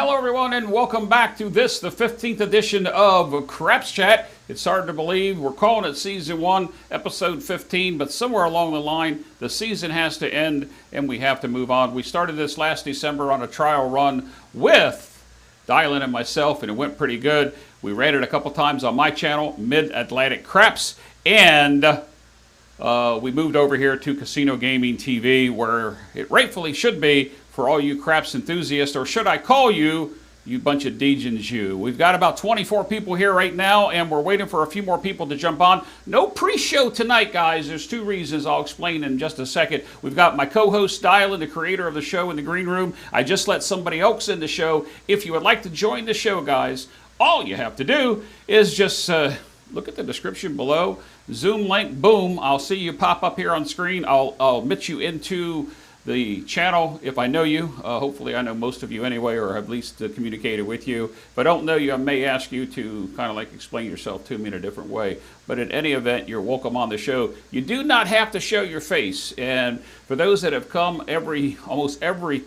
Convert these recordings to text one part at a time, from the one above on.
hello everyone, and welcome back to this, the 15th edition of Craps Chat. It's hard to believe we're calling it Season 1, Episode 15, but somewhere along the line, the season has to end and we have to move on. We started this last December on a trial run with Dylan and myself, and it went pretty good. We ran it a couple times on my channel, Mid-Atlantic Craps, and we moved over here to Casino Gaming TV, where it rightfully should be for all you craps enthusiasts, or should I call you, you bunch of degens you. We've got about 24 people here right now, and we're waiting for a few more people to jump on. No pre-show tonight, guys. There's two reasons I'll explain in just a second. We've got my co-host, Dylan, the creator of the show, in the green room. I just let somebody else in the show. If you would like to join the show, guys, all you have to do is just look at the description below. Zoom link, boom. I'll see you pop up here on screen. I'll admit you into the channel if I know you. Hopefully I know most of you anyway, or at least communicated with you. If I don't know you, I may ask you to kind of like explain yourself to me in a different way. But in any event, you're welcome on the show. You do not have to show your face. And for those that have come almost every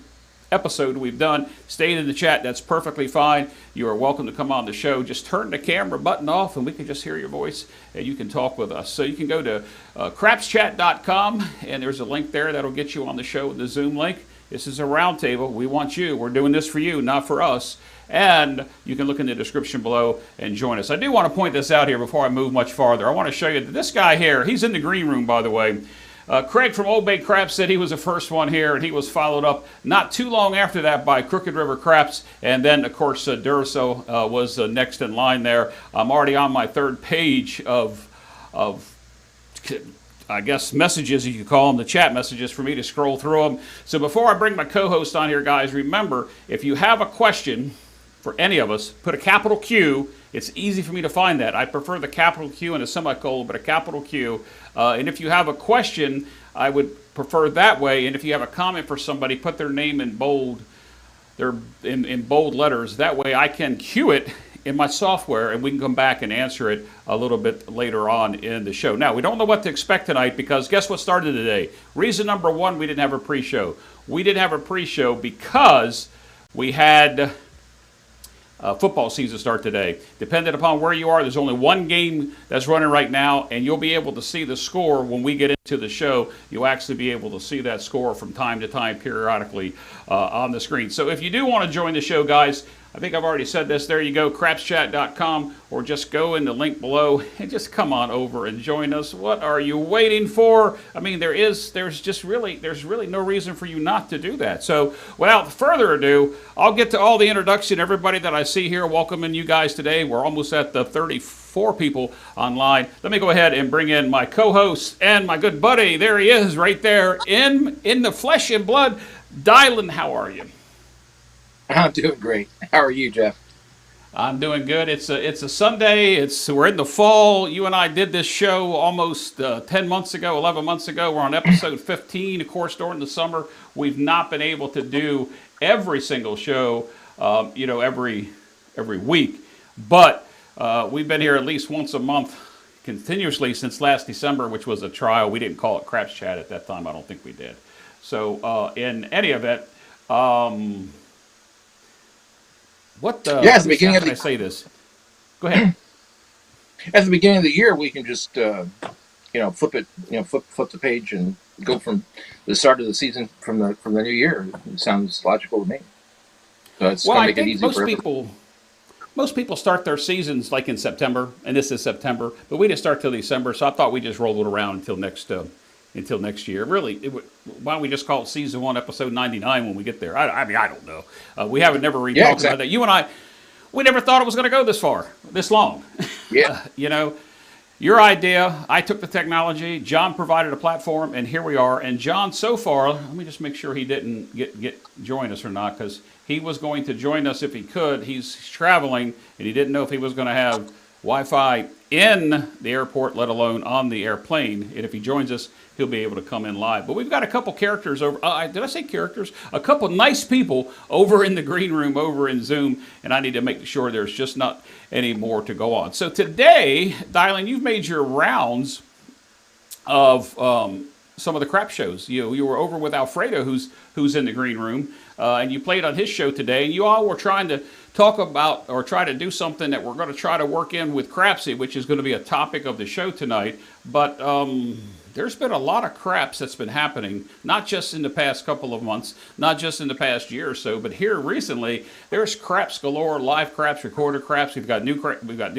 episode we've done, stayed in the chat, that's perfectly fine. You are welcome to come on the show. Just turn the camera button off and we can just hear your voice and you can talk with us. So you can go to crapschat.com, and there's a link there that'll get you on the show with the Zoom link. This is a roundtable. We want you. We're doing this for you, not for us. And you can look in the description below and join us. I do want to point this out here before I move much farther. I want to show you that this guy here, he's in the green room, by the way. Craig from Old Bay Craps said he was the first one here, and he was followed up not too long after that by Crooked River Craps, and then, of course, Durso was next in line there. I'm already on my third page of I guess, messages, you could call them, the chat messages, for me to scroll through them. So before I bring my co-host on here, guys, remember, if you have a question for any of us, put a capital Q. It's easy for me to find that. I prefer the capital Q and a semicolon, but a capital Q. And if you have a question, I would prefer that way. And if you have a comment for somebody, put their name in bold, in bold letters. That way I can queue it in my software, and we can come back and answer it a little bit later on in the show. Now, we don't know what to expect tonight, because guess what started today? Reason number one, we didn't have a pre-show. We didn't have a pre-show because we had football season start today. Depending upon where you are, there's only one game that's running right now, and you'll be able to see the score when we get into the show. You'll actually be able to see that score from time to time periodically on the screen. So if you do want to join the show, guys, I think I've already said this. There you go, crapschat.com, or just go in the link below and just come on over and join us. What are you waiting for? I mean, there's really no reason for you not to do that. So without further ado, I'll get to all the introduction. Everybody that I see here, welcoming you guys today. We're almost at the 34 people online. Let me go ahead and bring in my co-host and my good buddy. There he is, right there in the flesh and blood. Dylan, how are you? I'm doing great. How are you, Jeff? I'm doing good. It's a Sunday. We're in the fall. You and I did this show almost 10 months ago, 11 months ago. We're on episode 15. Of course, during the summer, we've not been able to do every single show, every week. But we've been here at least once a month continuously since last December, which was a trial. We didn't call it Craps Chat at that time. I don't think we did. So in any event, at the beginning how can I say this? Go ahead. At the beginning of the year, we can just flip the page and go from the start of the season from the new year. It sounds logical to me. So it's going to make it easy for everyone. Most people start their seasons like in September, and this is September, but we didn't start till December, so I thought we just rolled it around until next year. Really, why don't we just call it Season 1, Episode 99 when we get there? I mean, I don't know. We haven't never really talked about that. You and I, we never thought it was going to go this long. Yeah. Your idea, I took the technology, John provided a platform, and here we are. And John, so far, let me just make sure he didn't join us or not, because he was going to join us if he could. He's traveling, and he didn't know if he was going to have Wi-Fi in the airport, let alone on the airplane. And if he joins us, he'll be able to come in live. But we've got a couple characters over. Did I say characters? A couple nice people over in the green room, over in Zoom, and I need to make sure there's just not any more to go on. So today, Dylan, you've made your rounds of some of the crap shows. You were over with Alfredo, who's in the green room. and you played on his show today, and you all were trying to talk about or try to do something that we're going to try to work in with Crapsy, which is going to be a topic of the show tonight. But there's been a lot of craps that's been happening, not just in the past couple of months, not just in the past year or so, but here recently, there's craps galore, live craps, recorded craps. We've got new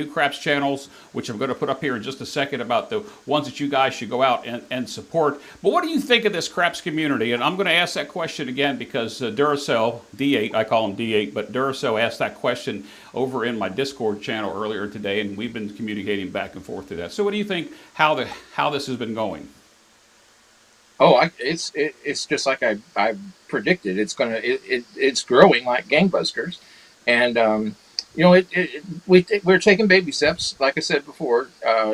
craps channels, which I'm going to put up here in just a second about the ones that you guys should go out and support. But what do you think of this craps community? And I'm going to ask that question again because Duracell, D8, I call him D8, but Duracell asked that question over in my Discord channel earlier today, and we've been communicating back and forth through that. So what do you think how this has been going? Oh, it's just like I predicted. It's growing like gangbusters, and we're taking baby steps. Like I said before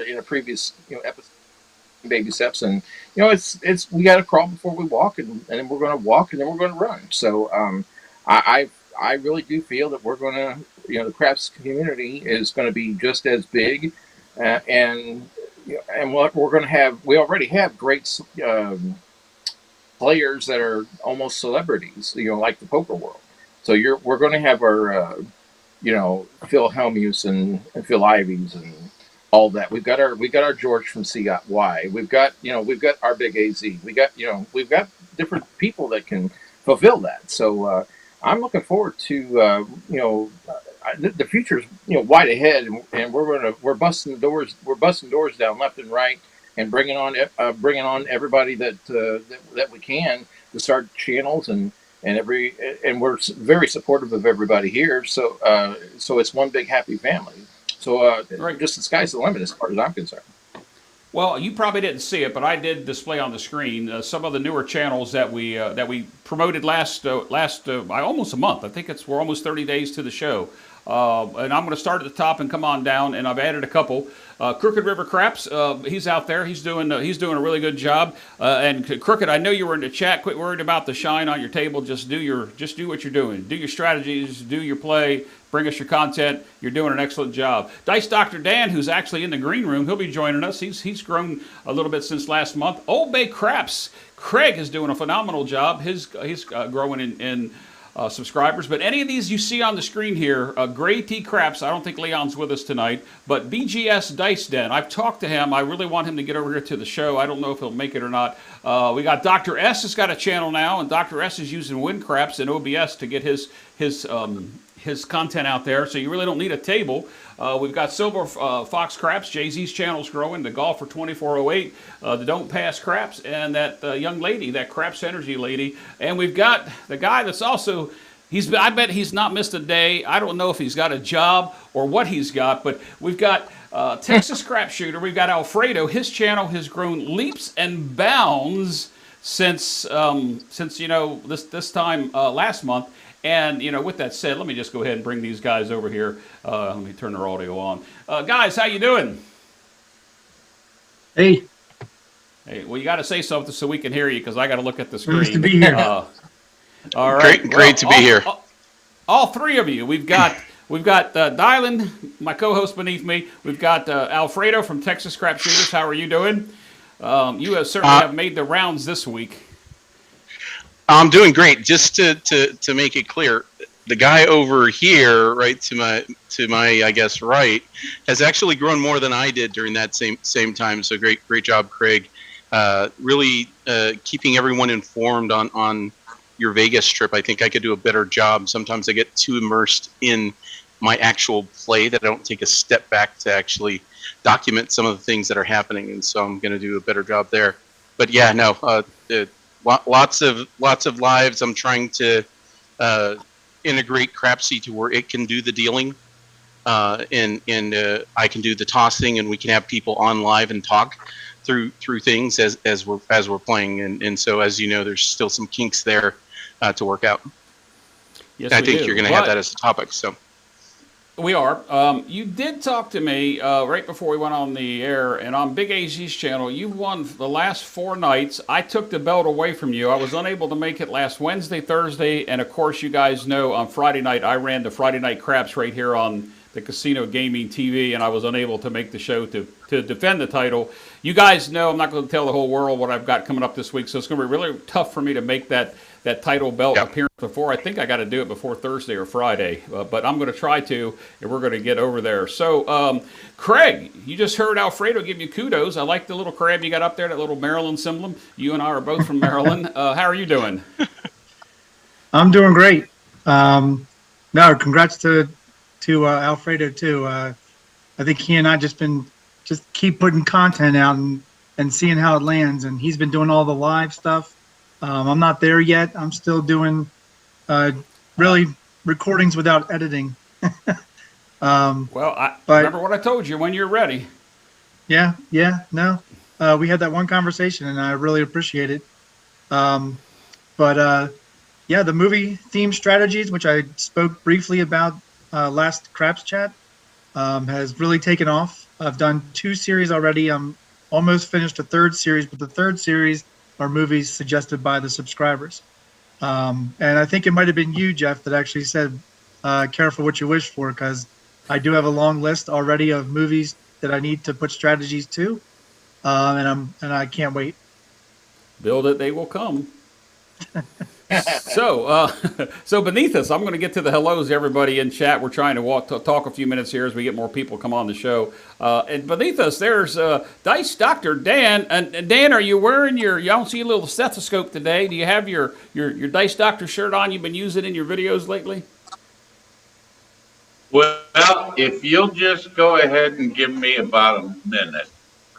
in a previous episode, baby steps, and it's we got to crawl before we walk, and then we're going to walk, and then we're going to run. So I really do feel that we're going to the craps community is going to be just as big, and what we're going to have, we already have great players that are almost celebrities, like the poker world. So we're going to have our, Phil Hellmuth and Phil Ivies and all that. We've got our George from CY. We've got our big AZ. We've got different people that can fulfill that. So I'm looking forward to the future's wide ahead, and we're busting doors down left and right, and bringing on everybody that we can to start channels, and we're very supportive of everybody here. So it's one big happy family. So right. Just the sky's the limit as far as I'm concerned. Well, you probably didn't see it, but I did display on the screen some of the newer channels that we promoted last almost a month. I think we're almost 30 days to the show. And I'm going to start at the top and come on down, and I've added a couple. Crooked River Craps, he's out there. He's doing a really good job. And Crooked, I know you were in the chat. Quit worried about the shine on your table. Just do what you're doing. Do your strategies. Do your play. Bring us your content. You're doing an excellent job. Dice Dr. Dan, who's actually in the green room, he'll be joining us. He's grown a little bit since last month. Old Bay Craps, Craig is doing a phenomenal job. He's growing in subscribers. But any of these you see on the screen here, Gray T Craps, I don't think Leon's with us tonight, but BGS Dice Den, I've talked to him. I really want him to get over here to the show. I don't know if he'll make it or not. We got Dr. S has got a channel now, and Dr. S is using WinCraps and OBS to get his content out there, so you really don't need a table. We've got Silver Fox Craps, Jay-Z's channel's growing, the Golfer 2408, the Don't Pass Craps, and that young lady, that Craps Energy lady. And we've got the guy that's also, I bet he's not missed a day. I don't know if he's got a job or what he's got, but we've got Texas Crap Shooter. We've got Alfredo. His channel has grown leaps and bounds since this time last month. And, with that said, let me just go ahead and bring these guys over here. Let me turn their audio on. Guys, how you doing? Hey. Hey, well, you got to say something so we can hear you, because I got to look at the screen. Nice to be here. All right. Great to be here. All three of you. We've got Dylan, my co-host beneath me. We've got Alfredo from Texas Crap Shooters. How are you doing? You have certainly have made the rounds this week. I'm doing great. Just to make it clear, the guy over here, right to my I guess right, has actually grown more than I did during that same time. So great job, Craig. Really keeping everyone informed on your Vegas trip. I think I could do a better job. Sometimes I get too immersed in my actual play that I don't take a step back to actually document some of the things that are happening, and so I'm going to do a better job there. But yeah, no. Lots of lives. I'm trying to integrate Crapsy to where it can do the dealing, and I can do the tossing, and we can have people on live and talk through things as we're playing. And so, as you know, there's still some kinks there to work out. Yes, I think you're going to have that as a topic. So. We are. You did talk to me right before we went on the air, and on Big AZ's channel, you won the last 4 nights. I took the belt away from you. I was unable to make it last Wednesday, Thursday, and of course, you guys know on Friday night, I ran the Friday Night Craps right here on the Casino Gaming TV, and I was unable to make the show to defend the title. You guys know I'm not going to tell the whole world what I've got coming up this week, so it's going to be really tough for me to make that that title belt Yep. appearance before. I think I got to do it before Thursday or Friday, but I'm going to try to, and we're going to get over there. So, Craig, you just heard Alfredo give you kudos. I like the little crab you got up there, that little Maryland symbol. You and I are both from Maryland. How are you doing? I'm doing great. No, congrats to Alfredo too. I think he and I just keep putting content out and seeing how it lands. And he's been doing all the live stuff. I'm not there yet. I'm still doing really recordings without editing. Well, I remember what I told you when you're ready. Yeah, no. We had that one conversation, and I really appreciate it. Yeah, the movie theme strategies, which I spoke briefly about last Craps chat, has really taken off. I've done 2 series already. I'm almost finished a 3rd series, but the 3rd series are movies suggested by the subscribers. And I think it might have been you, Jeff, that actually said, careful what you wish for, because I do have a long list already of movies that I need to put strategies to, and I can't wait. Build it, they will come. So beneath us, I'm going to get to the hellos, everybody in chat. We're trying to talk a few minutes here as we get more people come on the show. And beneath us, there's Dice Dr. Dan. And Dan, are you wearing you don't see a little stethoscope today. Do you have your Dice Doctor shirt on you've been using in your videos lately? Well, if you'll just go ahead and give me about a minute,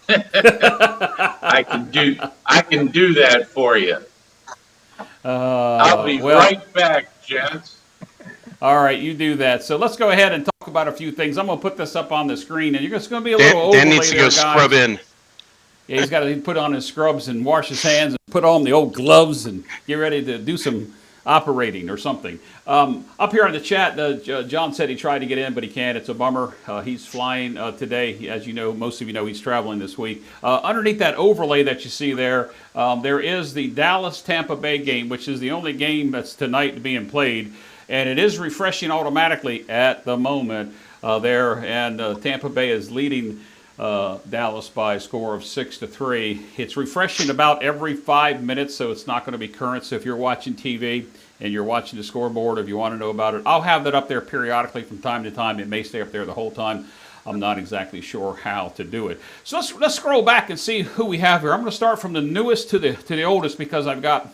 I can do that for you. I'll be right back, gents. All right, you do that. So let's go ahead and talk about a few things. I'm going to put this up on the screen, and you're just going to be a little overlay Dan needs to go guys. scrub in. Yeah, he's got to put on his scrubs and wash his hands and put on the old gloves and get ready to do some operating or something. Up here in the chat, John said he tried to get in, but he can't. It's a bummer. He's flying today. As you know, most of you know, he's traveling this week. Underneath that overlay that you see there, there is the Dallas-Tampa Bay game, which is the only game that's tonight being played. And it is refreshing automatically at the moment there. And Tampa Bay is leading Dallas by a score of 6-3. It's refreshing about every 5 minutes, so it's not going to be current. So if you're watching TV and you're watching the scoreboard, if you want to know about it, I'll have that up there periodically from time to time. It may stay up there the whole time. I'm not exactly sure how to do it. So let's scroll back and see who we have here. I'm going to start from the newest to the oldest because I've got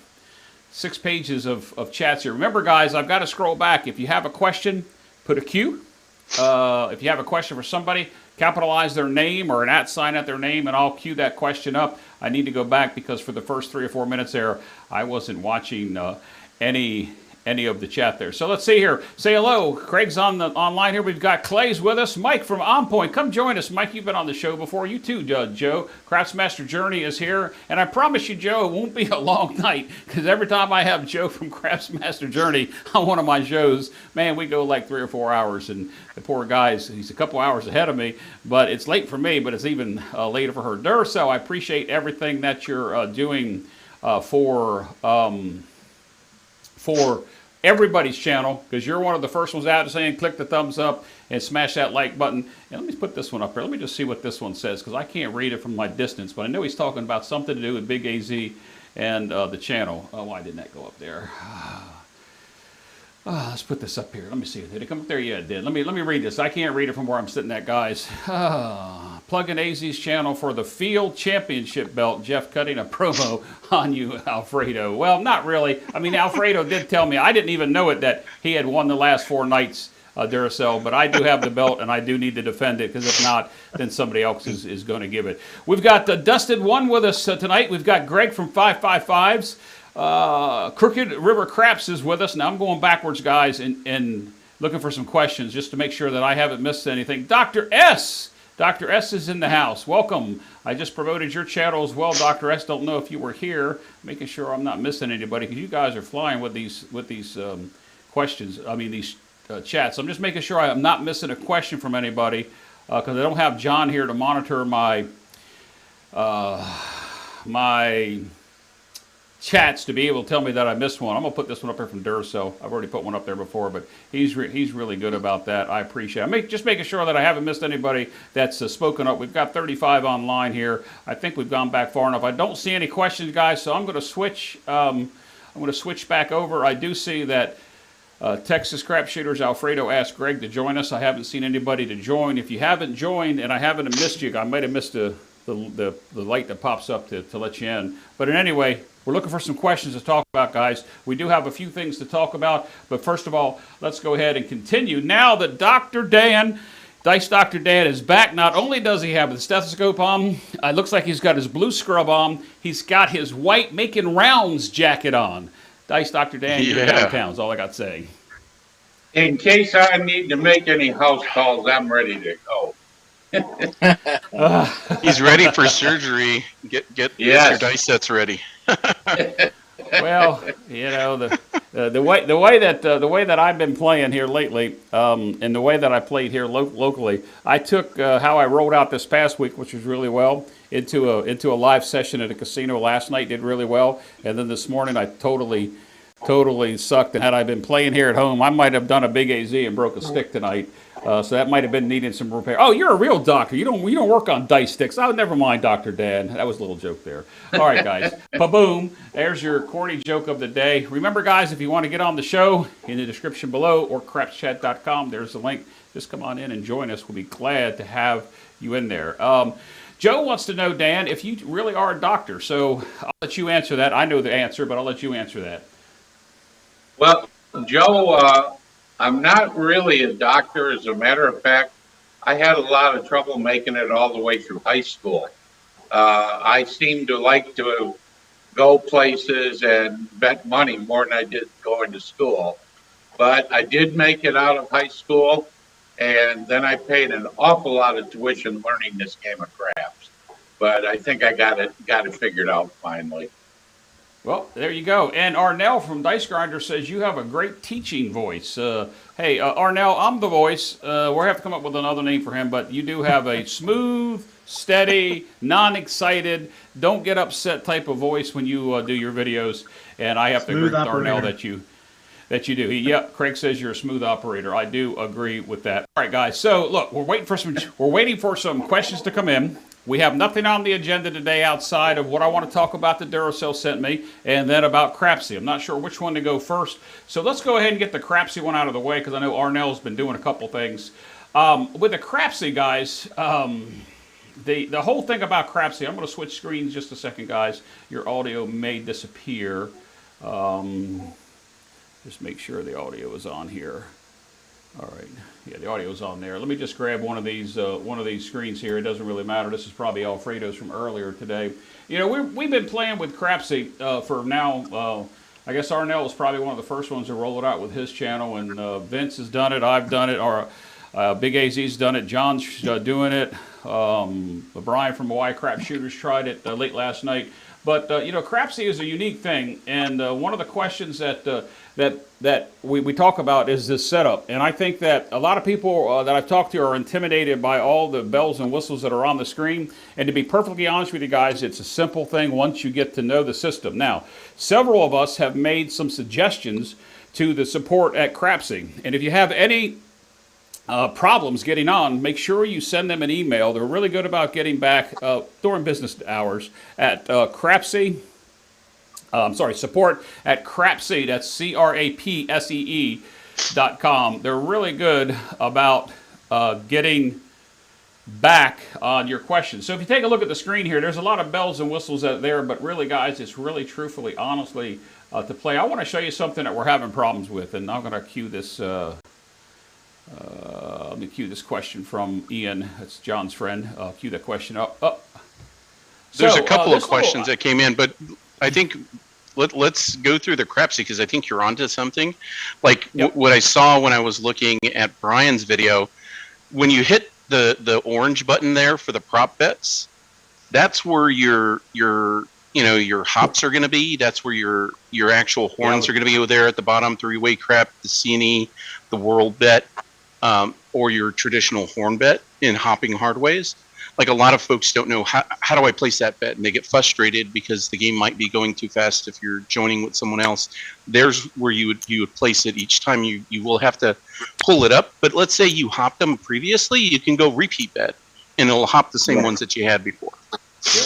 6 pages of chats here. Remember, guys, I've got to scroll back. If you have a question, put a Q. If you have a question for somebody, capitalize their name or an @ sign at their name, and I'll cue that question up. I need to go back because for the first 3 or 4 minutes there, I wasn't watching any of the chat there. So let's see here. Say hello. Craig's online here. We've got Clay's with us. Mike from On Point. Come join us. Mike, you've been on the show before. You too, Joe. Crafts Master Journey is here. And I promise you, Joe, it won't be a long night because every time I have Joe from Crafts Master Journey on one of my shows, man, we go like 3 or 4 hours. And the poor guy's, he's a couple hours ahead of me, but it's late for me, but it's even later for her. Duracell, I appreciate everything that you're doing for everybody's channel, because you're one of the first ones out saying click the thumbs up and smash that like button. And let me put this one up here. Let me just see what this one says, because I can't read it from my distance, but I know he's talking about something to do with Big AZ and the channel. Oh, why didn't that go up there? Let's put this up here. Let me see. Did it come up there? Yeah, it did. Let me read this. I can't read it from where I'm sitting at, guys. Plug in AZ's channel for the Field Championship belt. Jeff cutting a promo on you, Alfredo. Well, not really. I mean, Alfredo did tell me. I didn't even know it that he had won the last 4 nights, Duracell. But I do have the belt, and I do need to defend it, because if not, then somebody else is going to give it. We've got Dusted One with us tonight. We've got Greg from 555's. Crooked River Craps is with us. Now I'm going backwards, guys, and looking for some questions just to make sure that I haven't missed anything. Dr. S is in the house. Welcome. I just promoted your channel as well, Dr. S. Don't know if you were here, making sure I'm not missing anybody, because you guys are flying with these questions. I mean, these chats. I'm just making sure I'm not missing a question from anybody, because I don't have John here to monitor my chats to be able to tell me that I missed one. I'm going to put this one up here from Duracell. I've already put one up there before, but he's really good about that. I appreciate it. Just making sure that I haven't missed anybody that's spoken up. We've got 35 online here. I think we've gone back far enough. I don't see any questions, guys, so I'm going to switch I'm going to switch back over. I do see that Texas Crap Shooters Alfredo asked Greg to join us. I haven't seen anybody to join. If you haven't joined, and I haven't missed you, I might have missed the light that pops up to let you in. But in any way, we're looking for some questions to talk about, guys. We do have a few things to talk about, but first of all, let's go ahead and continue. Now that Dr. Dan, Dice Dr. Dan, is back, not only does he have the stethoscope on, it looks like he's got his blue scrub on, he's got his white making rounds jacket on. Dice Dr. Dan, you're downtown is all I got to say. In case I need to make any house calls, I'm ready to go. He's ready for surgery. Get your dice sets ready. Well, you know, the way that I've been playing here lately, and the way that I played here locally, I took how I rolled out this past week, which was really well, into a live session at a casino last night. Did really well, and then this morning I totally sucked. And had I been playing here at home, I might have done a big AZ and broke a stick tonight. So that might have been needing some repair. Oh, you're a real doctor. You don't work on dice sticks. Oh, never mind, Dr. Dan. That was a little joke there. All right, guys. Ba-boom. There's your corny joke of the day. Remember, guys, if you want to get on the show, in the description below or crapschat.com, there's the link. Just come on in and join us. We'll be glad to have you in there. Joe wants to know, Dan, if you really are a doctor. So I'll let you answer that. I know the answer, but I'll let you answer that. Well, Joe, I'm not really a doctor. As a matter of fact, I had a lot of trouble making it all the way through high school. I seem to like to go places and bet money more than I did going to school. But I did make it out of high school, and then I paid an awful lot of tuition learning this game of craps. But I think I got it figured out finally. Well, there you go. And Arnell from Dice Grinder says you have a great teaching voice. Hey, Arnell, I'm the voice. We'll have to come up with another name for him, but you do have a smooth, steady, non-excited, don't get upset type of voice when you do your videos. And I have to agree with Arnell that you do. Yep, Craig says you're a smooth operator. I do agree with that. All right, guys. So look, we're waiting for some questions to come in. We have nothing on the agenda today outside of what I want to talk about that Duracell sent me, and then about Crapsy. I'm not sure which one to go first. So let's go ahead and get the Crapsy one out of the way, because I know Arnell's been doing a couple things. With the Crapsy, guys, the whole thing about Crapsy, I'm going to switch screens just a second, guys. Your audio may disappear. Just make sure the audio is on here. All right. Yeah, the audio's on there. Let me just grab one of these screens here. It doesn't really matter. This is probably Alfredo's from earlier today. You know, we've been playing with Crapsy for now. I guess Arnell was probably one of the first ones to roll it out with his channel, and Vince has done it. I've done it. Or Big AZ's done it. John's doing it. Brian from Hawaii Crap Shooters tried it late last night. But, you know, Crapsy is a unique thing, and one of the questions that we talk about is this setup. And I think that a lot of people that I've talked to are intimidated by all the bells and whistles that are on the screen. And to be perfectly honest with you guys, it's a simple thing once you get to know the system. Now, several of us have made some suggestions to the support at Crapsy. And if you have any problems getting on, make sure you send them an email. They're really good about getting back during business hours at Crapsy. Support at Crapsy. That's CRAPSEE.com. They're really good about getting back on your questions. So if you take a look at the screen here, there's a lot of bells and whistles out there, but really, guys, it's really, truthfully, honestly, to play. I want to show you something that we're having problems with, and I'm going to cue this. Let me cue this question from Ian. That's John's friend. Cue that question up. There's a couple of questions that came in, but I think let's go through the Crapsy, because I think you're onto something. Like what I saw when I was looking at Brian's video, when you hit the orange button there for the prop bets, that's where your hops are going to be. That's where your actual horns are going to be over there at the bottom. Three-way crap, the C&E, the world bet. Or your traditional horn bet in hopping hard ways. Like, a lot of folks don't know how do I place that bet, and they get frustrated because the game might be going too fast if you're joining with someone else. There's where you would place it each time. You will have to pull it up, but let's say you hopped them previously, you can go repeat bet, and it'll hop the same ones that you had before. Yep.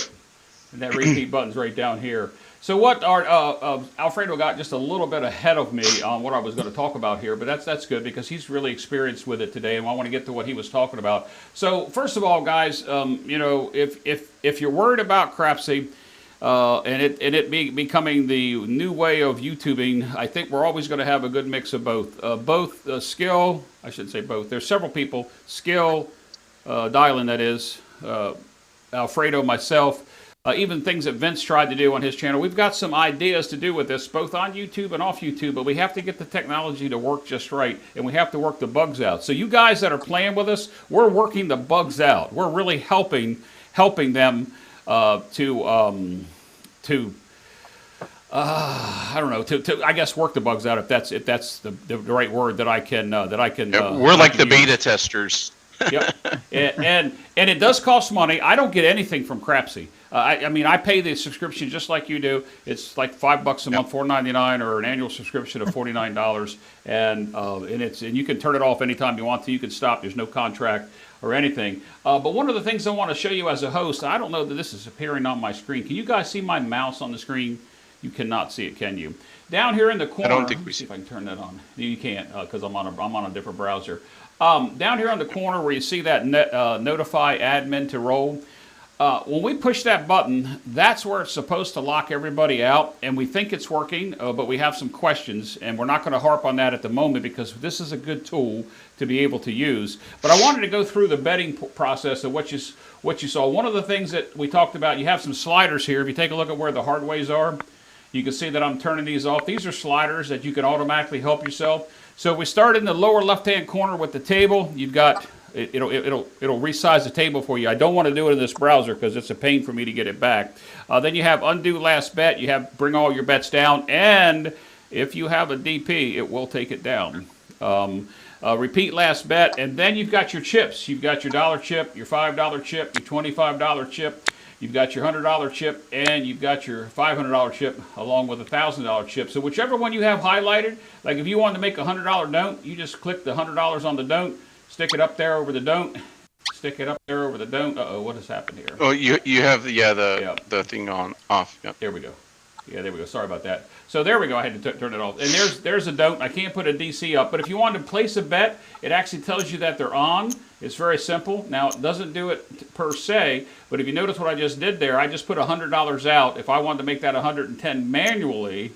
And that repeat button's right down here. So what Alfredo got just a little bit ahead of me on what I was going to talk about here, but that's good because he's really experienced with it today, and I want to get to what he was talking about. So first of all, guys, if you're worried about Crapsy and it becoming the new way of YouTubing, I think we're always going to have a good mix of both skill. I shouldn't say both. There's several people, skill, Dylan, that is, Alfredo, myself. Even things that Vince tried to do on his channel. We've got some ideas to do with this, both on YouTube and off YouTube, but we have to get the technology to work just right, and we have to work the bugs out. So you guys that are playing with us, we're working the bugs out. We're really helping them to I guess work the bugs out, if that's the right word that I can we're like the beta testers. Yep, and it does cost money. I don't get anything from Crapsy. I mean, I pay the subscription just like you do. It's like $5 a month, $4.99, or an annual subscription of $49, and you can turn it off anytime you want to. You can stop. There's no contract or anything. But one of the things I want to show you as a host, I don't know that this is appearing on my screen. Can you guys see my mouse on the screen? You cannot see it, can you? Down here in the corner. I don't think we see if I can turn that on. You can't because I'm on a different browser. Down here on the corner where you see that notify admin to roll, when we push that button, that's where it's supposed to lock everybody out, and we think it's working, but we have some questions, and we're not going to harp on that at the moment because this is a good tool to be able to use. But I wanted to go through the betting process of what you saw. One of the things that we talked about, you have some sliders here. If you take a look at where the hard ways are, you can see that I'm turning these off. These are sliders that you can automatically help yourself. So we start in the lower left-hand corner with the table. You've got it'll resize the table for you. I don't want to do it in this browser because it's a pain for me to get it back. Then you have undo last bet. You have bring all your bets down, and if you have a DP, it will take it down. Repeat last bet, and then you've got your chips. You've got your $1 chip, your $5 chip, your $25 chip. You've got your $100 chip, and you've got your $500 chip, along with a $1,000 chip. So whichever one you have highlighted, like if you wanted to make a $100 don't, you just click the $100 on the don't, stick it up there over the don't, stick it up there over the don't. Uh-oh, what has happened here? Oh, you have the thing on off. Yep. There we go. Yeah, there we go. Sorry about that. So there we go. I had to turn it off. And there's a don't. I can't put a DC up. But if you wanted to place a bet, it actually tells you that they're on. It's very simple. Now, it doesn't do it per se, but if you notice what I just did there, I just put $100 out. If I wanted to make that 110 manually,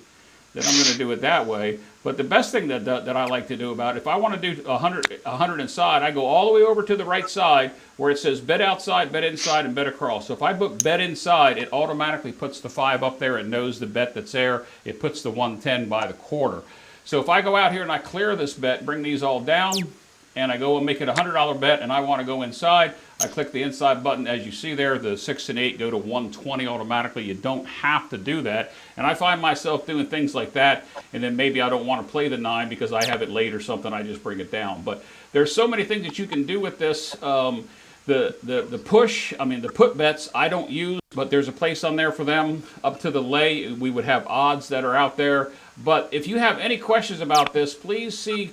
then I'm going to do it that way. But the best thing that I like to do about it, if I want to do 100 inside, I go all the way over to the right side where it says bet outside, bet inside, and bet across. So if I book bet inside, it automatically puts the 5 up there. It knows the bet that's there. It puts the 110 by the quarter. So if I go out here and I clear this bet, bring these all down, and I go and make it a $100 bet, and I want to go inside, I click the inside button. As you see there, the 6 and 8 go to 120 automatically. You don't have to do that. And I find myself doing things like that, and then maybe I don't want to play the 9 because I have it late or something. I just bring it down. But there's so many things that you can do with this. The push, I mean the put bets, I don't use, but there's a place on there for them. Up to the lay, we would have odds that are out there. But if you have any questions about this, please see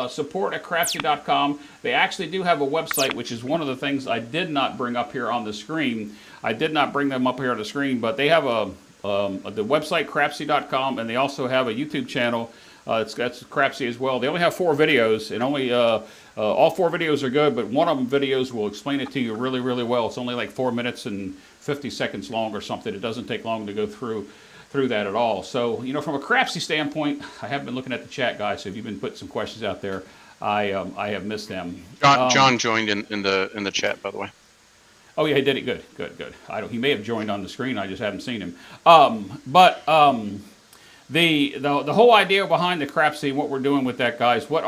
support at crapsy.com. They actually do have a website, which is one of the things I did not bring up here on the screen. I did not bring them up here on the screen, but they have the website, crapsy.com, and they also have a YouTube channel. That's Crapsy as well. They only have 4 videos, and only all 4 videos are good, but one of them videos will explain it to you really, really well. It's only like 4 minutes and 50 seconds long or something. It doesn't take long to go through that at all. So, from a Crapsy standpoint, I have been looking at the chat, guys. So if you've been putting some questions out there, I have missed them. John joined in the chat, by the way. Oh yeah, he did it. Good. He may have joined on the screen. I just haven't seen him. The whole idea behind the Crapsy, what we're doing with that, guys, what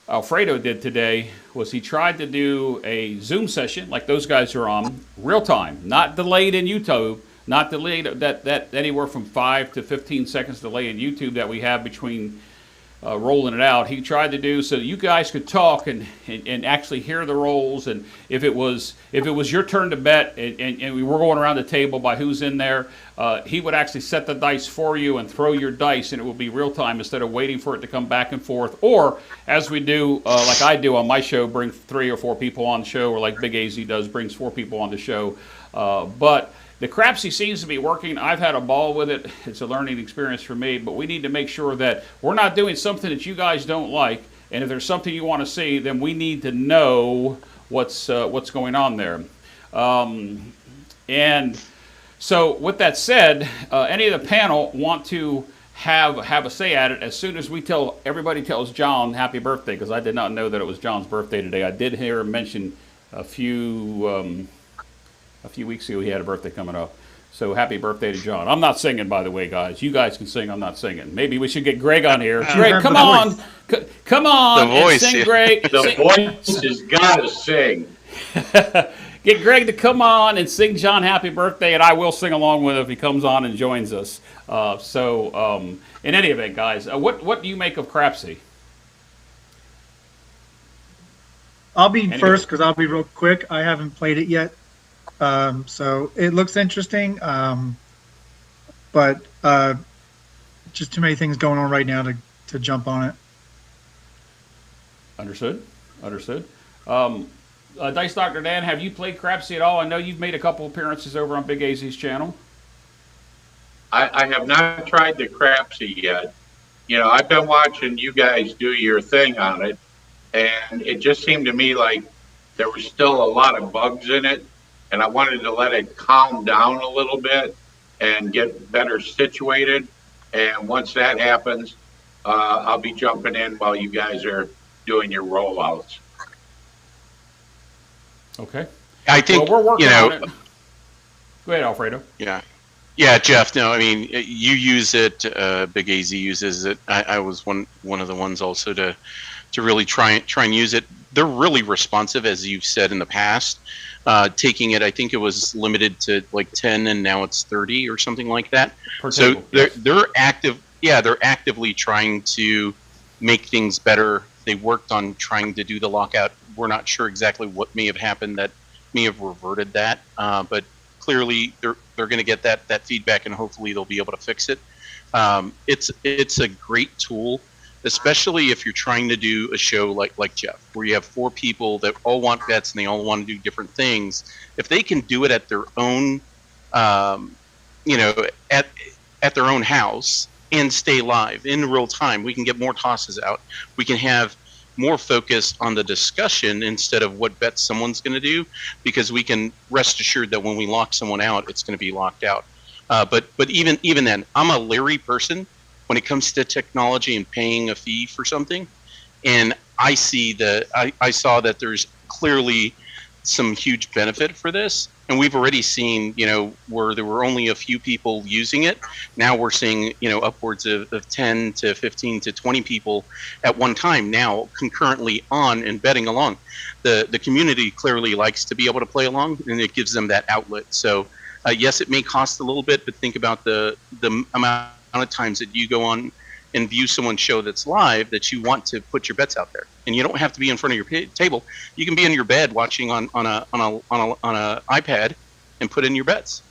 Alfredo did today was he tried to do a Zoom session like those guys are on, real time, not delayed in YouTube, not delayed that anywhere from 5 to 15 seconds delay in YouTube that we have between rolling it out. He tried to do so that you guys could talk and actually hear the rolls, and if it was your turn to bet and we were going around the table by who's in there, he would actually set the dice for you and throw your dice, and it would be real time instead of waiting for it to come back and forth. Or as we do, like I do on my show, bring 3 or 4 people on the show, or like Big AZ does, brings 4 people on the show. But the Crapsy seems to be working. I've had a ball with it. It's a learning experience for me, but we need to make sure that we're not doing something that you guys don't like. And if there's something you want to see, then we need to know what's going on there. And so, with that said, any of the panel want to have a say at it as soon as everybody tells John happy birthday, because I did not know that it was John's birthday today. I did hear him mention a few weeks ago he had a birthday coming up. So happy birthday to John. I'm not singing, by the way, guys. You guys can sing. I'm not singing. Maybe we should get Greg on here. Greg, come on. Come on The voice, and sing, yeah. Greg. The voice has got to sing. Get Greg to come on and sing John happy birthday, and I will sing along with him if he comes on and joins us. In any event, guys, what do you make of Crapsy? I'll be first because I'll be real quick. I haven't played it yet. So it looks interesting, but just too many things going on right now to jump on it. Understood. Dice Dr. Dan, have you played Crapsy at all? I know you've made a couple appearances over on Big AZ's channel. I have not tried the Crapsy yet. You know, I've been watching you guys do your thing on it, and it just seemed to me like there was still a lot of bugs in it, and I wanted to let it calm down a little bit and get better situated. And once that happens, I'll be jumping in while you guys are doing your rollouts. Okay. I think, we're working you know, on it. Go ahead, Alfredo. Yeah, Jeff. No, I mean, you use it. Big AZ uses it. I was one of the ones also to really try and use it. They're really responsive, as you've said in the past. Taking it, I think it was limited to like 10, and now it's 30 or something like that. So they're active. Yeah, they're actively trying to make things better. They worked on trying to do the lockout. We're not sure exactly what may have happened that may have reverted that, but clearly they're going to get that feedback, and hopefully they'll be able to fix it. It's a great tool, especially if you're trying to do a show like Jeff, where you have 4 people that all want bets and they all want to do different things. If they can do it at their own, at their own house and stay live in real time, we can get more tosses out. We can have more focus on the discussion instead of what bets someone's going to do, because we can rest assured that when we lock someone out, it's going to be locked out. But even then, I'm a leery person when it comes to technology and paying a fee for something. And I saw that there's clearly some huge benefit for this. And we've already seen, where there were only a few people using it. Now we're seeing, upwards of 10 to 15 to 20 people at one time now concurrently on and betting along. The community clearly likes to be able to play along, and it gives them that outlet. So yes, it may cost a little bit, but think about the amount of times that you go on and view someone's show that's live that you want to put your bets out there. And you don't have to be in front of your table. You can be in your bed watching on a iPad and put in your bets.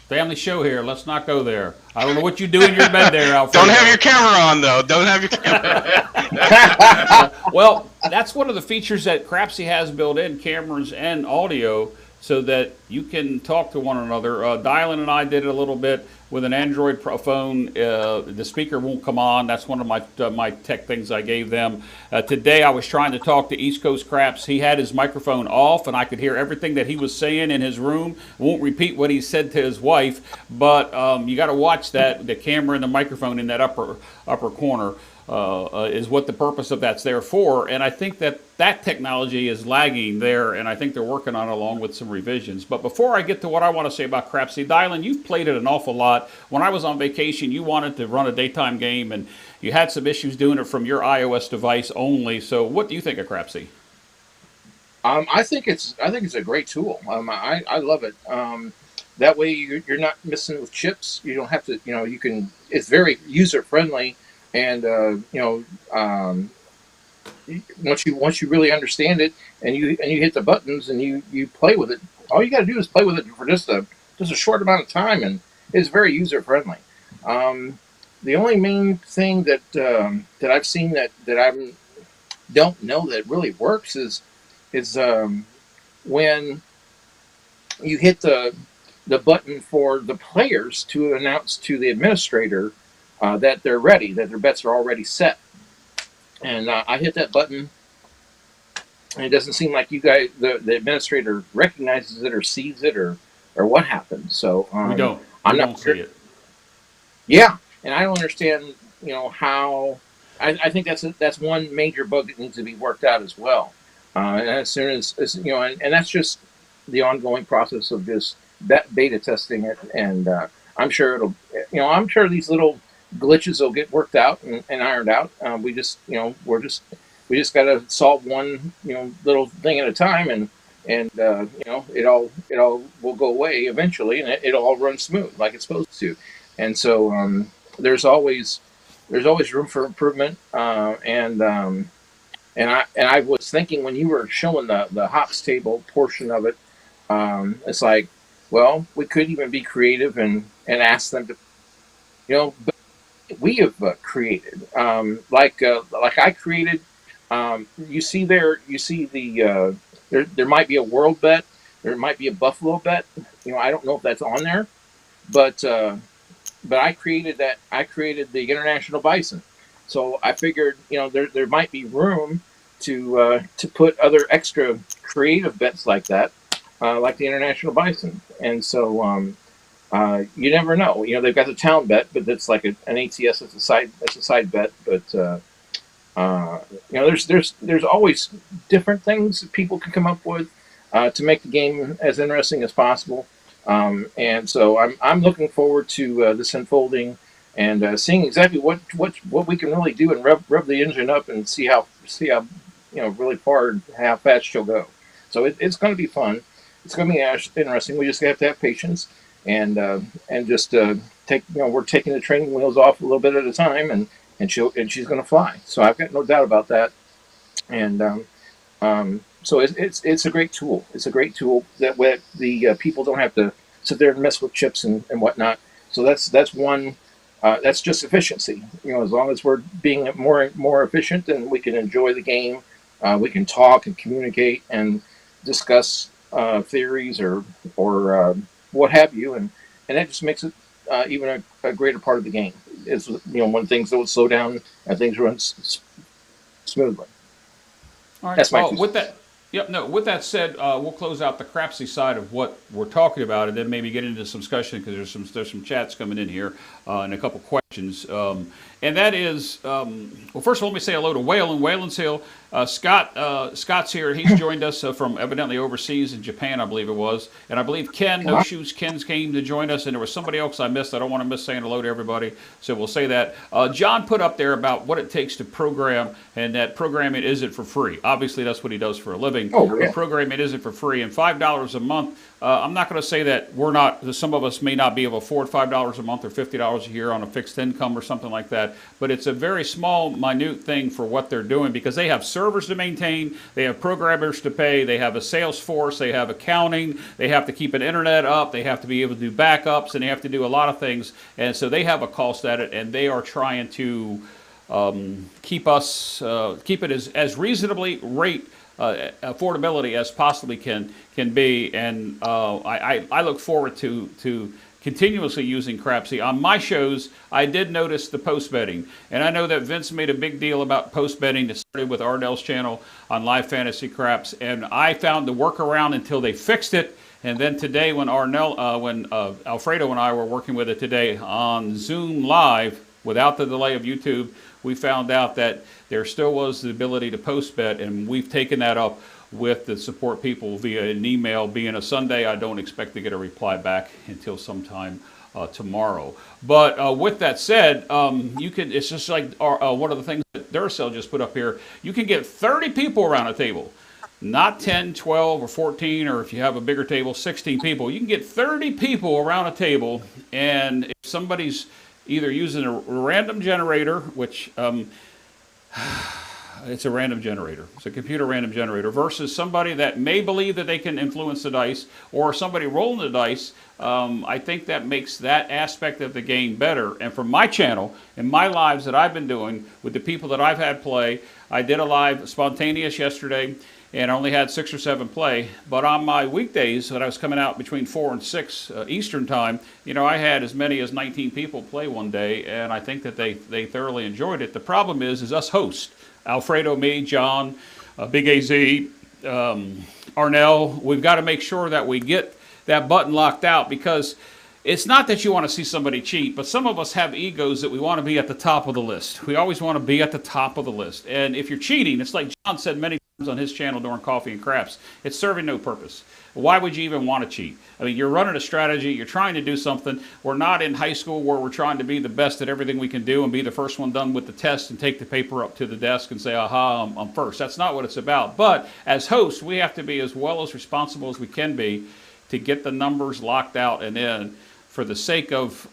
Family show here. Let's not go there. I don't know what you do in your bed there, Alfredo. Don't have your camera on, though. Don't have your camera. Well, that's one of the features that Crapsy has built in, cameras and audio, so that you can talk to one another. Dylan and I did it a little bit with an Android phone. The speaker won't come on. That's one of my tech things I gave them. Today I was trying to talk to East Coast Craps. He had his microphone off, and I could hear everything that he was saying in his room. Won't repeat what he said to his wife, but you got to watch that. The camera and the microphone in that upper corner is what the purpose of that's there for. And I think that technology is lagging there, and I think they're working on it along with some revisions. But before I get to what I want to say about Crapsy, Dylan, you've played it an awful lot. When I was on vacation, you wanted to run a daytime game, and you had some issues doing it from your iOS device only. So what do you think of Crapsy? I think it's a great tool. I love it. That way you're not messing with chips. You don't have to. You can. It's very user friendly. And once you really understand it, and you hit the buttons and you play with it, all you got to do is play with it for just a short amount of time, and it's very user friendly. The only main thing that I've seen that I don't know that really works is when you hit the the button for the players to announce to the administrator that they're ready, that their bets are already set. And I hit that button, and it doesn't seem like you guys, the administrator, recognizes it or sees it or what happened. So We don't. I'm We not don't sure. see it. Yeah, and I don't understand, how. I think that's one major bug that needs to be worked out as well. And as soon as and that's just the ongoing process of just beta testing it, and I'm sure I'm sure these little glitches will get worked out and ironed out. We just got to solve one little thing at a time, and it all will go away eventually, and it'll all run smooth like it's supposed to. And so there's always room for improvement. And I was thinking when you were showing the hops table portion of it, it's like, well, we could even be creative and ask them to, but we have created, like I created. You see the there might be a world bet, there might be a buffalo bet. I don't know if that's on there, but I created that. I created the international bison, so I figured there might be room to put other extra creative bets like that, like the international bison. And so you never know. They've got the town bet, but that's like an ATS. It's a side bet. But there's always different things that people can come up with to make the game as interesting as possible. And so I'm looking forward to this unfolding and seeing exactly what we can really do and rub the engine up and see how really far and how fast she'll go. So it's going to be fun. It's going to be interesting. We just have to have patience and just take we're taking the training wheels off a little bit at a time, and she's going to fly. So I've got no doubt about that. And so it's a great tool. It's a great tool that way the people don't have to sit there and mess with chips and whatnot. So that's one. That's just efficiency. As long as we're being more efficient, then we can enjoy the game. We can talk and communicate and discuss theories or what have you, and that just makes it even a greater part of the game. It's when things don't slow down and things run smoothly. All right. That's my With that, yep. No. With that said, we'll close out the crapsy side of what we're talking about, and then maybe get into some discussion because there's some chats coming in here and a couple questions. And that is, well, first of all, let me say hello to Waylon. Waylon's Hill. Scott's here. He's joined us from evidently overseas in Japan, I believe it was. And I believe Ken, No Shoes Ken's came to join us, and there was somebody else I missed. I don't want to miss saying hello to everybody, so we'll say that. John put up there about what it takes to program, and that programming isn't for free. Obviously, that's what he does for a living. Oh, yeah. Programming isn't for free, and $5 a month. I'm not going to say that we're not. Some of us may not be able to afford $5 a month or $50 a year on a fixed income or something like that. But it's a very small, minute thing for what they're doing because they have servers to maintain, they have programmers to pay, they have a sales force, they have accounting, they have to keep an internet up, they have to be able to do backups, and they have to do a lot of things. And so they have a cost at it, and they are trying to keep it as reasonably rate. Affordability as possibly can be, and I look forward to continuously using Crapsy. On my shows, I did notice the post betting, and I know that Vince made a big deal about post betting. It started with Ardell's channel on Live Fantasy Craps, and I found the workaround until they fixed it. And then today, when Alfredo and I were working with it today on Zoom Live without the delay of YouTube, we found out that there still was the ability to post bet, and we've taken that up with the support people via an email. Being a Sunday, I don't expect to get a reply back until sometime tomorrow. But with that said, you can. It's just like one of the things that Duracell just put up here. You can get 30 people around a table. Not 10, 12, or 14, or if you have a bigger table, 16 people. You can get 30 people around a table, and if somebody's either using a random generator, which it's a random generator. It's a computer random generator versus somebody that may believe that they can influence the dice or somebody rolling the dice. I think that makes that aspect of the game better. And for my channel and my lives that I've been doing with the people that I've had play, I did a live spontaneous yesterday, and I only had 6 or 7 play. But on my weekdays, when I was coming out between 4 and 6 Eastern time, I had as many as 19 people play one day, and I think that they thoroughly enjoyed it. The problem is us hosts, Alfredo, me, John, Big AZ, Arnell, we've got to make sure that we get that button locked out, because it's not that you want to see somebody cheat, but some of us have egos that we want to be at the top of the list. We always want to be at the top of the list. And if you're cheating, it's like John said many times on his channel during Coffee and Craps, it's serving no purpose. Why would you even want to cheat? I mean, you're running a strategy, you're trying to do something. We're not in high school where we're trying to be the best at everything we can do and be the first one done with the test and take the paper up to the desk and say, aha, I'm first. That's not what it's about. But as hosts, we have to be as well as responsible as we can be to get the numbers locked out and in, for the sake of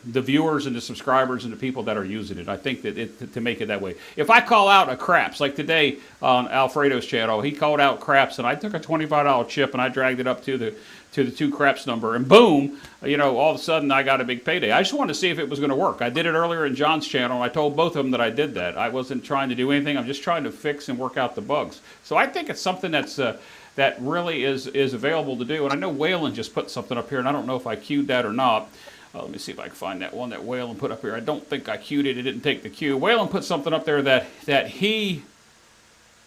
the viewers and the subscribers and the people that are using it. I think that to make it that way. If I call out a craps, like today on Alfredo's channel, he called out craps, and I took a $25 chip and I dragged it up to the 2 craps number, and boom, all of a sudden I got a big payday. I just wanted to see if it was going to work. I did it earlier in John's channel, and I told both of them that I did that. I wasn't trying to do anything. I'm just trying to fix and work out the bugs. So I think it's something that really is available to do. And I know Waylon just put something up here, and I don't know if I queued that or not. Let me see if I can find that one that Waylon put up here. I don't think I queued it. It didn't take the cue. Waylon put something up there that he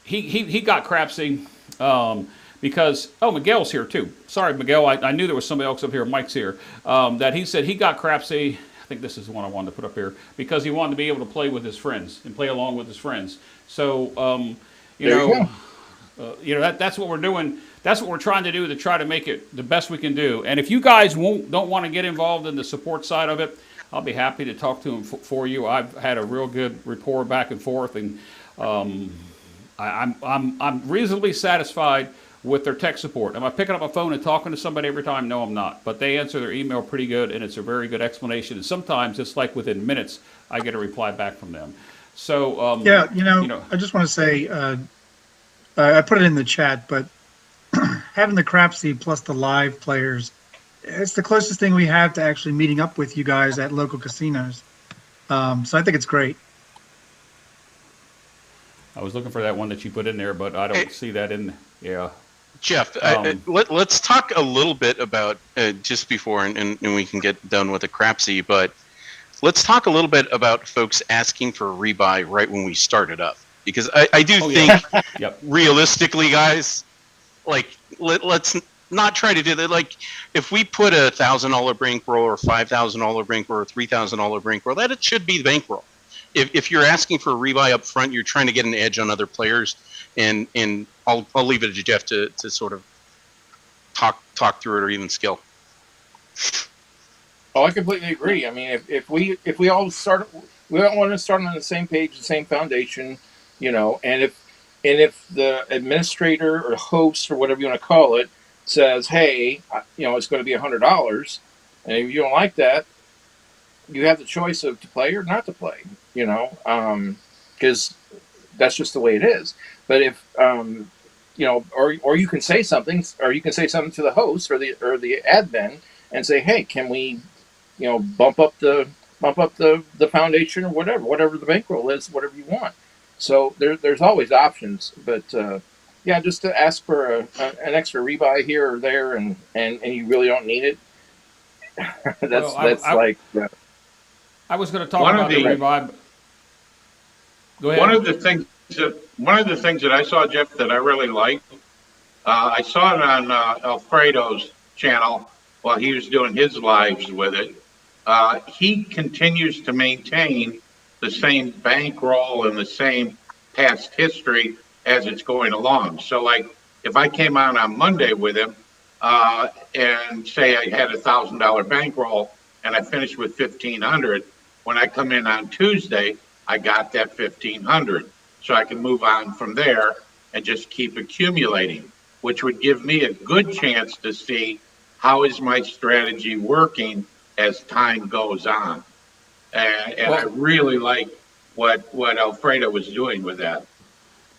got crapsing because, Miguel's here too. Sorry, Miguel. I knew there was somebody else up here. Mike's here. That he said he got crapsy. I think this is the one I wanted to put up here, because he wanted to be able to play with his friends and play along with his friends. So, that's what we're doing. That's what we're trying to do, to try to make it the best we can do. And if you guys don't want to get involved in the support side of it, I'll be happy to talk to them for you. I've had a real good rapport back and forth, and I'm reasonably satisfied with their tech support. Am I picking up my phone and talking to somebody every time? No, I'm not. But they answer their email pretty good, and it's a very good explanation. And sometimes it's like within minutes I get a reply back from them. So I just want to say. I put it in the chat, but having the Crapsy plus the live players, it's the closest thing we have to actually meeting up with you guys at local casinos. So I think it's great. I was looking for that one that you put in there, but I don't see that in. Yeah. Jeff, let's talk a little bit about just before, and we can get done with the Crapsy, but let's talk a little bit about folks asking for a rebuy right when we started up. Because I do think, Yep. realistically, guys, like, let's not try to do that. Like, if we put a $1,000 bankroll or $5,000 bankroll or $3,000 bankroll, that it should be the bankroll. If you're asking for a rebuy up front, you're trying to get an edge on other players, and I'll leave it to Jeff to sort of talk through it, or even skill. Oh, I completely agree. I mean, if we all start, we don't want to start on the same page, the same foundation. And if the administrator or host or whatever you want to call it says, hey, it's going to be $100, and if you don't like that, you have the choice of to play or not to play, because that's just the way it is. But if, or you can say something, to the host or the admin and say, hey, can we, bump up the foundation or whatever the bankroll is, whatever you want. So there's always options, but just to ask for an extra rebuy here or there, and you really don't need it. I was going to talk about the rebuy. Go ahead. One of the things that I saw, Jeff, that I really liked, I saw it on Alfredo's channel while he was doing his lives with it. He continues to maintain the same bankroll and the same past history as it's going along. So, like, if I came on Monday with him and say I had $1,000 bankroll and I finished with 1,500, when I come in on Tuesday, I got that 1,500. So I can move on from there and just keep accumulating, which would give me a good chance to see how is my strategy working as time goes on. And I really like what Alfredo was doing with that.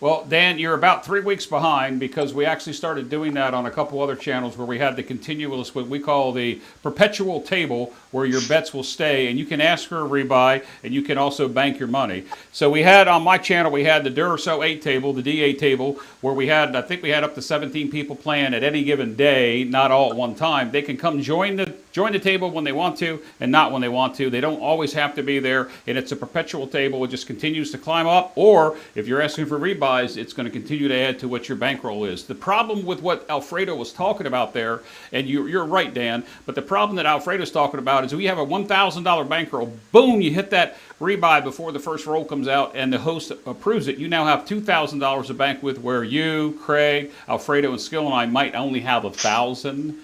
Well, Dan, you're about 3 weeks behind because we actually started doing that on a couple other channels where we had the continuous, what we call the perpetual table, where your bets will stay, and you can ask for a rebuy, and you can also bank your money. So we had on my channel, we had the Duracell 8 table, the D8 table, where we had, I think we had up to 17 people playing at any given day, not all at one time. They can come join the table when they want to, and not when they want to. They don't always have to be there, and it's a perpetual table. It just continues to climb up, or if you're asking for rebuys, it's going to continue to add to what your bankroll is. The problem with what Alfredo was talking about there, and you're right, Dan, but the problem that Alfredo's talking about is we have a $1,000 bankroll. Boom, you hit that rebuy before the first roll comes out, and the host approves it. You now have $2,000 to bank with, where you, Craig, Alfredo, and Skill and I might only have $1,000,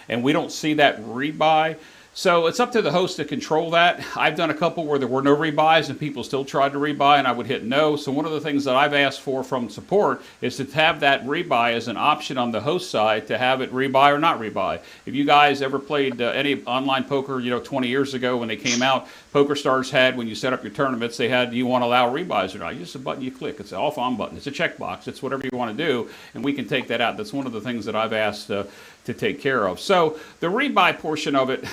and we don't see that rebuy. So it's up to the host to control that. I've done a couple where there were no rebuys and people still tried to rebuy, and I would hit no. So one of the things that I've asked for from support is to have that rebuy as an option on the host side, to have it rebuy or not rebuy. If you guys ever played any online poker, 20 years ago when they came out, PokerStars had, when you set up your tournaments, they had, do you want to allow rebuys or not? It's just a button you click. It's an off-on button. It's a checkbox. It's whatever you want to do, and we can take that out. That's one of the things that I've asked to take care of. So the rebuy portion of it,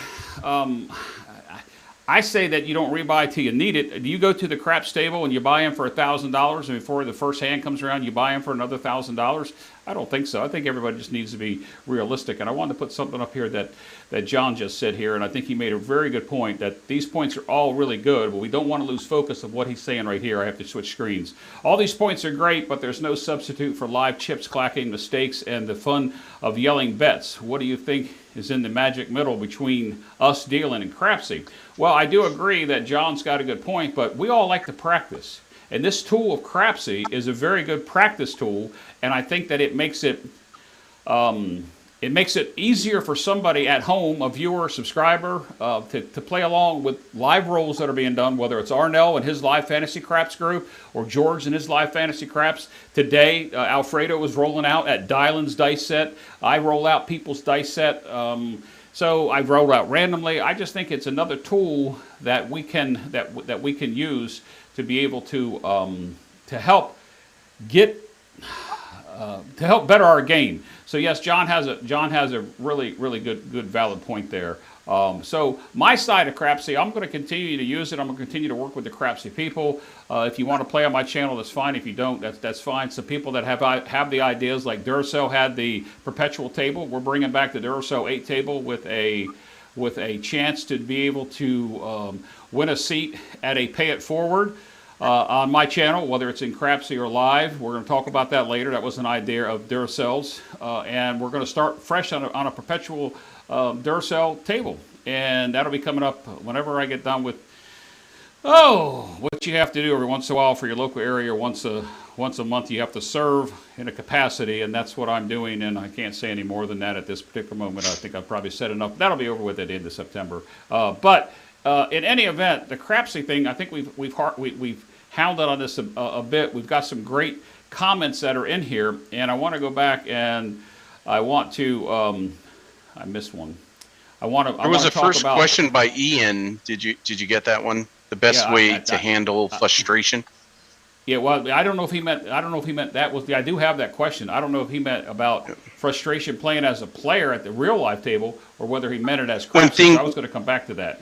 I say that you don't rebuy till you need it. Do you go to the craps table and you buy in for $1,000, and before the first hand comes around, you buy in for another $1,000? I don't think so. I think everybody just needs to be realistic. And I wanted to put something up here that John just said here, and I think he made a very good point, that these points are all really good, but we don't want to lose focus of what he's saying right here. I have to switch screens. All these points are great, but there's no substitute for live chips, clacking, mistakes, and the fun of yelling bets. What do you think is in the magic middle between us dealing and Crapsy? Well, I do agree that John's got a good point, but we all like to practice. And this tool of Crapsy is a very good practice tool, and I think that it makes it easier for somebody at home, a viewer, subscriber, to play along with live rolls that are being done, whether it's Arnell and his live fantasy craps group or George and his live fantasy craps. Today, Alfredo was rolling out at Dylan's dice set. I roll out people's dice set. So I've rolled out randomly. I just think it's another tool that we can use to be able to help get to help better our game. So yes, John has a really good valid point there. So my side of Crapsy, I'm going to continue to use it. I'm going to continue to work with the Crapsy people. If you want to play on my channel, that's fine. If you don't, that's fine. Some people that have the ideas, like Duracell had the perpetual table. We're bringing back the Duracell 8 table with a chance to be able to win a seat at a pay it forward on my channel, whether it's in Crapsy or live. We're going to talk about that later. That was an idea of Duracell's, and we're going to start fresh on a perpetual Duracell table, and that'll be coming up whenever I get done with what you have to do every once in a while for your local area. Once a month you have to serve in a capacity, and that's what I'm doing, and I can't say any more than that at this particular moment. I think I've probably said enough. That'll be over with at the end of September. But in any event, the Crapsy thing, I think we've hounded on this a bit. We've got some great comments that are in here, and I want to go back and I want to I missed one. There was a first question by Ian. Did you get that one? The best way to handle frustration. Yeah, well, I don't know if he meant that was I do have that question. I don't know if he meant about frustration playing as a player at the real life table, or whether he meant it as Crapsy. So I was going to come back to that.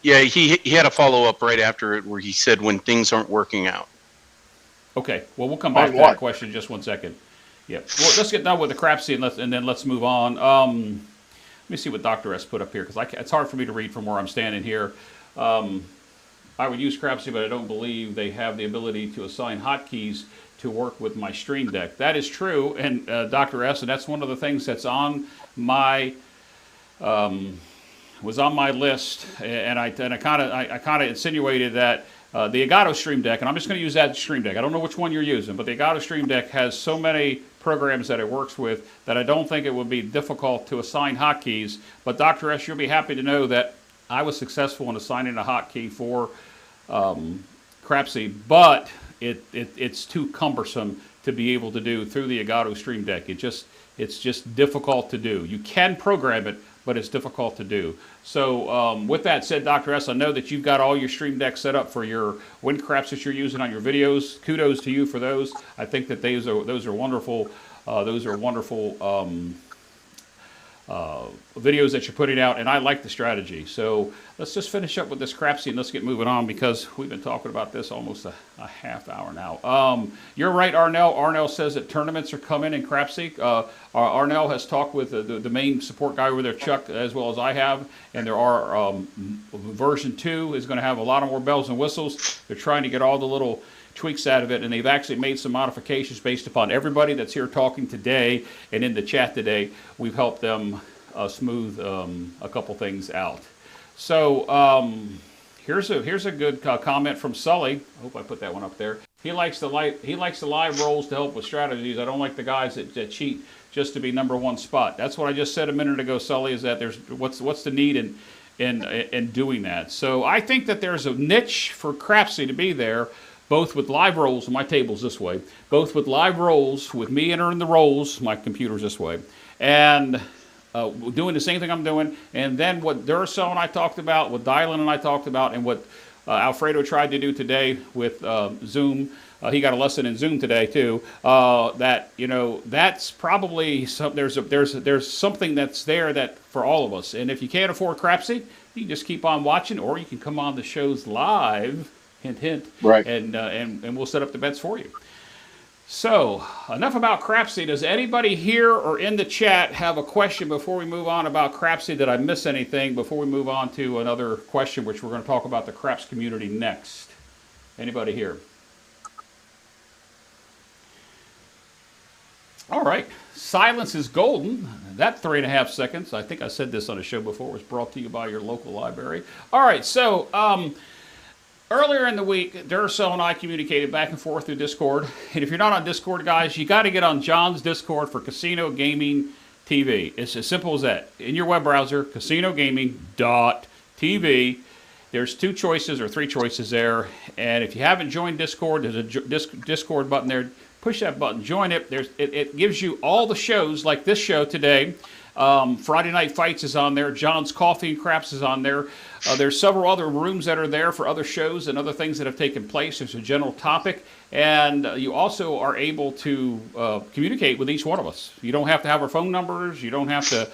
Yeah, he had a follow-up right after it where he said when things aren't working out. Okay, well, we'll come back to that question in just 1 second. Yeah, well, let's get done with the Crapsy and then let's move on. Let me see what Dr. S put up here, because it's hard for me to read from where I'm standing here. I would use Crapsy, but I don't believe they have the ability to assign hotkeys to work with my Stream Deck. That is true, and Dr. S, and that's one of the things that's on my was on my list, and I kind of insinuated that the Elgato Stream Deck, and I'm just going to use that Stream Deck. I don't know which one you're using, but the Elgato Stream Deck has so many programs that it works with that I don't think it would be difficult to assign hotkeys. But Dr. S, you'll be happy to know that I was successful in assigning a hotkey for Crapsy, but it's too cumbersome to be able to do through the Elgato Stream Deck. It's just difficult to do. You can program it, but it's difficult to do. So with that said, Dr. S, I know that you've got all your Stream Deck set up for your wind craps that you're using on your videos. Kudos to you for those. I think that those are wonderful. Those are wonderful videos that you're putting out, and I like the strategy. So let's just finish up with this crapsy and let's get moving on, because we've been talking about this almost a half hour now. You're right, Arnell. Arnell says that tournaments are coming in crapsy. Arnell has talked with the main support guy over there, Chuck, as well as I have, and there are version 2 is going to have a lot of more bells and whistles. They're trying to get all the little tweaks out of it, and they've actually made some modifications based upon everybody that's here talking today and in the chat today. We've helped them smooth a couple things out. So here's a good comment from Sully. I hope I put that one up there. He likes the live rolls to help with strategies. I don't like the guys that cheat just to be #1 spot. That's what I just said a minute ago, Sully. Is that there's what's the need in doing that? So I think that there's a niche for crapsy to be there, both with live rolls, and my table's this way, both with live rolls, with me entering the rolls, my computer's this way, and doing the same thing I'm doing, and then what Duracell and I talked about, what Dylan and I talked about, and what Alfredo tried to do today with Zoom. He got a lesson in Zoom today too. That, you know, that's probably there's something that's there that for all of us. And if you can't afford crapsy, you can just keep on watching, or you can come on the shows live. Hint, hint. Right. And we'll set up the bets for you. So, enough about crapsy. Does anybody here or in the chat have a question before we move on about crapsy? Did I miss anything before we move on to another question, which we're going to talk about the craps community next? Anybody here? All right. Silence is golden. That 3.5 seconds, I think I said this on a show before, was brought to you by your local library. All right. So, earlier in the week, Duracell and I communicated back and forth through Discord. And if you're not on Discord, guys, you got to get on John's Discord for Casino Gaming TV. It's as simple as that. In your web browser, casinogaming.tv. There's 2 choices or 3 choices there. And if you haven't joined Discord, there's a Discord button there. Push that button, join it. It gives you all the shows like this show today. Friday Night Fights is on there. John's Coffee and Craps is on there. There's several other rooms that are there for other shows and other things that have taken place. There's a general topic, and you also are able to communicate with each one of us. You don't have to have our phone numbers. You don't have to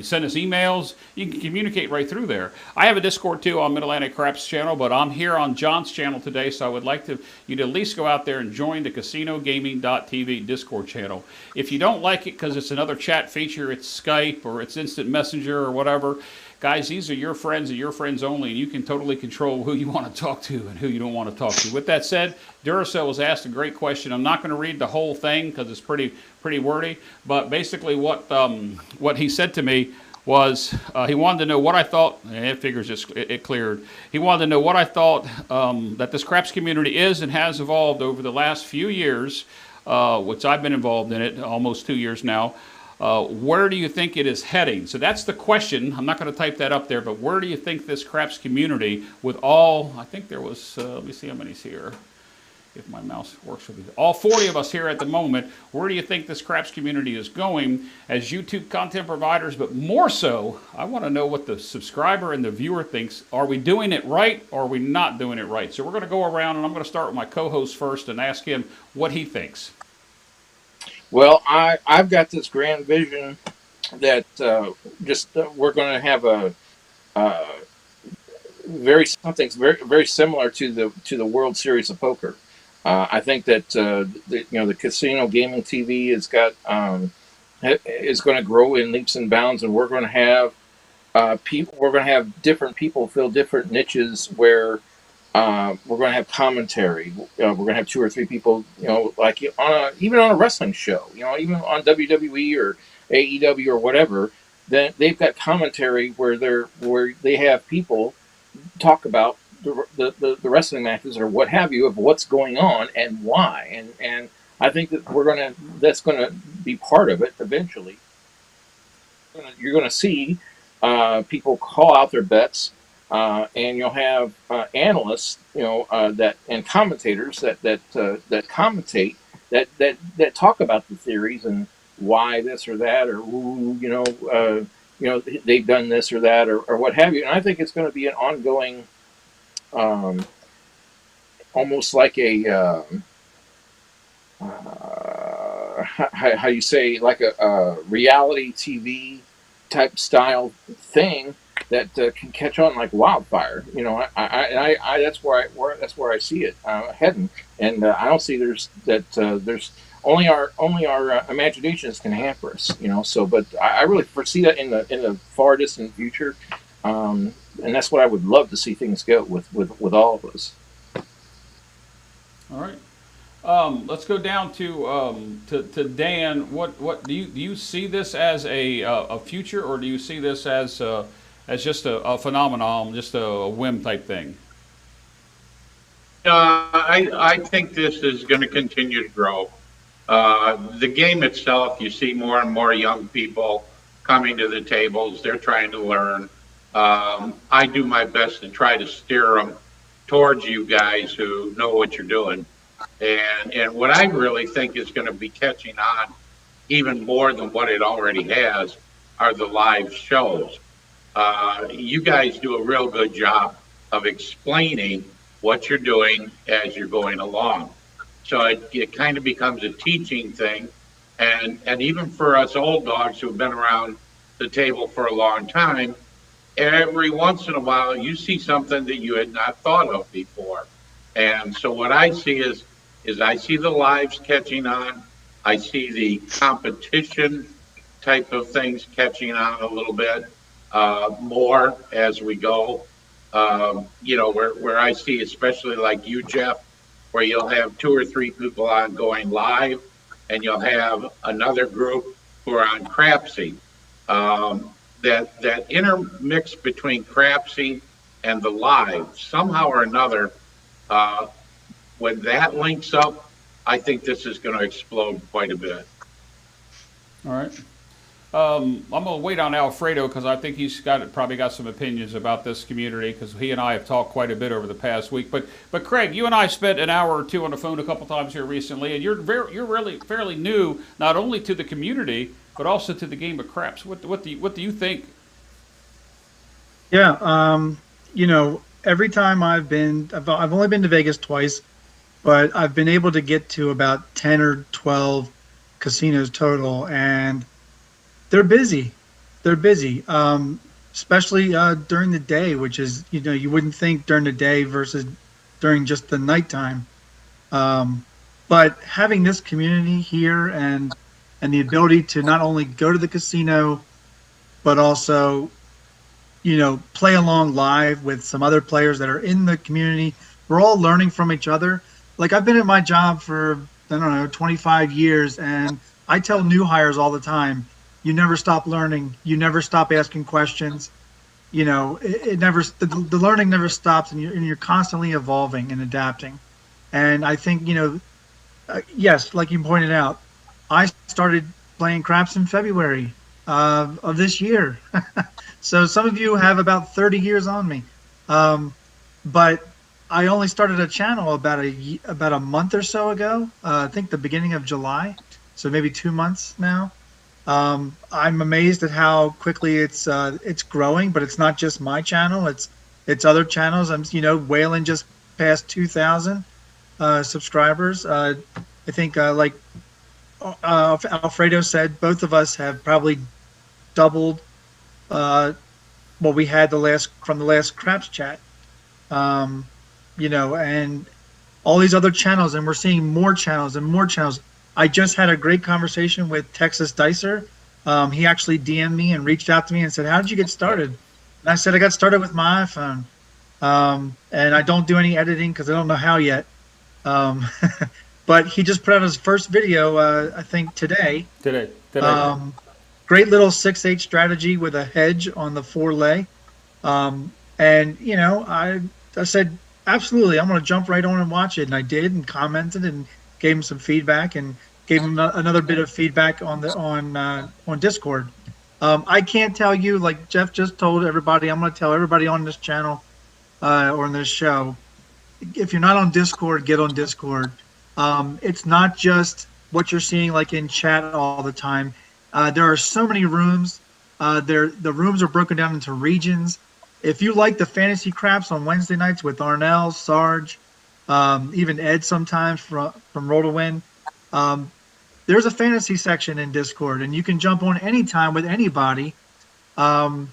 send us emails. You can communicate right through there. I have a Discord too on Mid-Atlantic Craps channel, but I'm here on John's channel today, so I would like you to at least go out there and join the casinogaming.tv Discord channel. If you don't like it because it's another chat feature, it's Skype or it's instant messenger or whatever, guys, these are your friends and your friends only, and you can totally control who you want to talk to and who you don't want to talk to. With that said, Duracell was asked a great question. I'm not going to read the whole thing because it's pretty wordy, but basically what he said to me was he wanted to know what I thought, and it figures it cleared. He wanted to know what I thought that this craps community is and has evolved over the last few years, which I've been involved in it almost 2 years now. Where do you think it is heading? So that's the question. I'm not going to type that up there, but where do you think this craps community, with all, I think there was, let me see how many's here, if my mouse works with me, all 40 of us here at the moment, where do you think this craps community is going as YouTube content providers? But more so, I want to know what the subscriber and the viewer thinks. Are we doing it right, or are we not doing it right? So we're going to go around, and I'm going to start with my co-host first and ask him what he thinks. Well, I've got this grand vision that we're going to have something very similar to the World Series of Poker. I think that the Casino Gaming TV is going to grow in leaps and bounds, and we're going to have different people fill different niches where. We're going to have commentary. We're going to have 2 or 3 people, like even on a wrestling show, even on WWE or AEW or whatever. Then they've got commentary where they have people talk about the wrestling matches or what have you, of what's going on and why. And I think that that's going to be part of it eventually. You're going to see people call out their bets. And you'll have analysts, and commentators that commentate that talk about the theories and why this or that, or they've done this or that, or what have you. And I think it's going to be an ongoing, almost like a how you say, like a reality TV type style thing that can catch on like wildfire. I that's where I see it heading, and I don't see there's only our imaginations can hamper us. So, but I really foresee that in the far distant future, and that's what I would love to see things go with all of us. All right. Let's go down to Dan. What do you see this as a future, or do you see this as just a phenomenon, just a whim type thing? I think this is going to continue to grow. The game itself, you see more and more young people coming to the tables. They're trying to learn. I do my best to try to steer them towards you guys who know what you're doing. And what I really think is going to be catching on even more than what it already has are the live shows. You guys do a real good job of explaining what you're doing as you're going along. So it kind of becomes a teaching thing. And even for us old dogs who have been around the table for a long time, every once in a while you see something that you had not thought of before. And so what I see is I see the lives catching on. I see the competition type of things catching on a little bit more as we go. Where I see, especially like you, Jeff, where you'll have 2 or 3 people on going live, and you'll have another group who are on Crapsy. That intermix between Crapsy and the live, somehow or another, when that links up, I think this is going to explode quite a bit. All right. I'm going to wait on Alfredo because I think he's probably got some opinions about this community, because he and I have talked quite a bit over the past week. But Craig, you and I spent an hour or two on the phone a couple times here recently, and you're really fairly new, not only to the community but also to the game of craps. What do you think? Yeah, every time I've only been to Vegas twice, but I've been able to get to about 10 or 12 casinos total, and they're busy. They're busy, especially during the day, which is, you wouldn't think during the day versus during just the nighttime. But having this community here and the ability to not only go to the casino, but also, play along live with some other players that are in the community. We're all learning from each other. Like, I've been at my job for, 25 years, and I tell new hires all the time, you never stop learning. You never stop asking questions. The learning never stops, and you're constantly evolving and adapting. And I think, yes, like you pointed out, I started playing craps in February of this year. So some of you have about 30 years on me. But I only started a channel about a month or so ago. I think the beginning of July. So maybe 2 months now. I'm amazed at how quickly it's growing, but it's not just my channel. It's other channels. Whalen just passed 2,000 subscribers. I think like Alfredo said, both of us have probably doubled what we had from the last Craps chat. And all these other channels, and we're seeing more channels and more channels. I just had a great conversation with Texas Dicer. He actually DM'd me and reached out to me and said, "How did you get started?" And I said, "I got started with my iPhone, and I don't do any editing because I don't know how yet." But he just put out his first video, I think today. Today. Great little 6/8 strategy with a hedge on the 4-lay. And I said, absolutely, I'm going to jump right on and watch it, and I did, and commented and gave him some feedback, and gave him another bit of feedback on Discord. I can't tell you, like Jeff just told everybody, I'm going to tell everybody on this channel or on this show, if you're not on Discord, get on Discord. It's not just what you're seeing like in chat all the time. There are so many rooms. The rooms are broken down into regions. If you like the fantasy craps on Wednesday nights with Arnell, Sarge, even Ed sometimes from Roll to Win, there's a fantasy section in Discord, and you can jump on anytime with anybody. Um,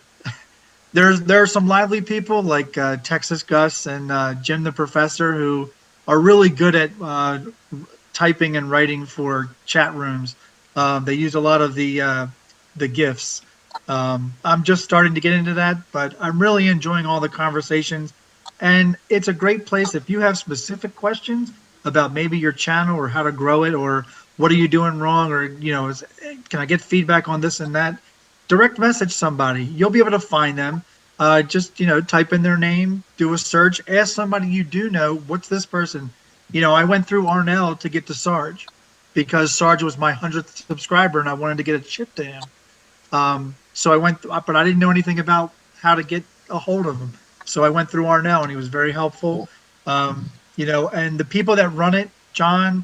there are some lively people like Texas Gus and Jim the Professor who are really good at typing and writing for chat rooms. They use a lot of the GIFs. I'm just starting to get into that, but I'm really enjoying all the conversations. And it's a great place if you have specific questions about maybe your channel or how to grow it or what are you doing wrong or can I get feedback on this and that. Direct message somebody. You'll be able to find them. Just type in their name, do a search, ask somebody you do know, what's this person? I went through Arnell to get to Sarge because Sarge was my 100th subscriber and I wanted to get a chip to him. So I went, but I didn't know anything about how to get a hold of him. So I went through Arnell and he was very helpful. And the people that run it, John,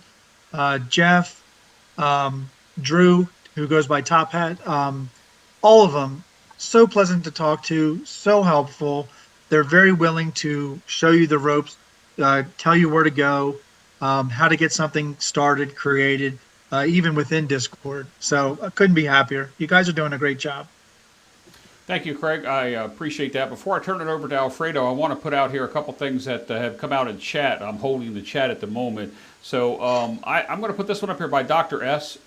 Jeff, Drew, who goes by Top Hat, all of them, so pleasant to talk to, so helpful. They're very willing to show you the ropes, tell you where to go, how to get something started, created, even within Discord. So I couldn't be happier. You guys are doing a great job. Thank you, Craig. I appreciate that. Before I turn it over to Alfredo, I want to put out here a couple things that have come out in chat. I'm holding the chat at the moment. So I'm going to put this one up here by Dr. S.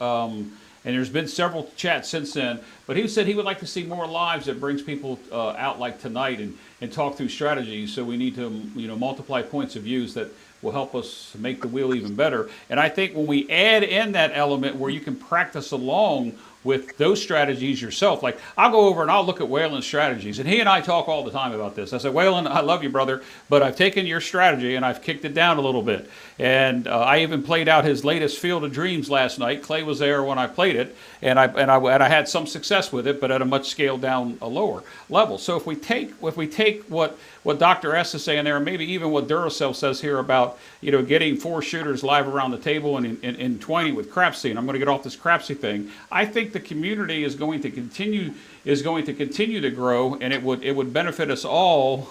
And there's been several chats since then. But he said he would like to see more lives that brings people out like tonight and talk through strategies. So we need to multiply points of views that will help us make the wheel even better. And I think when we add in that element where you can practice along with those strategies yourself. Like, I'll go over and I'll look at Waylon's strategies, and he and I talk all the time about this. I said, Waylon, I love you, brother, but I've taken your strategy and I've kicked it down a little bit. And I even played out his latest Field of Dreams last night. Clay was there when I played it, and I had some success with it, but at a much scaled down, a lower level. So if we take what Dr. S is saying there, and maybe even what Duracell says here about getting 4 shooters live around the table and in 20 with Crapsy, and I'm going to get off this Crapsy thing. I think the community is going to continue to grow, and it would benefit us all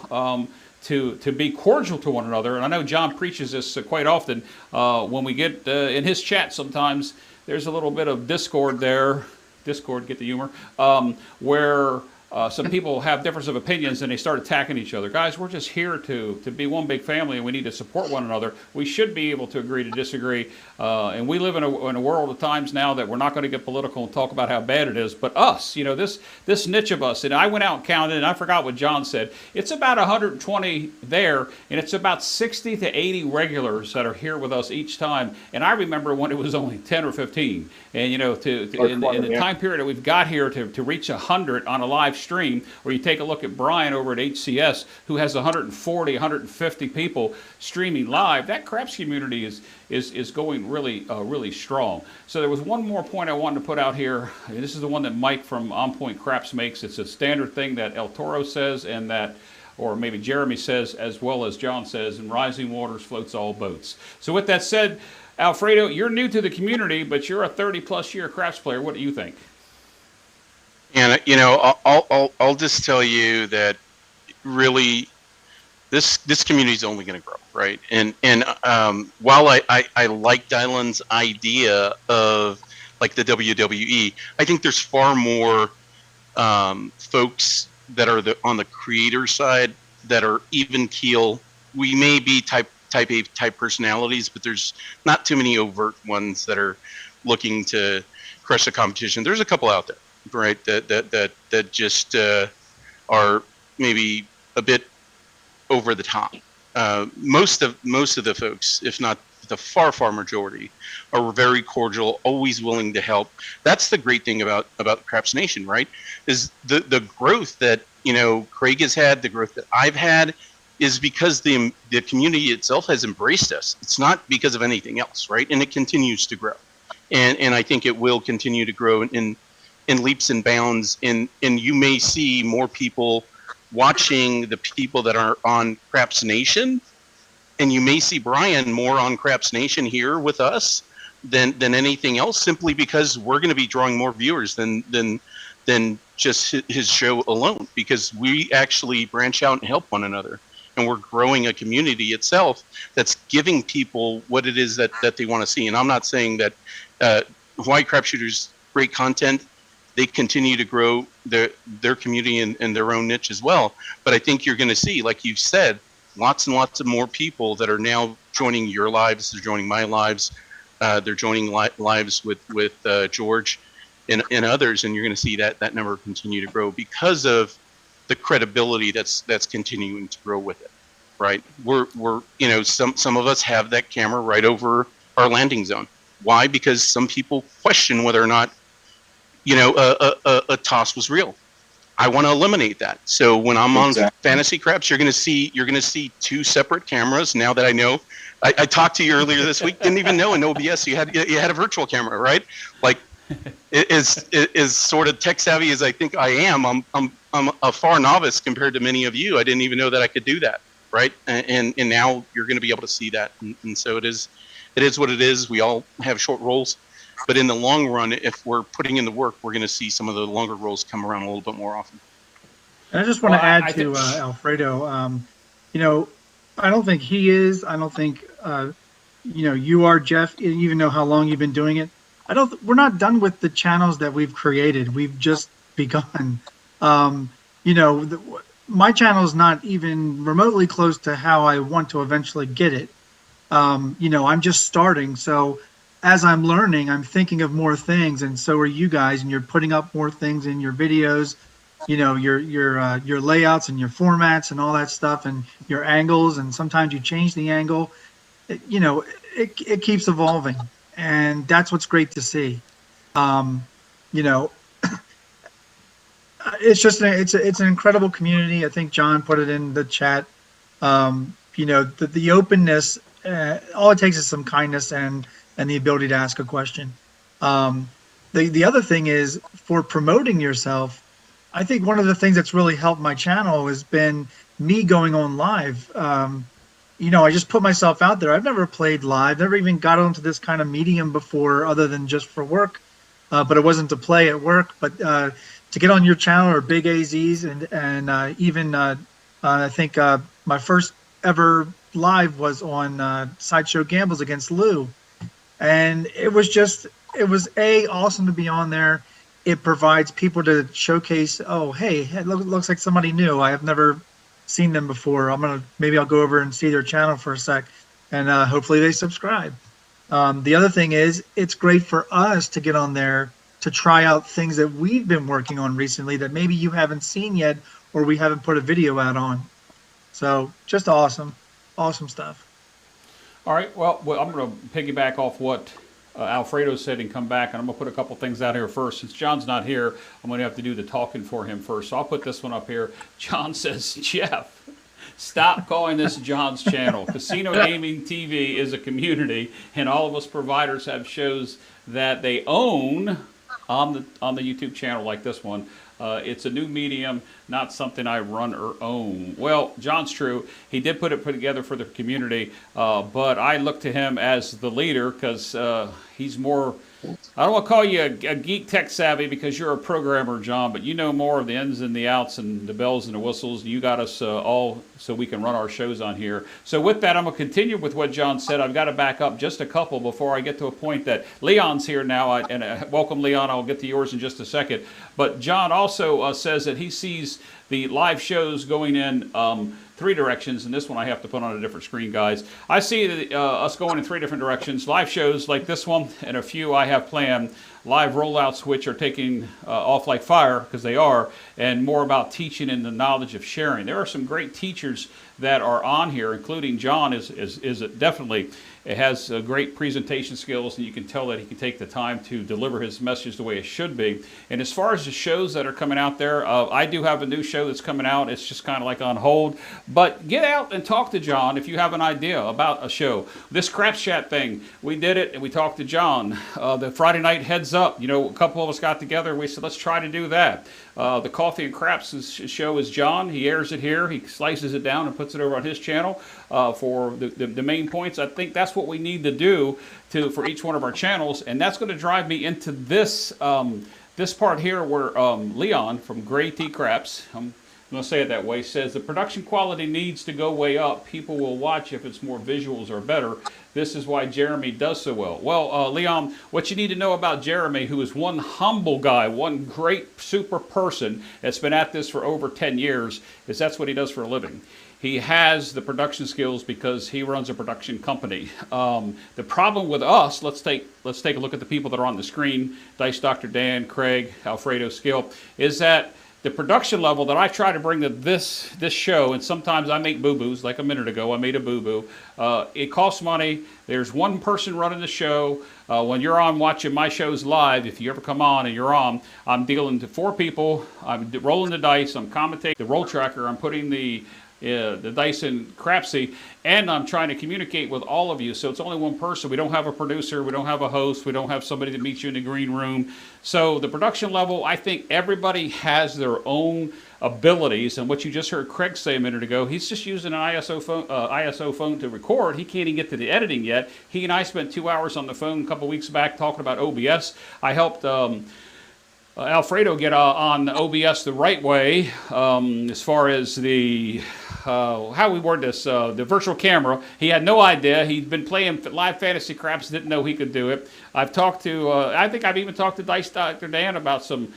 to be cordial to one another. And I know John preaches this quite often. When we get in his chat, sometimes there's a little bit of discord there. Discord, get the humor, where some people have difference of opinions and they start attacking each other. Guys, we're just here to be one big family, and we need to support one another. We should be able to agree to disagree. And we live in a world of times now that we're not going to get political and talk about how bad it is. But us, this niche of us, and I went out and counted, and I forgot what John said. It's about 120 there, and it's about 60 to 80 regulars that are here with us each time. And I remember when it was only 10 or 15. And in the time period that we've got here to reach 100 on a live stream, or you take a look at Brian over at HCS, who has 140, 150 people streaming live, that Craps community is going really strong. So there was one more point I wanted to put out here. And this is the one that Mike from On Point Craps makes. It's a standard thing that El Toro says, and that, or maybe Jeremy says, as well as John says, and rising waters floats all boats. So with that said, Alfredo, you're new to the community, but you're a 30-plus year Craps player. What do you think? And I'll just tell you that really this community is only going to grow, right? And while I like Dylan's idea of like the WWE, I think there's far more folks that are on the creator side that are even keel. We may be type A type personalities, but there's not too many overt ones that are looking to crush the competition. There's a couple out there, right? That just are maybe a bit over the top. Most of the folks, if not the far majority, are very cordial, always willing to help. That's the great thing about Craps Nation, right? Is the growth that Craig has had, the growth that I've had, is because the community itself has embraced us. It's not because of anything else, right? And it continues to grow, and I think it will continue to grow in leaps and bounds. And you may see more people watching the people that are on Craps Nation and you may see Brian more on Craps Nation here with us than anything else, simply because we're going to be drawing more viewers than just his show alone, because we actually branch out and help one another, and we're growing a community itself that's giving people what it is that they want to see. And I'm not saying that Hawaii Crap Shooters, great content, they continue to grow their community and their own niche as well. But I think you're going to see, like you've said, lots and lots of more people that are now joining your lives. They're joining my lives. They're joining lives with George and others, and you're going to see that number continue to grow because of the credibility that's continuing to grow with it. Right? We're some of us have that camera right over our landing zone. Why? Because some people question whether or not a toss was real. I want to eliminate that. So when I'm on Fantasy Craps, you're going to see two separate cameras. Now that I know, I talked to you earlier this week. Didn't even know in OBS you had a virtual camera, right? Like, is sort of tech savvy as I think I am. I'm a far novice compared to many of you. I didn't even know that I could do that, right? And now you're going to be able to see that. And so it is what it is. We all have short rolls. But in the long run, if we're putting in the work, we're going to see some of the longer roles come around a little bit more often. And I just want to add to Alfredo. I don't think he is. I don't think you are, Jeff. You even know how long you've been doing it. We're not done with the channels that we've created. We've just begun. My channel is not even remotely close to how I want to eventually get it. I'm just starting, so. As I'm learning, I'm thinking of more things, and so are you guys, and you're putting up more things in your videos, your layouts and your formats and all that stuff, and your angles, and sometimes you change the angle. It keeps evolving, and that's what's great to see. It's just it's an incredible community. I think John put it in the chat. The openness. All it takes is some kindness and the ability to ask a question. The other thing is, for promoting yourself, I think one of the things that's really helped my channel has been me going on live. I just put myself out there. I've never played live, never even got onto this kind of medium before other than just for work, but it wasn't to play at work. But to get on your channel or Big AZ's and even I think my first ever live was on Sideshow Gambles against Lou. And it was awesome to be on there. It provides people to showcase, oh, hey, it looks like somebody new. I have never seen them before. Maybe I'll go over and see their channel for a sec, and hopefully they subscribe. The other thing is, it's great for us to get on there to try out things that we've been working on recently that maybe you haven't seen yet, or we haven't put a video out on. So just awesome stuff. All right, well, I'm going to piggyback off what Alfredo said and come back, and I'm going to put a couple things out here first. Since John's not here, I'm going to have to do the talking for him first. So I'll put this one up here. John says, Jeff, stop calling this John's channel. Casino Gaming TV is a community, and all of us providers have shows that they own on the YouTube channel like this one. It's a new medium, not something I run or own. Well, John's true. He did put together for the community, but I look to him as the leader because he's more, I don't want to call you a geek tech savvy because you're a programmer, John, but you know more of the ins and the outs and the bells and the whistles. You got us all so we can run our shows on here. So with that, I'm going to continue with what John said. I've got to back up just a couple before I get to a point that Leon's here now. Welcome, Leon. I'll get to yours in just a second. But John also says that he sees the live shows going in three directions, and this one I have to put on a different screen, guys. I see us going in three different directions. Live shows like this one, and a few I have planned. Live rollouts, which are taking off like fire, because they are, and more about teaching and the knowledge of sharing. There are some great teachers that are on here, including John is definitely. It has great presentation skills, and you can tell that he can take the time to deliver his message the way it should be. And as far as the shows that are coming out there, I do have a new show that's coming out. It's just kind of like on hold. But get out and talk to John if you have an idea about a show. This Craps Chat thing, we did it, and we talked to John. The Friday night Heads Up, a couple of us got together, and we said, let's try to do that. The Coffee and Craps show is John. He airs it here. He slices it down and puts it over on his channel. for the main points. I think that's what we need to do for each one of our channels, and that's going to drive me into this this part here where Leon from Gray T Craps, I'm going to say it that way, says the production quality needs to go way up. People will watch if it's more visuals or better. This is why Jeremy does so well. Well, Leon, what you need to know about Jeremy, who is one humble guy, one great super person that's been at this for over 10 years, is that's what he does for a living. He has the production skills because he runs a production company. The problem with us, let's take a look at the people that are on the screen, Dice Dr. Dan, Craig, Alfredo, Skill, is that the production level that I try to bring to this show, and sometimes I make boo-boos, like a minute ago I made a boo-boo. It costs money. There's one person running the show. When you're on watching my shows live, if you ever come on and you're on, I'm dealing to 4 people. I'm rolling the dice. I'm commentating the roll tracker. I'm putting the dice in Crapsy, and I'm trying to communicate with all of you. So it's only one person. We don't have a producer. We don't have a host. We don't have somebody to meet you in the green room. So the production level, I think everybody has their own abilities. And what you just heard Craig say a minute ago, he's just using an ISO phone to record. He can't even get to the editing yet. He and I spent 2 hours on the phone a couple weeks back talking about OBS. I helped Alfredo get on OBS the right way as far as the how we word this, the virtual camera. He had no idea. He'd been playing live fantasy craps, didn't know he could do it. I've talked to, I think I've even talked to Dice Dr. Dan about some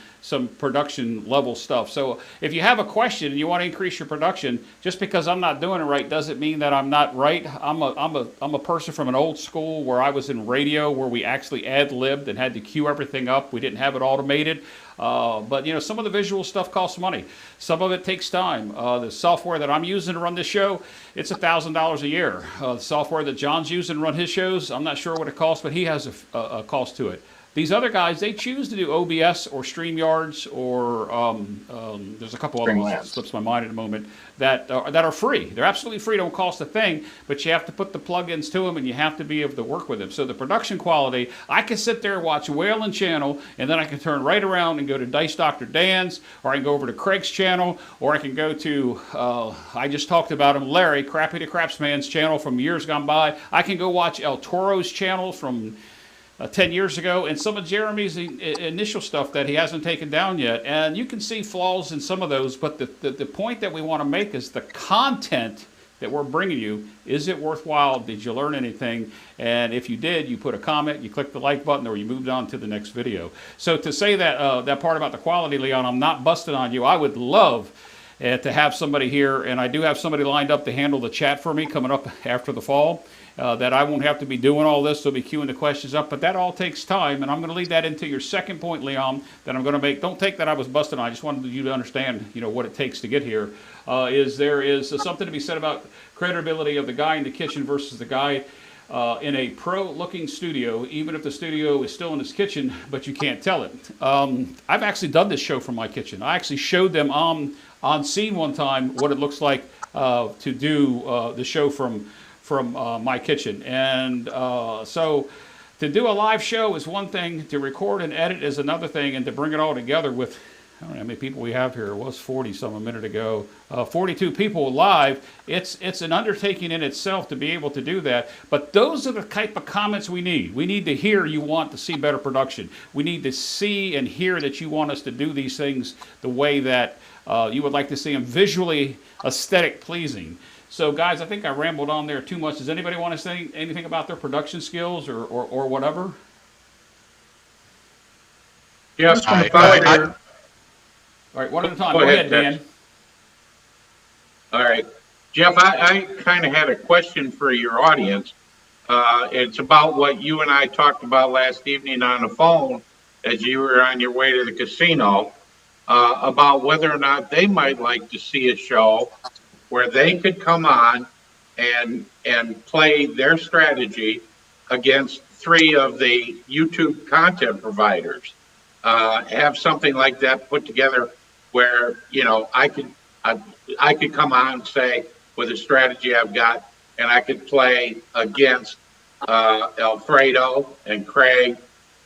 production level stuff. So if you have a question and you want to increase your production, just because I'm not doing it right doesn't mean that I'm not right. I'm a person from an old school where I was in radio, where we actually ad-libbed and had to cue everything up. We didn't have it automated. But you know, some of the visual stuff costs money. Some of it takes time. The software that I'm using to run this show, it's $1,000 a year. The software that John's using to run his shows, I'm not sure what it costs, but he has a cost to it. These other guys, they choose to do OBS or StreamYards or there's a couple other ones that slips my mind at the moment that are free. They're absolutely free, don't cost a thing, but you have to put the plugins to them and you have to be able to work with them. So the production quality, I can sit there and watch Whalen channel, and then I can turn right around and go to Dice Dr. Dan's, or I can go over to Craig's channel, or I can go to, I just talked about him, Larry, Crappy the Crapsman's channel from years gone by. I can go watch El Toro's channel from 10 years ago, and some of Jeremy's initial stuff that he hasn't taken down yet. And you can see flaws in some of those, but the point that we want to make is the content that we're bringing you, is it worthwhile? Did you learn anything? And if you did, you put a comment, you click the like button, or you moved on to the next video. So to say that that part about the quality, Leon, I'm not busting on you. I would love to have somebody here, and I do have somebody lined up to handle the chat for me coming up after the fall. That I won't have to be doing all this, they'll be queuing the questions up, but that all takes time, and I'm going to lead that into your second point, Leon, that I'm going to make. Don't take that I was busting on. I just wanted you to understand, you know, what it takes to get here. There is something to be said about credibility of the guy in the kitchen versus the guy in a pro-looking studio, even if the studio is still in his kitchen, but you can't tell it. I've actually done this show from my kitchen. I actually showed them on scene one time what it looks like to do the show from my kitchen. And so to do a live show is one thing, to record and edit is another thing, and to bring it all together with, I don't know how many people we have here. It was 40-some a minute ago. 42 people live. It's an undertaking in itself to be able to do that. But those are the type of comments we need. We need to hear you want to see better production. We need to see and hear that you want us to do these things the way that you would like to see them, visually aesthetic pleasing. So, guys, I think I rambled on there too much. Does anybody want to say anything about their production skills or whatever? Yes. All right, one at a time. Go ahead, Dan. All right. Jeff, I kind of had a question for your audience. It's about what you and I talked about last evening on the phone as you were on your way to the casino, about whether or not they might like to see a show where they could come on and play their strategy against 3 of the YouTube content providers. Have something like that put together where, you know, I could come on and say, with a strategy I've got, and I could play against Alfredo and Craig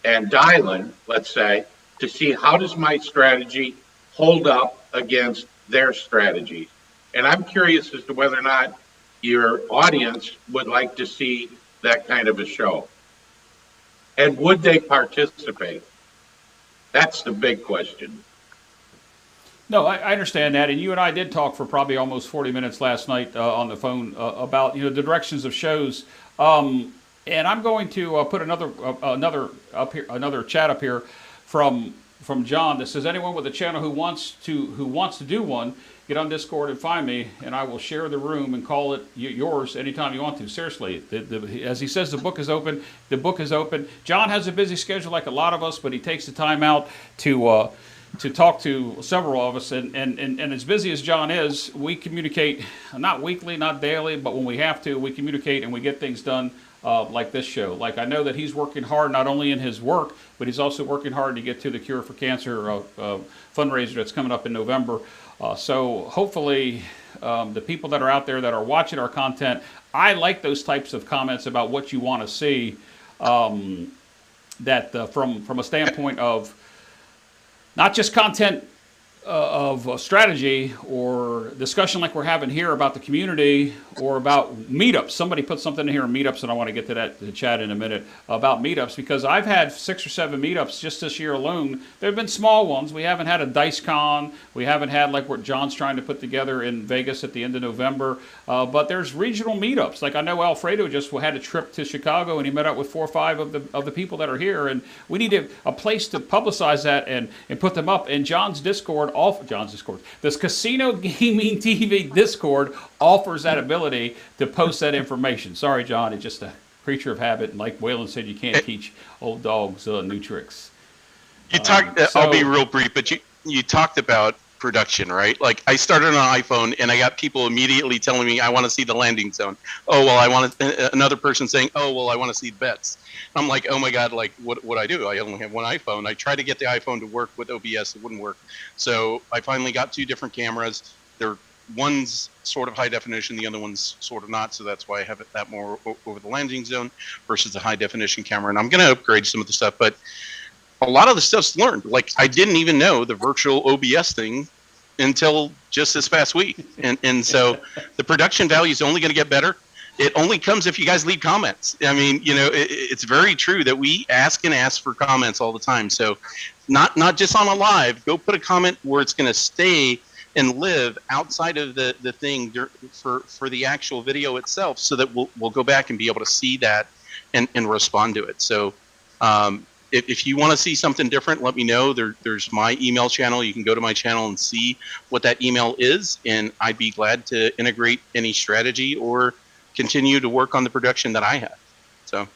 and Dylan, let's say, to see how does my strategy hold up against their strategies. And I'm curious as to whether or not your audience would like to see that kind of a show? And would they participate? That's the big question. No, I understand that, and you and I did talk for probably almost 40 minutes last night on the phone about the directions of shows. And I'm going to put another chat up here from John that says anyone with a channel who wants to do one, get on Discord and find me, and I will share the room and call it yours anytime you want to. Seriously, as he says, the book is open. The book is open. John has a busy schedule like a lot of us, but he takes the time out to talk to several of us, and as busy as John is, we communicate, not weekly, not daily, but when we have to, we communicate and we get things done like this show. Like I know that he's working hard not only in his work, but he's also working hard to get to the Cure for Cancer fundraiser that's coming up in November. So hopefully the people that are out there that are watching our content, I like those types of comments about what you want to see, that from a standpoint of not just content of strategy or discussion like we're having here about the community or about meetups. Somebody put something in here on meetups, and I want to get to that the chat in a minute about meetups, because I've had 6 or 7 meetups just this year alone. There have been small ones. We haven't had a Dice Con. We haven't had like what John's trying to put together in Vegas at the end of November. But there's regional meetups. Like I know Alfredo just had a trip to Chicago, and he met up with 4 or 5 of the people that are here, and we need a place to publicize that and put them up. And John's Discord, this Casino Gaming TV Discord offers that ability to post that information. Sorry, John, it's just a creature of habit. And like Waylon said, you can't teach old dogs new tricks. You talked. I'll be real brief, but you talked about production, right? Like I started on an iPhone, and I got people immediately telling me I want to see the landing zone. Oh well, I want another person saying, oh well, I want to see bets. I'm like, oh my god, like what I do? I only have one iPhone. I tried to get the iPhone to work with OBS, it wouldn't work. So I finally got 2 different cameras. One's sort of high definition, the other one's sort of not. So that's why I have it that more over the landing zone versus the high definition camera. And I'm going to upgrade some of the stuff, but a lot of the stuff's learned. Like I didn't even know the virtual OBS thing until just this past week. And so the production value is only going to get better. It only comes if you guys leave comments. I mean, it's very true that we ask for comments all the time. So not just on a live, go put a comment where it's going to stay and live outside of the thing for the actual video itself, so that we'll go back and be able to see that and respond to it. So if you want to see something different, let me know. There's my email channel. You can go to my channel and see what that email is, and I'd be glad to integrate any strategy or continue to work on the production that I have. So,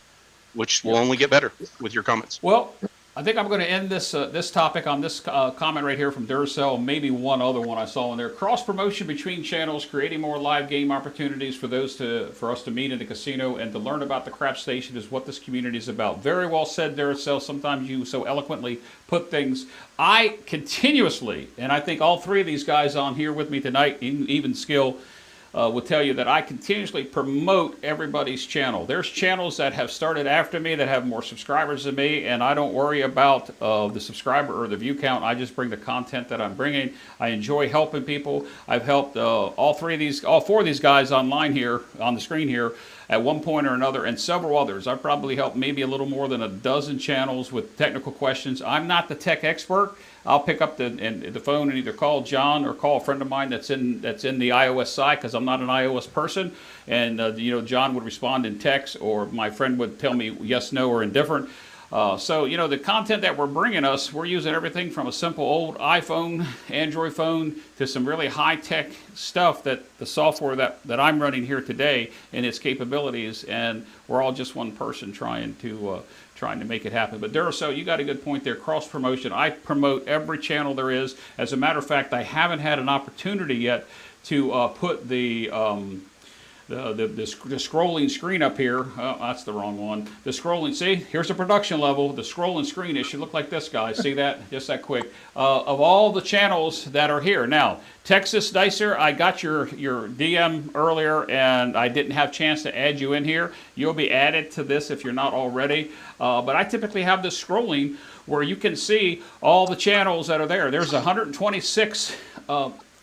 which will only get better with your comments. Well, I think I'm going to end this topic on this comment right here from Duracell, maybe one other one I saw in there. Cross promotion between channels, creating more live game opportunities for us to meet in the casino and to learn about the craps station is what this community is about. Very well said, Duracell. Sometimes you so eloquently put things. I continuously, and I think all 3 of these guys on here with me tonight, even Skill, will tell you that I continuously promote everybody's channel. There's channels that have started after me that have more subscribers than me, and I don't worry about the subscriber or the view count. I just bring the content that I'm bringing. I enjoy helping people. I've helped all 4 of these guys online here on the screen here at one point or another, and several others. I've probably helped maybe a little more than a dozen channels with technical questions. I'm not the tech expert. I'll pick up the phone and either call John or call a friend of mine that's in the iOS side, because I'm not an iOS person. And John would respond in text, or my friend would tell me yes, no, or indifferent. So the content that we're bringing we're using everything from a simple old iPhone, Android phone, to some really high-tech stuff, that the software that I'm running here today and its capabilities, and we're all just one person trying to make it happen. But Duracell, you got a good point there. Cross promotion. I promote every channel there is. As a matter of fact, I haven't had an opportunity yet to put the scrolling screen up here. Oh, that's the wrong one. The scrolling, see, here's the production level. The scrolling screen, it should look like this, guys. See that? Just that quick. Of all the channels that are here. Now, Texas Dicer, I got your DM earlier, and I didn't have a chance to add you in here. You'll be added to this if you're not already. But I typically have this scrolling where you can see all the channels that are there. There's 126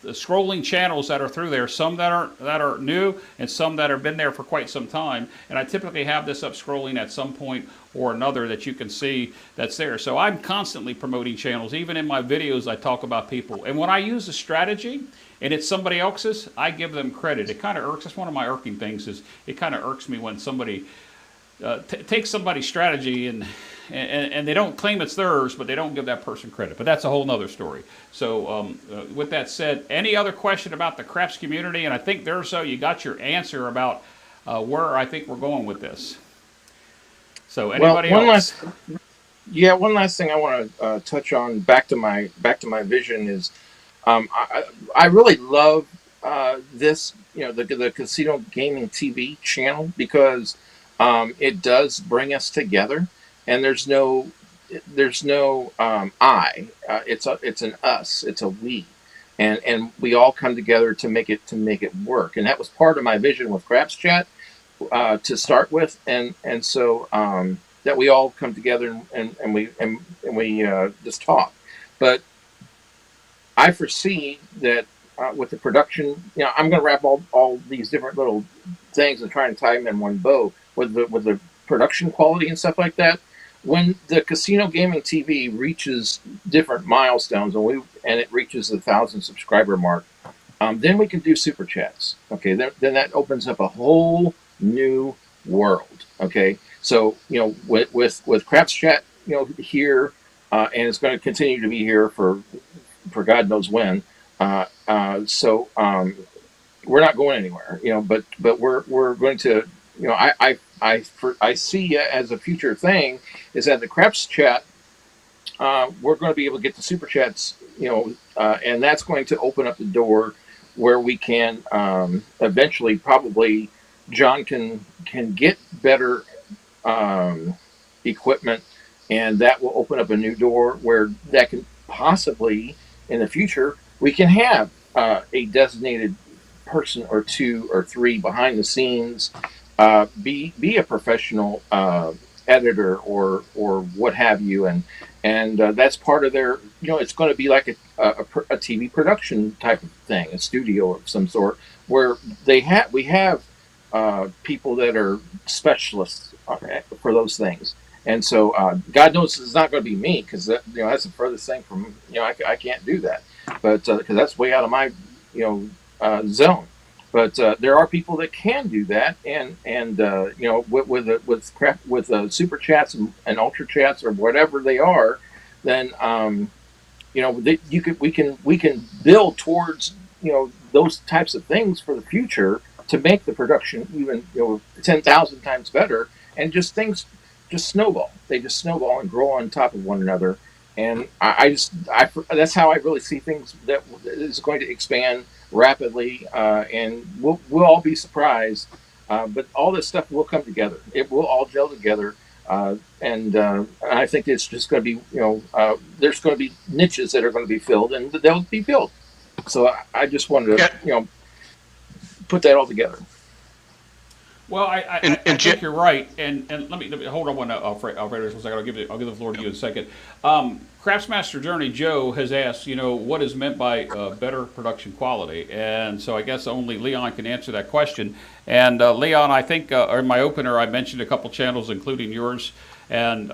scrolling channels that are through there, some that are new and some that have been there for quite some time. And I typically have this up scrolling at some point or another that you can see that's there. So I'm constantly promoting channels. Even in my videos, I talk about people. And when I use a strategy and it's somebody else's, I give them credit. It kind of irks. That's one of my irking things. Is it kind of irks me when somebody takes somebody's strategy and they don't claim it's theirs, but they don't give that person credit. But that's a whole nother story. So with that said, any other question about the craps community? And I think you got your answer about where I think we're going with this. So anybody else? One last thing I want to touch on back to my vision is I really love this, the Casino Gaming TV channel, because it does bring us together, and there's no I. It's an us. It's a we, and we all come together to make it work. And that was part of my vision with Craps Chat to start with, and so that we all come together and we just talk. But I foresee that with the production, I'm going to wrap all these different little things and try and tie them in one bow with the production quality and stuff like that. When the Casino Gaming TV reaches different milestones and it reaches the 1,000 subscriber mark, then we can do super chats. Okay, then that opens up a whole new world. Okay, so with Craps Chat, here, and it's going to continue to be here for God knows when. So we're not going anywhere. But we're going to. I see as a future thing is that the Craps Chat, we're going to be able to get the super chats, and that's going to open up the door where we can eventually, probably, John can get better equipment, and that will open up a new door where that can possibly, in the future, we can have a designated person or two or three behind the scenes, be a professional editor or what have you, and that's part of their, it's going to be like a TV production type of thing, a studio of some sort, where we have people that are specialists for those things. And so God knows it's not going to be me, because that's the furthest thing from, I can't do that, but because that's way out of my zone. But there are people that can do that, and with super chats and ultra chats or whatever they are, then we can build towards those types of things for the future to make the production even 10,000 times better, and things just snowball. They just snowball and grow on top of one another, and I that's how I really see things, that is going to expand rapidly, and we'll all be surprised, but all this stuff will come together. It will all gel together, and I think it's just going to be, there's going to be niches that are going to be filled, and they'll be filled. So I just wanted to put that all together. Well, I think you're right, and let me hold on one, Alfredo, for a second. I'll give the floor to you in a second. Craftsmaster Journey Joe has asked, what is meant by better production quality, and so I guess only Leon can answer that question. And Leon, I think in my opener I mentioned a couple channels, including yours and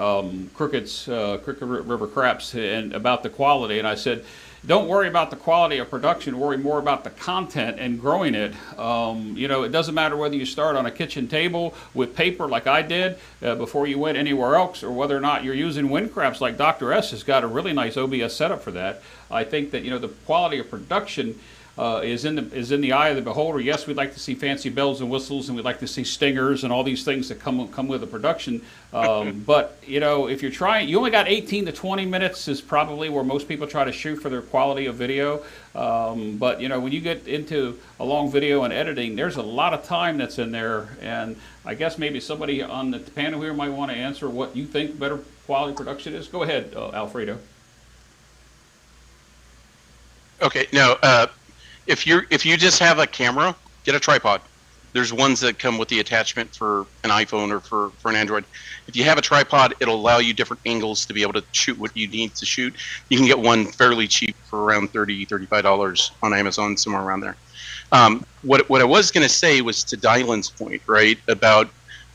Crooked River Craps, and about the quality, and I said, don't worry about the quality of production, worry more about the content and growing it. It doesn't matter whether you start on a kitchen table with paper like I did before you went anywhere else, or whether or not you're using WinCrafts like Dr. S has got a really nice OBS setup for that. I think that the quality of production is in the eye of the beholder. Yes, we'd like to see fancy bells and whistles, and we'd like to see stingers and all these things that come with the production. But if you're trying, you only got 18 to 20 minutes is probably where most people try to shoot for their quality of video. But when you get into a long video and editing, there's a lot of time that's in there. And I guess maybe somebody on the panel here might want to answer what you think better quality production is. Go ahead, Alfredo. Okay, no. If you just have a camera, get a tripod. There's ones that come with the attachment for an iPhone or for an Android. If you have a tripod, it'll allow you different angles to be able to shoot what you need to shoot. You can get one fairly cheap for around $35 on Amazon, somewhere around there. What I was going to say was to Dylan's point, right, about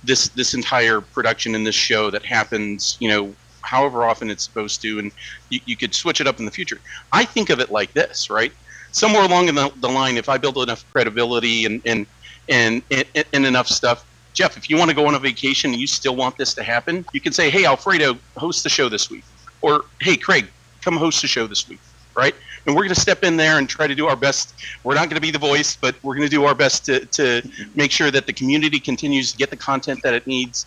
this entire production in this show that happens, however often it's supposed to, and you could switch it up in the future. I think of it like this, right? Somewhere along the line, if I build enough credibility and enough stuff, Jeff, if you want to go on a vacation and you still want this to happen, you can say, hey, Alfredo, host the show this week. Or, hey, Craig, come host the show this week, right? And we're going to step in there and try to do our best. We're not going to be the voice, but we're going to do our best to make sure that the community continues to get the content that it needs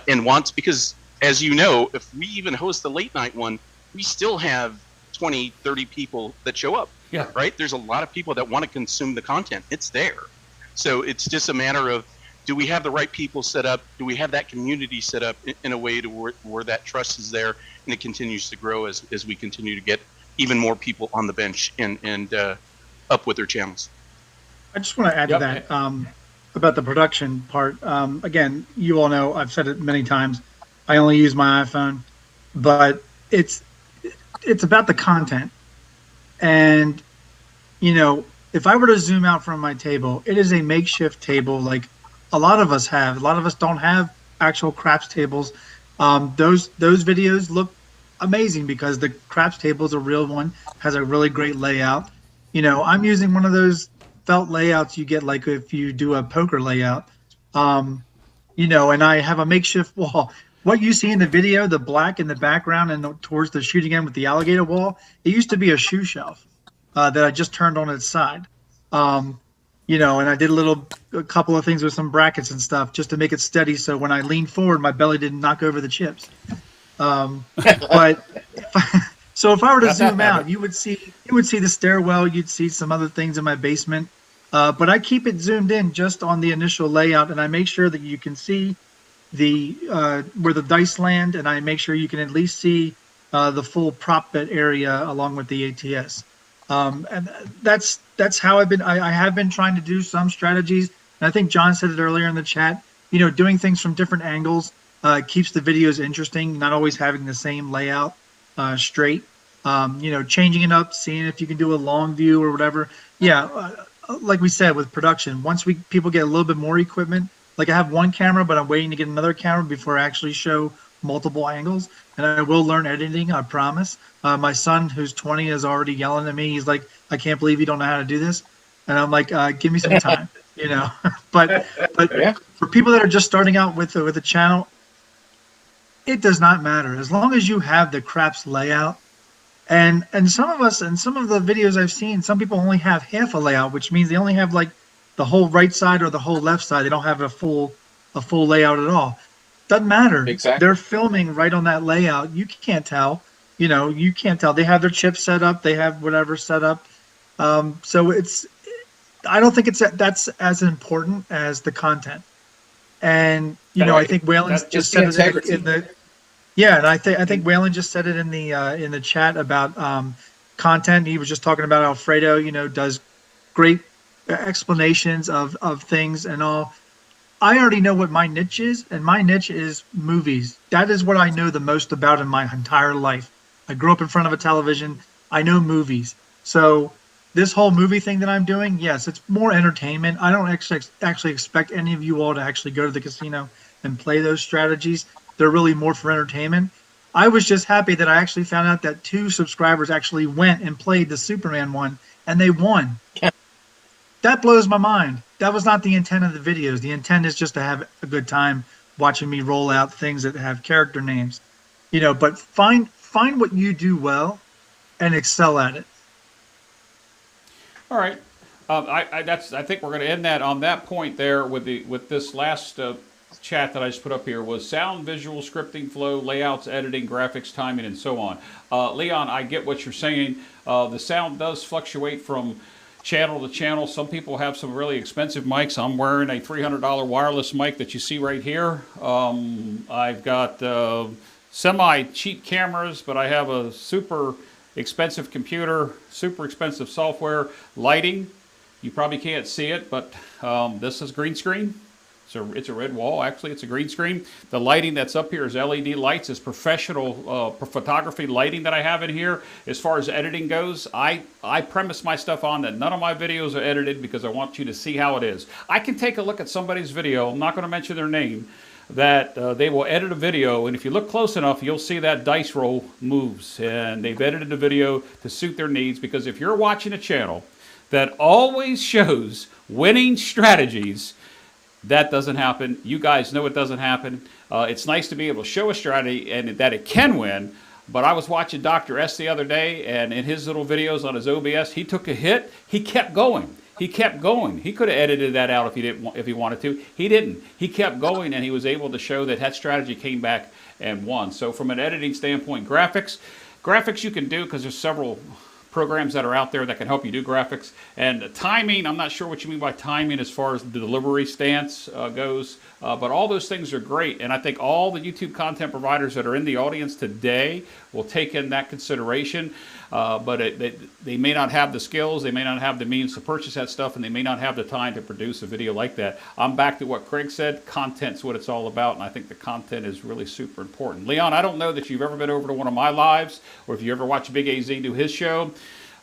and wants. Because, as you know, if we even host the late night one, we still have 20, 30 people that show up, right? There's a lot of people that want to consume the content. It's there. So it's just a matter of, do we have the right people set up? Do we have that community set up in a way to where that trust is there and it continues to grow as we continue to get even more people on the bench and up with their channels? I just want to add to that about the production part. Again, you all know, I've said it many times, I only use my iPhone, but it's about the content. And, if I were to zoom out from my table, it is a makeshift table like a lot of us have. A lot of us don't have actual craps tables. Those videos look amazing because the craps table is a real one, has a really great layout. I'm using one of those felt layouts you get like if you do a poker layout. And I have a makeshift wall. What you see in the video, the black in the background and towards the shooting end with the alligator wall, it used to be a shoe shelf that I just turned on its side. And I did a couple of things with some brackets and stuff just to make it steady. So when I leaned forward, my belly didn't knock over the chips. But if I were to zoom out, you would see the stairwell. You'd see some other things in my basement. But I keep it zoomed in just on the initial layout, and I make sure that you can see where the dice land, and I make sure you can at least see the full prop bet area along with the ATS. And that's how I have been trying to do some strategies. And I think John said it earlier in the chat, doing things from different angles keeps the videos interesting, not always having the same layout straight. Changing it up, seeing if you can do a long view or whatever. Like we said with production, once people get a little bit more equipment, like I have one camera, but I'm waiting to get another camera before I actually show multiple angles. And I will learn editing, I promise. My son, who's 20, is already yelling at me. He's like, I can't believe you don't know how to do this. And I'm like, give me some time, But for people that are just starting out with a channel, it does not matter. As long as you have the craps layout. And some of us, and some of the videos I've seen, some people only have half a layout, which means they only have like the whole right side or the whole left side. They don't have a full layout at all. Doesn't matter. Exactly. They're filming right on that layout. You can't tell. You can't tell. They have their chips set up. They have whatever set up. So I don't think that's as important as the content. And I think Waylon just said it in the. Yeah, and I think Waylon just said it in the chat about content. He was just talking about Alfredo. Does great explanations of things and all. I already know what my niche is, and my niche is movies. That is what I know the most about in my entire life. I grew up in front of a television. I know movies. So this whole movie thing that I'm doing, yes, it's more entertainment. I don't actually expect any of you all to actually go to the casino and play those strategies. They're really more for entertainment. I was just happy that I actually found out that 2 subscribers actually went and played the Superman one, and they won. That blows my mind. That was not the intent of the videos. The intent is just to have a good time watching me roll out things that have character names. But find what you do well and excel at it. All right. I think we're going to end that on that point there with this last chat that I just put up here was sound, visual, scripting, flow, layouts, editing, graphics, timing, and so on. Leon, I get what you're saying. The sound does fluctuate from channel to channel. Some people have some really expensive mics. I'm wearing a $300 wireless mic that you see right here. I've got semi-cheap cameras, but I have a super expensive computer, super expensive software, lighting. You probably can't see it, but this is green screen. It's a red wall. Actually, it's a green screen. The lighting that's up here is LED lights. It's professional photography lighting that I have in here. As far as editing goes, I premise my stuff on that none of my videos are edited because I want you to see how it is. I can take a look at somebody's video. I'm not going to mention their name. That they will edit a video, and if you look close enough, you'll see that dice roll moves, and they've edited the video to suit their needs. Because if you're watching a channel that always shows winning strategies, that doesn't happen. You guys know it doesn't happen. It's nice to be able to show a strategy and that it can win. But I was watching Dr. S the other day, and in his little videos on his OBS, he took a hit. He kept going. He kept going. He could have edited that out if he wanted to. He didn't. He kept going, and he was able to show that strategy came back and won. So from an editing standpoint, graphics you can do because there's several programs that are out there that can help you do graphics. And timing, I'm not sure what you mean by timing as far as the delivery stance goes, but all those things are great. And I think all the YouTube content providers that are in the audience today will take in that consideration. But they may not have the skills, they may not have the means to purchase that stuff, and they may not have the time to produce a video like that. I'm back to what Craig said. Content's what it's all about, and I think the content is really super important. Leon, I don't know that you've ever been over to one of my lives, or if you ever watch Big AZ do his show.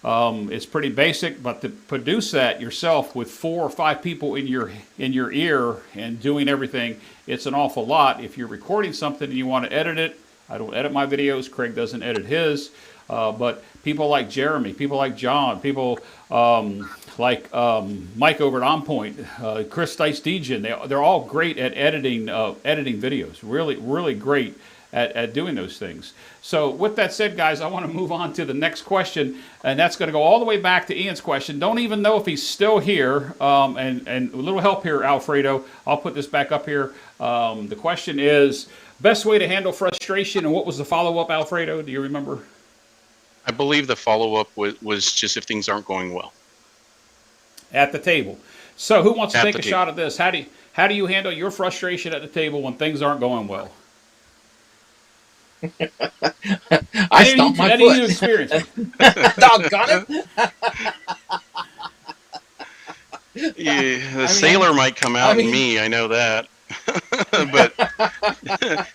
It's pretty basic, but to produce that yourself with 4 or 5 people in your ear and doing everything, it's an awful lot. If you're recording something and you want to edit it, I don't edit my videos. Craig doesn't edit his. But people like Jeremy, people like John, people like Mike over at On Point, Chris Dice Dejan, they're all great at editing videos. Really, really great at doing those things. So with that said, guys, I want to move on to the next question, and that's going to go all the way back to Ian's question. Don't even know if he's still here, and a little help here, Alfredo. I'll put this back up here. The question is, best way to handle frustration, and what was the follow-up, Alfredo? Do you remember? I believe the follow-up was just if things aren't going well. At the table. So who wants to At take the a table. shot at this? How do you handle your frustration at the table when things aren't going well? I stomped my I need you to foot. experience it. Doggone it. Yeah, the sailor might come out in me, I know that. But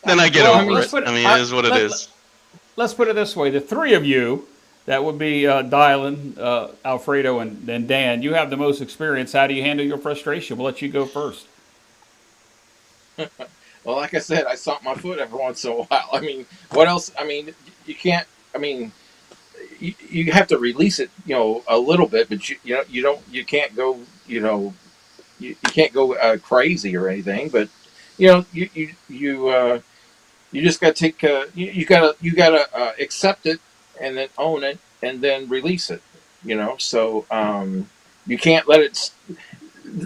then I get over it. It is what it is. Let's put it this way. The three of you, that would be Dylan, Alfredo, and Dan, you have the most experience. How do you handle your frustration? We'll let you go first. Well, like I said, I stomp my foot every once in a while. I mean, what else? I mean, you can't. I mean, you have to release it, a little bit, but you can't go, you can't go crazy or anything. But you just got to take. You gotta accept it and then own it and then release it. So you can't let it.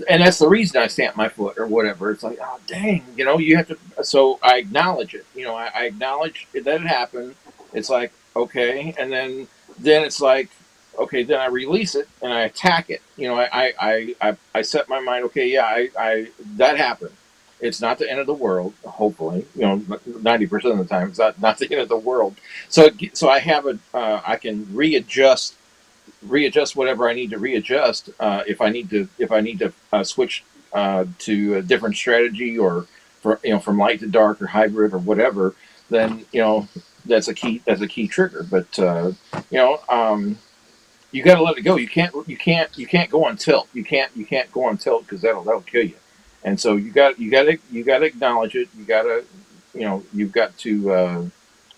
And that's the reason I stamp my foot or whatever. It's like, oh, dang, you have to. So I acknowledge it. I acknowledge that it happened. It's like, okay. And then it's like, okay, then I release it and I attack it. I set my mind, okay, yeah, that happened. It's not the end of the world, hopefully. 90% of the time, it's not the end of the world. So I have I can readjust whatever I need to readjust if I need to switch to a different strategy or from light to dark or hybrid or whatever. Then that's a key trigger. But you got to let it go. You can't go on tilt. You can't go on tilt because that'll kill you. And so you got to acknowledge it. You've got to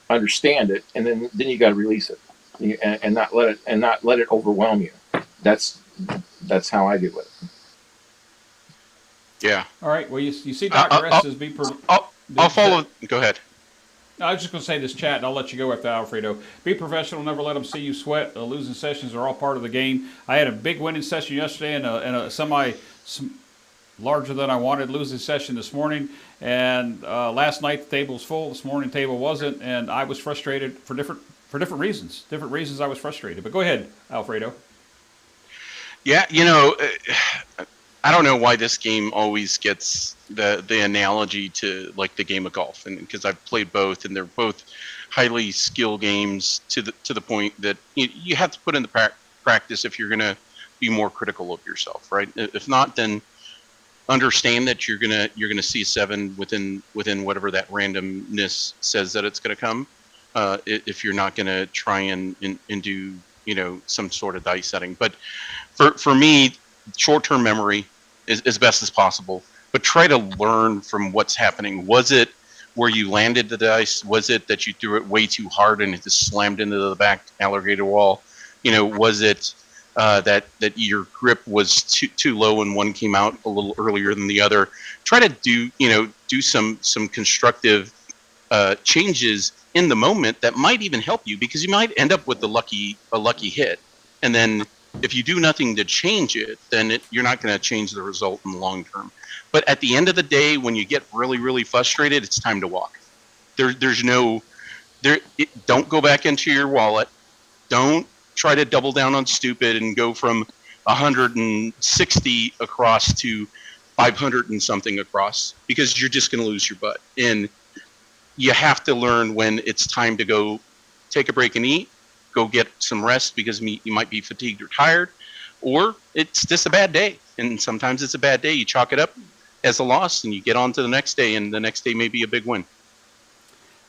understand it, and then you got to release it. And not let it overwhelm you. That's how I do it. Yeah. All right. Well, you see, Dr. S says I'll follow. Go ahead. I was just going to say this chat, and I'll let you go after Alfredo. Be professional. Never let them see you sweat. Losing sessions are all part of the game. I had a big winning session yesterday and a larger than I wanted losing session this morning. And last night the table was full. This morning the table wasn't, and I was frustrated for different reasons. Different reasons I was frustrated. But go ahead, Alfredo. Yeah, I don't know why this game always gets the analogy to like the game of golf, and because I've played both, and they're both highly skill games to the point that you have to put in the practice if you're gonna be more critical of yourself, right? If not, then understand that you're gonna see 7 within whatever that randomness says that it's gonna come. If you're not gonna try and do some sort of dice setting, but for me, short-term memory is as best as possible, but try to learn from what's happening. Was it where you landed the dice? Was it that you threw it way too hard and it just slammed into the back alligator wall? Was it that your grip was too low and one came out a little earlier than the other? Try to do some constructive changes in the moment that might even help you, because you might end up with a lucky hit, and then if you do nothing to change it, then you're not going to change the result in the long term. But at the end of the day, when you get really, really frustrated, it's time to walk. Don't go back into your wallet. Don't try to double down on stupid and go from 160 across to 500 and something across, because you're just going to lose your butt. And you have to learn when it's time to go take a break and eat, go get some rest because you might be fatigued or tired, or it's just a bad day. And sometimes it's a bad day. You chalk it up as a loss and you get on to the next day, and the next day may be a big win.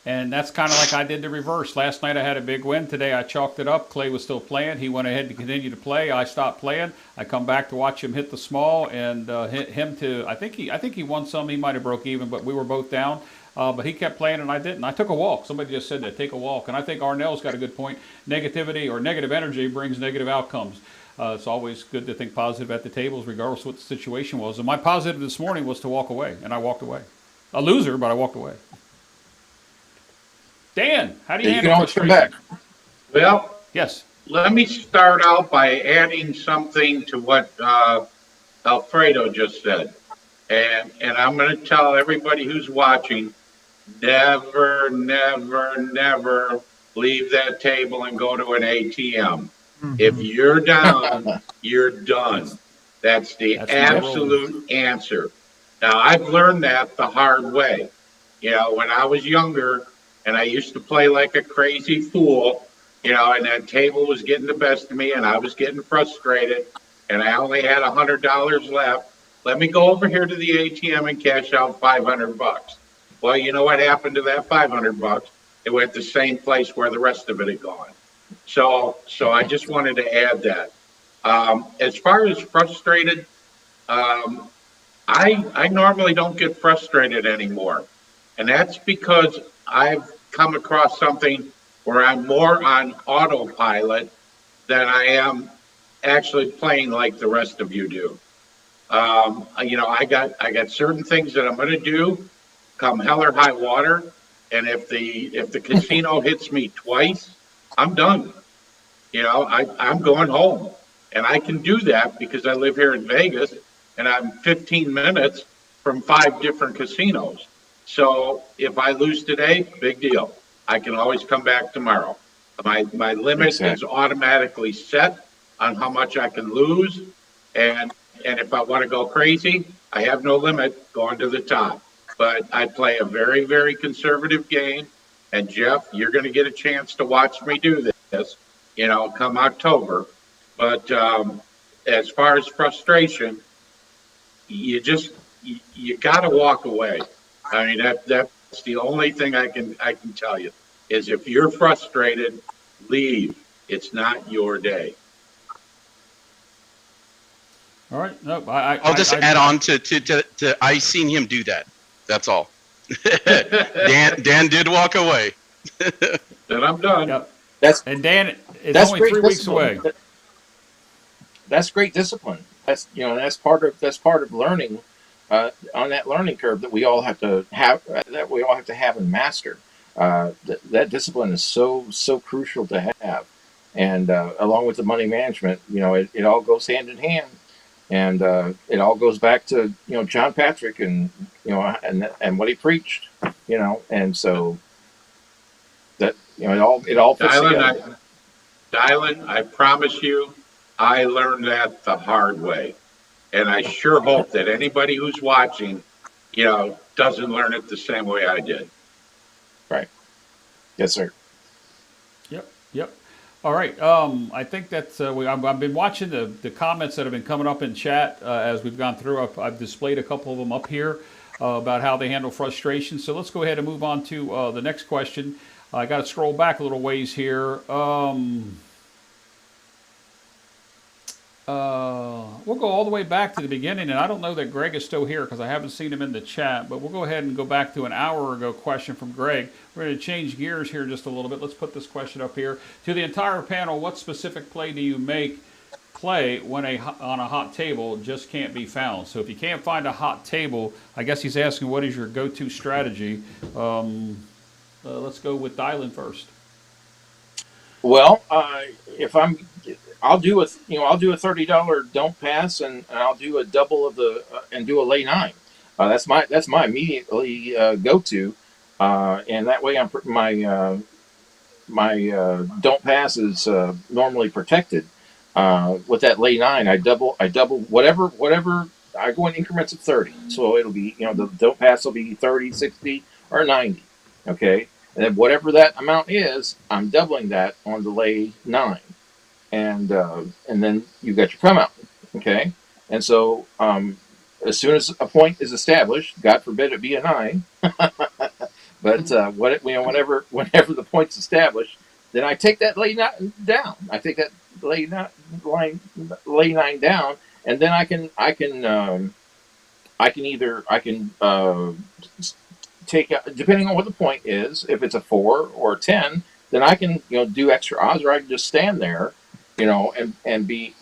And that's kind of like I did the reverse. Last night I had a big win. Today I chalked it up. Clay was still playing. He went ahead to continue to play. I stopped playing. I come back to watch him hit the small and hit him to. I think he won some. He might have broke even, but we were both down. But he kept playing and I didn't. I took a walk. Somebody just said that, take a walk. And I think Arnell's got a good point. Negativity or negative energy brings negative outcomes. It's always good to think positive at the tables, regardless of what the situation was. And my positive this morning was to walk away, and I walked away. A loser, but I walked away. Dan, how do you handle always come back? Well, yes. Let me start out by adding something to what Alfredo just said. And I'm going to tell everybody who's watching, never, never, never leave that table and go to an ATM. If you're down, you're done. That's the absolute answer. Now, I've learned that the hard way. When I was younger and I used to play like a crazy fool, and that table was getting the best of me and I was getting frustrated and I only had $100 left. Let me go over here to the ATM and cash out $500. Well, you know what happened to that $500? It went the same place where the rest of it had gone. So I just wanted to add that. As far as frustrated, I normally don't get frustrated anymore. And that's because I've come across something where I'm more on autopilot than I am actually playing like the rest of you do. I got certain things that I'm going to do come hell or high water. And if the casino hits me twice, I'm done. I'm going home, and I can do that because I live here in Vegas and I'm 15 minutes from 5 different casinos. So if I lose today, big deal. I can always come back tomorrow. My limit is automatically set on how much I can lose. And if I want to go crazy, I have no limit going to the top. But I play a very, very conservative game. And Jeff, you're going to get a chance to watch me do this, come October. But as far as frustration, you got to walk away. I mean, that's the only thing I can tell you is if you're frustrated, leave. It's not your day. All right. No, I'll just add on to I seen him do that. That's all. Dan did walk away. Then I'm done. Yep. And Dan is only 3 weeks away. That's great discipline. That's part of learning on that learning curve that we all have to have and master. That discipline is so crucial to have, and along with the money management, it all goes hand in hand. And it all goes back to John Patrick and and what he preached, and so that it all fits together. Dylan, I promise you, I learned that the hard way, and I sure hope that anybody who's watching, doesn't learn it the same way I did. Right. Yes, sir. Yep. All right. I think that's I've been watching the comments that have been coming up in chat as we've gone through. I've displayed a couple of them up here about how they handle frustration. So let's go ahead and move on to the next question. I got to scroll back a little ways here. We'll go all the way back to the beginning, and I don't know that Greg is still here because I haven't seen him in the chat, but we'll go ahead and go back to an hour ago question from Greg. We're going to change gears here just a little bit. Let's put this question up here. To the entire panel, what specific play do you play when on a hot table just can't be found? So if you can't find a hot table, I guess he's asking what is your go-to strategy. Let's go with Dylan first. Well, I'll do a $30 don't pass, and I'll do a double of and do a lay 9. That's my immediately go to, and that way my don't pass is normally protected. With that lay 9, I double whatever I go in increments of 30. So it'll be the don't pass will be 30, 60, or 90. Okay. And then whatever that amount is, I'm doubling that on the lay 9, and then you got your come out, okay. And so as soon as a point is established, God forbid it be a 9, but whenever the point's established, then I take that lay 9 down. I take that lay 9 down, and then I can take, depending on what the point is. If it's a 4 or a 10, then I can do extra odds, or I can just stand there, and be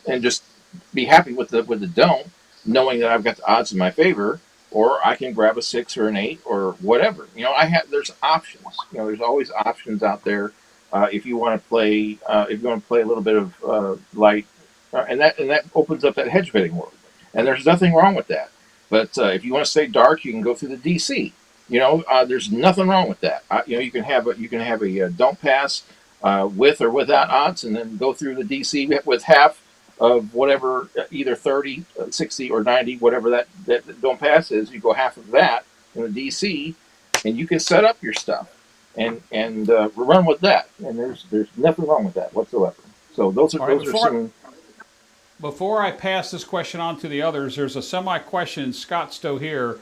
and just be happy with the don't, knowing that I've got the odds in my favor. Or I can grab a 6 or an 8 or whatever. There's options. There's always options out there if you want to play a little bit of light, and that opens up that hedge betting world. And there's nothing wrong with that. But if you want to stay dark, you can go through the DC. There's nothing wrong with that. You can have a don't pass with or without odds, and then go through the DC with half of whatever, either 30, 60, or 90, whatever that don't pass is. You go half of that in the DC, and you can set up your stuff and run with that. And there's nothing wrong with that whatsoever. So those are some. Before I pass this question on to the others, there's a semi-question. Scott's still here.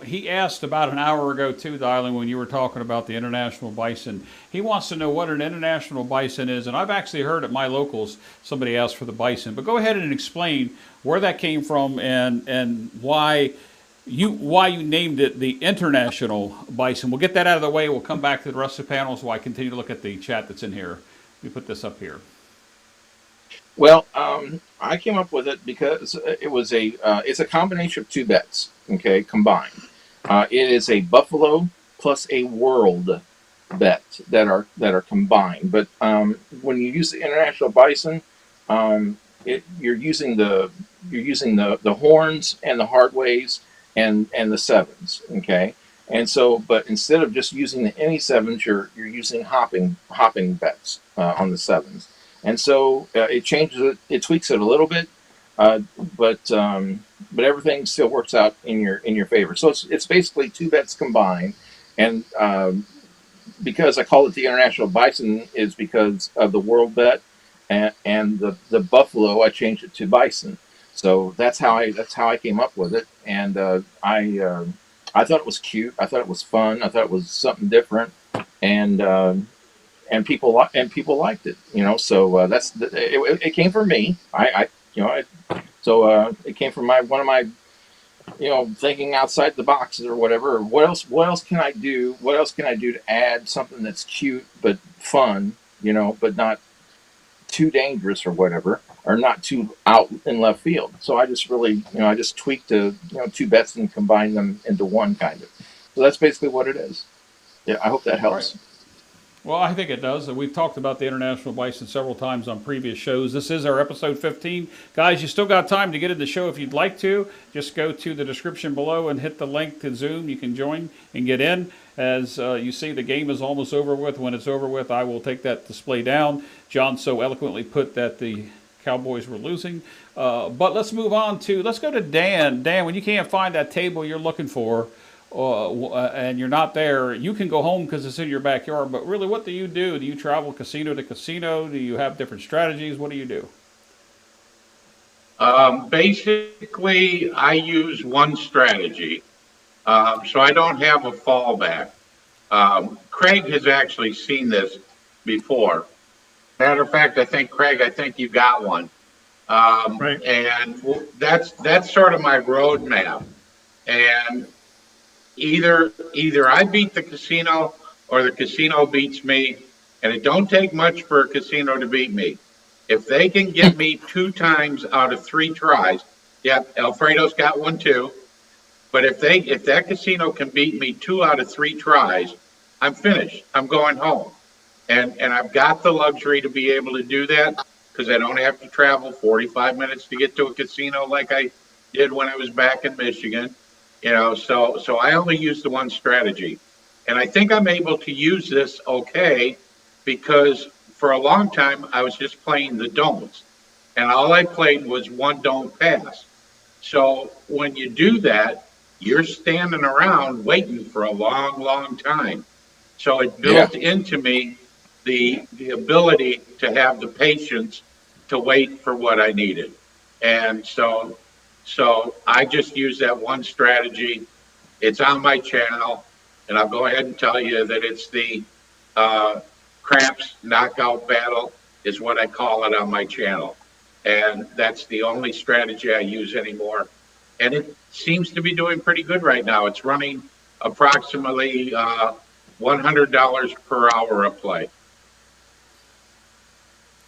He asked about an hour ago too, Dylan, when you were talking about the international bison. He wants to know what an international bison is, and I've actually heard at my locals somebody asked for the bison. But go ahead and explain where that came from and why you named it the international bison. We'll get that out of the way. We'll come back to the rest of the panels while I continue to look at the chat that's in here. Let me put this up here. Well, I came up with it because it's a combination of two bets, okay, combined. It is a buffalo plus a world bet that are combined. But when you use the international bison, you're using the horns and the hard ways and the sevens, okay. And so, but instead of just using any sevens, you're using hopping bets on the sevens. And so it changes it, it tweaks it a little bit, but everything still works out in your favor. So it's basically two bets combined, and because I call it the international bison is because of the world bet, and the buffalo I changed it to bison. So that's how I came up with it, and I thought it was cute. I thought it was fun. I thought it was something different, and people liked it, So it came from me. It came from one of my thinking outside the box or whatever. Or what else can I do? What else can I do to add something that's cute but fun, but not too dangerous or whatever, or not too out in left field. So I just really, I just tweaked two bets and combined them into one kind of. So that's basically what it is. Yeah, I hope that helps. Well, I think it does. We've talked about the international bison several times on previous shows. This is our episode 15. Guys, you still got time to get in the show if you'd like to. Just go to the description below and hit the link to Zoom. You can join and get in. As you see, the game is almost over with. When it's over with, I will take that display down. John so eloquently put that the Cowboys were losing. But let's move on let's go to Dan. Dan, when you can't find that table you're looking for, and you're not there, you can go home because it's in your backyard. But really, what do you do? Do you travel casino to casino? Do you have different strategies? What do you do? Basically, I use one strategy, so I don't have a fallback. Craig has actually seen this before. Matter of fact, I think Craig, I think you got one, Right. and that's sort of my roadmap. And either I beat the casino or the casino beats me, and it don't take much for a casino to beat me. If they can get me 2 times out of 3 tries, yeah, Alfredo's got one too. But if that casino can beat me 2 out of 3 tries, I'm finished. I'm going home. And I've got the luxury to be able to do that because I don't have to travel 45 minutes to get to a casino like I did when I was back in Michigan. So I only use the one strategy. And I think I'm able to use this okay because for a long time I was just playing the don'ts. And all I played was one don't pass. So when you do that, you're standing around waiting for a long, long time. So it built into me the ability to have the patience to wait for what I needed. And so I just use that one strategy. It's on my channel, and I'll go ahead and tell you that it's the Craps Knockout Battle is what I call it on my channel. And that's the only strategy I use anymore. And it seems to be doing pretty good right now. It's running approximately $100 per hour of play.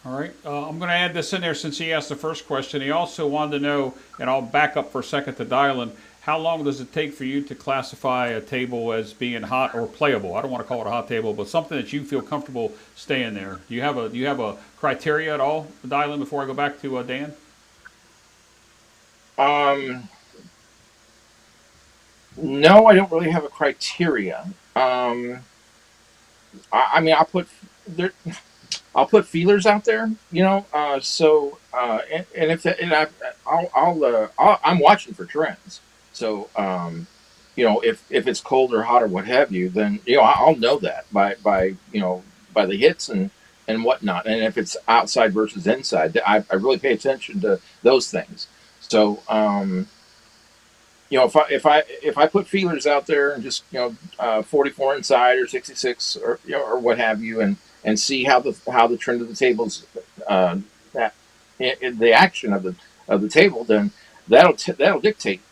All right. I'm going to add this in there since he asked the first question. He also wanted to know, and I'll back up for a second to dial in, how long does it take for you to classify a table as being hot or playable? I don't want to call it a hot table, but something that you feel comfortable staying there. Do you have a criteria at all to dial in before I go back to Dan? No, I don't really have a criteria. I mean, I'll put feelers out there, and if I'm watching for trends. So, if it's cold or hot or what have you, then I'll know that by the hits and whatnot. And if it's outside versus inside, I really pay attention to those things. So, if I put feelers out there and just 44 inside or 66 or what have you, and see how the trend of the tables that the action of the table, then that'll dictate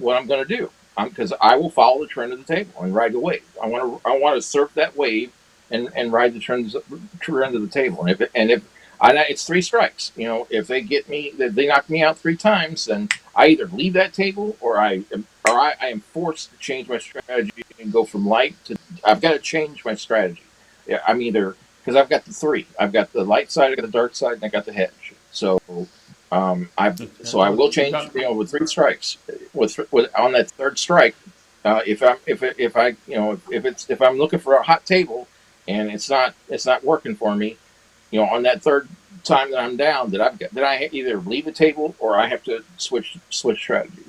what I'm going to do. Because I will follow the trend of the table and ride the wave. I want to surf that wave and ride the trend of the table. And if it's 3 strikes. If they knock me out 3 times, then I either leave that table or I am forced to change my strategy and go from light to. I've got to change my strategy. Yeah, I'm either because I've got the 3. I've got the light side, I got the dark side, and I got the hedge. So I will change. With 3 strikes, with on that 3rd strike, if I'm looking for a hot table and it's not working for me. On that 3rd time that I'm down, that I either leave the table or I have to switch strategies.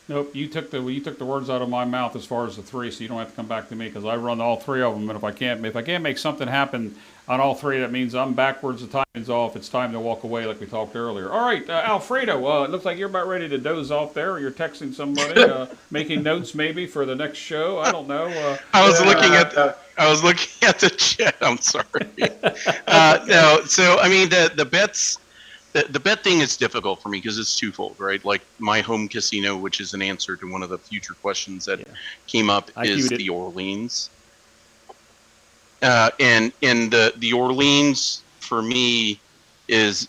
Nope, you took the words out of my mouth as far as the 3, so you don't have to come back to me because I run all 3 of them. And if I can't make something happen on all 3, that means I'm backwards. The timing's off. It's time to walk away, like we talked earlier. All right, Alfredo. It looks like you're about ready to doze off there, or you're texting somebody, making notes maybe for the next show. I don't know. I was looking at the chat. I'm sorry. No, so I mean the bets. The bet thing is difficult for me because it's twofold, right? Like my home casino, which is an answer to one of the future questions that came up, is the Orleans. And the Orleans for me is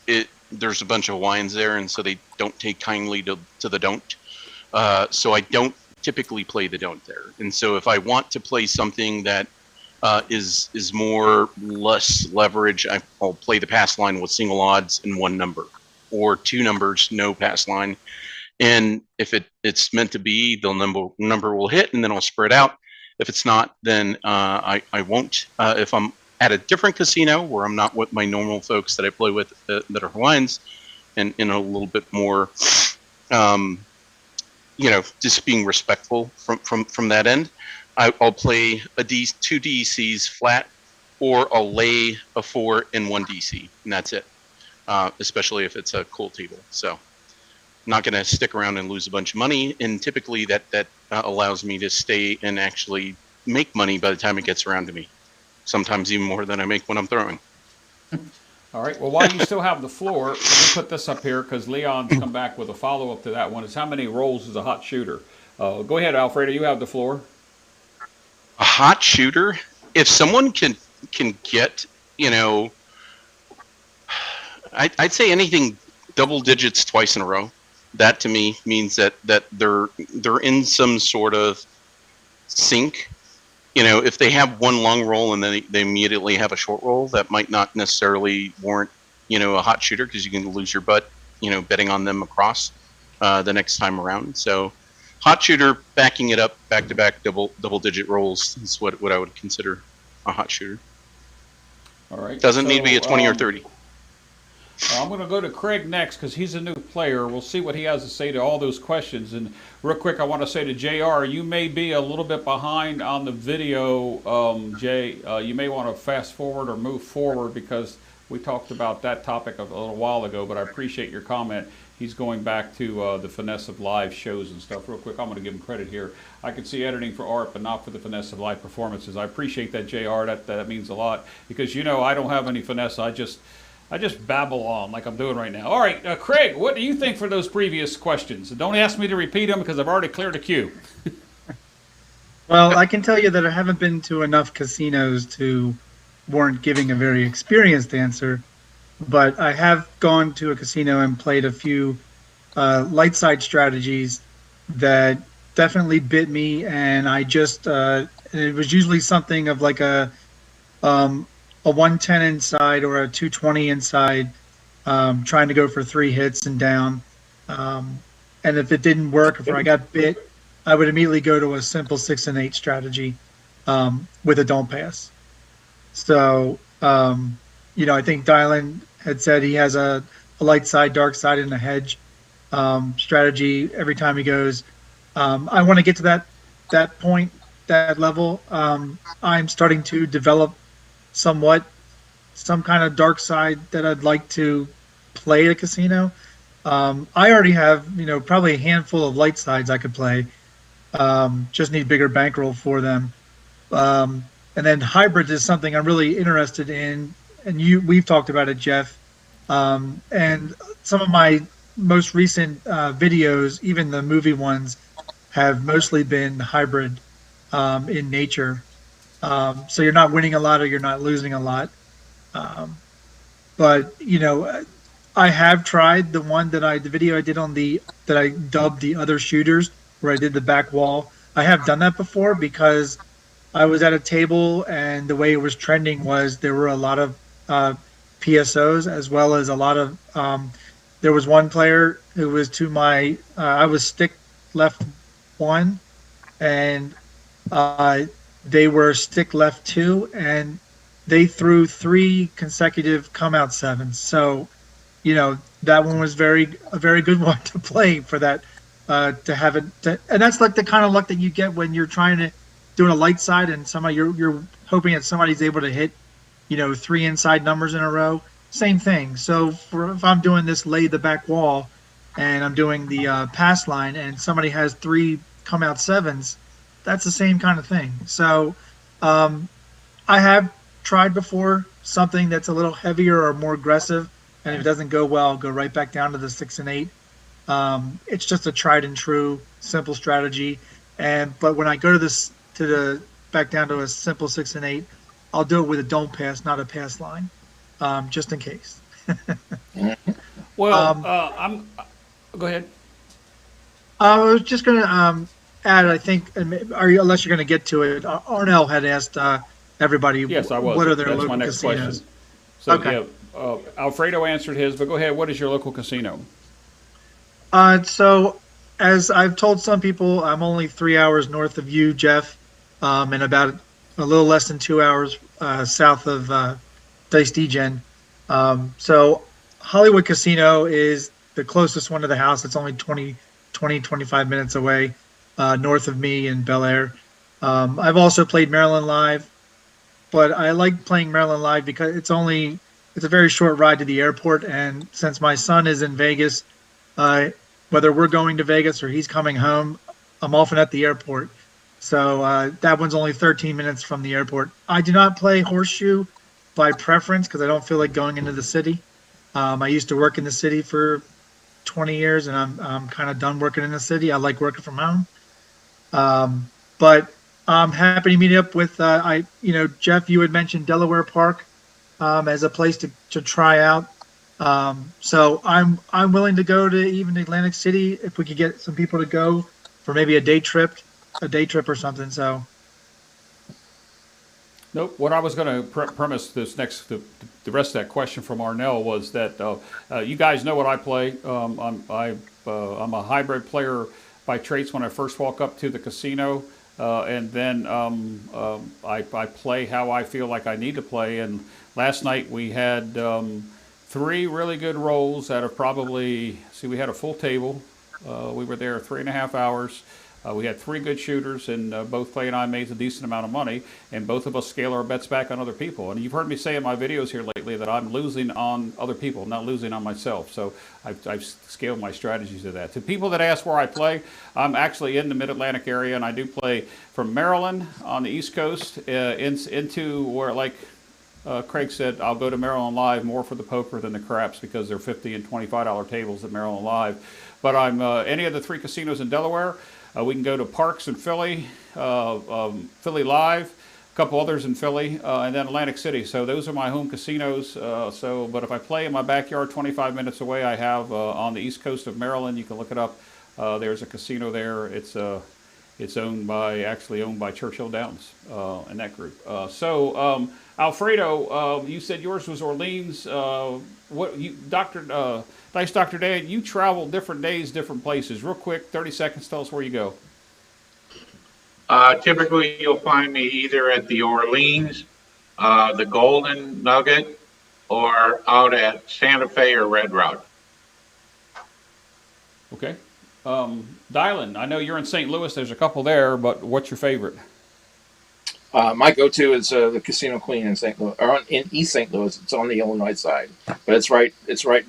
it. There's a bunch of wines there, and so they don't take kindly to the don't. So I don't typically play the don't there. And so if I want to play something that is more less leverage, I'll play the pass line with single odds and 1 number, or 2 numbers, no pass line. And if it's meant to be, the number will hit, and then I'll spread out. If it's not, then I won't. If I'm at a different casino where I'm not with my normal folks that I play with that are Hawaiians, and in a little bit more just being respectful from that end, I'll play two DCs flat, or I'll lay a 4 and 1 DC, and that's it. Especially if it's a cool table. So I'm not going to stick around and lose a bunch of money. And typically that allows me to stay and actually make money by the time it gets around to me. Sometimes even more than I make when I'm throwing. All right. Well, while you still have the floor, let me put this up here because Leon's come back with a follow-up to that one. Is how many rolls is a hot shooter? Go ahead, Alfredo. You have the floor. A hot shooter? If someone can get, I'd say anything double digits twice in a row. That to me means that they're in some sort of sync. If they have one long roll and then they immediately have a short roll, that might not necessarily warrant, a hot shooter, because you can lose your butt, betting on them across the next time around. So hot shooter, backing it up back to back double digit rolls is what I would consider a hot shooter. All right. Doesn't need to be a 20 or 30. I'm going to go to Craig next because he's a new player. We'll see what he has to say to all those questions. And real quick, I want to say to JR, you may be a little bit behind on the video, Jay. You may want to fast forward or move forward because we talked about that topic a little while ago, but I appreciate your comment. He's going back to the finesse of live shows and stuff. Real quick, I'm going to give him credit here. I can see editing for art, but not for the finesse of live performances. I appreciate that, JR. That means a lot because, I don't have any finesse. I just babble on like I'm doing right now. All right, Craig, what do you think for those previous questions? And don't ask me to repeat them because I've already cleared the queue. Well, I can tell you that I haven't been to enough casinos to warrant giving a very experienced answer, but I have gone to a casino and played a few light side strategies that definitely bit me, and I just it was usually something of like a 110 inside or a 220 inside, trying to go for 3 hits and down. And if it didn't work, if I got bit, I would immediately go to a simple 6 and 8 strategy with a don't pass. So, I think Dylan had said he has a light side, dark side, and a hedge strategy every time he goes. I want to get to that point, that level. I'm starting to develop somewhat some kind of dark side that I'd like to play at a casino. I already have, probably a handful of light sides I could play. Just need bigger bankroll for them. And then hybrids is something I'm really interested in. And we've talked about it, Jeff. And some of my most recent videos, even the movie ones, have mostly been hybrid in nature. So you're not winning a lot or you're not losing a lot. But, I have tried the video I did that I dubbed the other shooters, where I did the back wall. I have done that before because I was at a table and the way it was trending was there were a lot of PSOs as well as a lot of, there was one player who was to my, I was stick left 1 and they were stick left 2 and they threw 3 consecutive come out 7s. So, that one was a very good one to play for that, to have it. And that's like the kind of luck that you get when you're trying to do a light side and you're hoping that somebody's able to hit, 3 inside numbers in a row. Same thing. So if I'm doing this lay the back wall and I'm doing the pass line and somebody has 3 come out 7s, that's the same kind of thing. So I have tried before something that's a little heavier or more aggressive, and if it doesn't go well, I'll go right back down to the 6 and 8. It's just a tried and true simple strategy. But when I go to back down to a simple 6 and 8, I'll do it with a don't pass, not a pass line, just in case. Well, go ahead. I was just going to add, I think, unless you're going to get to it, Arnell had asked everybody, yes, I was. What are their That's local my next casinos? question. So, Okay. Alfredo answered his, but go ahead. What is your local casino? So, as I've told some people, I'm only 3 hours north of you, Jeff, and about a little less than 2 hours south of Dice Degen. So, Hollywood Casino is the closest one to the house. It's only 20 20, 25 minutes away, north of me in Bel Air. I've also played Maryland Live, but I like playing Maryland Live because it's a very short ride to the airport. And since my son is in Vegas, uh, whether we're going to Vegas or he's coming home, I'm often at the airport. So that one's only 13 minutes from the airport. I do not play Horseshoe by preference because I don't feel like going into the city. I used to work in the city for 20 years, and I'm kind of done working in the city. I like working from home. But I'm happy to meet up with Jeff. You had mentioned Delaware Park as a place to try out. So I'm willing to go to even Atlantic City if we could get some people to go for maybe a day trip or something. So. Nope. What I was going to premise the rest of that question from Arnell was that you guys know what I play. I'm a hybrid player by traits when I first walk up to the casino, and then I play how I feel like I need to play. And last night we had 3 really good rolls out of probably. See, we had a full table. We were there 3.5 hours. We had 3 good shooters, and both Clay and I made a decent amount of money, and both of us scale our bets back on other people. And you've heard me say in my videos here lately that I'm losing on other people, not losing on myself. So I've scaled my strategies to that. To people that ask where I play, I'm actually in the Mid-Atlantic area, and I do play from Maryland on the East Coast into where, like Craig said, I'll go to Maryland Live more for the poker than the craps because they're $50 and $25 tables at Maryland Live. But I'm any of the 3 casinos in Delaware. We can go to Parks in Philly, Philly Live, a couple others in Philly, and then Atlantic City. So those are my home casinos. But if I play in my backyard 25 minutes away, I have on the east coast of Maryland, you can look it up. There's a casino there. It's owned by Churchill Downs in that group. Alfredo, you said yours was Orleans. Dr. Dan, you travel different days, different places. Real quick, 30 seconds, tell us where you go. Typically, you'll find me either at the Orleans, the Golden Nugget, or out at Santa Fe or Red Rock. Okay. Dylan, I know you're in St. Louis. There's a couple there, but what's your favorite? My go-to is the Casino Queen in St. Louis, or in East St. Louis. It's on the Illinois side, but it's right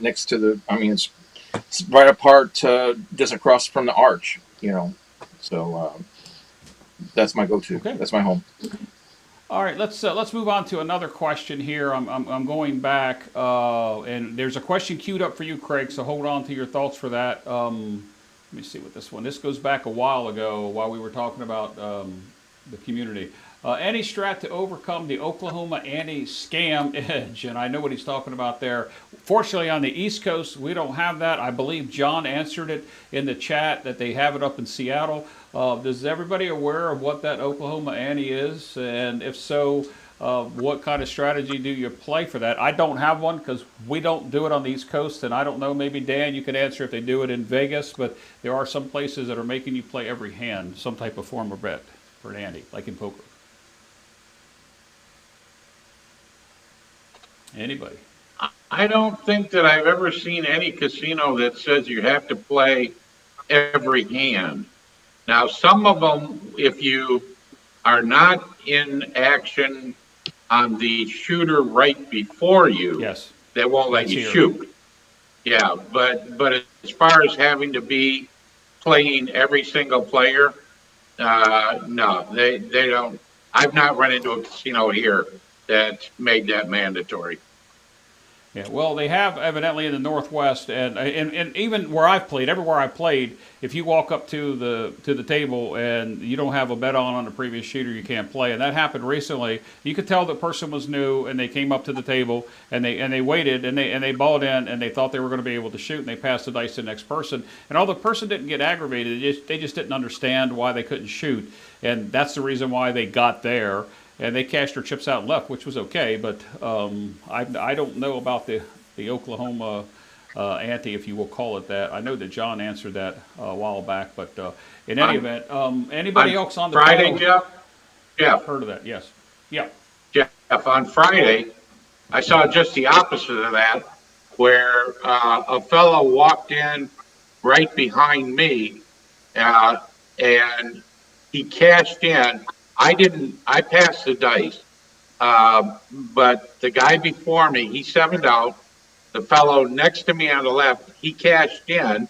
next to the. I mean, it's right apart, just across from the Arch. So that's my go-to. Okay. That's my home. All right, let's move on to another question here. I'm going back, and there's a question queued up for you, Craig. So hold on to your thoughts for that. Let me see what this one. This goes back a while ago, while we were talking about the community. Any strat to overcome the Oklahoma anti-scam edge, and I know what he's talking about there. Fortunately, on the East Coast, we don't have that. I believe John answered it in the chat that they have it up in Seattle. Is everybody aware of what that Oklahoma ante is? And if so, what kind of strategy do you play for that? I don't have one because we don't do it on the East Coast, and I don't know, maybe Dan, you can answer if they do it in Vegas, but there are some places that are making you play every hand, some type of form of bet for an ante, like in poker. Anybody? I don't think that I've ever seen any casino that says you have to play every hand. Now, some of them, if you are not in action on the shooter right before you, yes, they won't let you shoot. Yeah, but as far as having to be playing every single player, no, they don't. I've not run into a casino here that made that mandatory. Yeah, well, they have evidently in the Northwest, and even where I've played, everywhere I've played, if you walk up to the table and you don't have a bet on the previous shooter, you can't play. And that happened recently. You could tell the person was new, and they came up to the table and they waited and they balled in and they thought they were going to be able to shoot, and they passed the dice to the next person. And although the person didn't get aggravated, they just didn't understand why they couldn't shoot, and that's the reason why they got there. And they cashed their chips out and left, which was okay. But I don't know about the Oklahoma ante, if you will call it that. I know that John answered that a while back. But in any event, anybody else on the Friday, call? Jeff? Yeah, heard of that, yes. Yeah. Jeff, on Friday, I saw just the opposite of that, where a fellow walked in right behind me, and he cashed in. I passed the dice, but the guy before me, he sevened out. The fellow next to me on the left, he cashed in,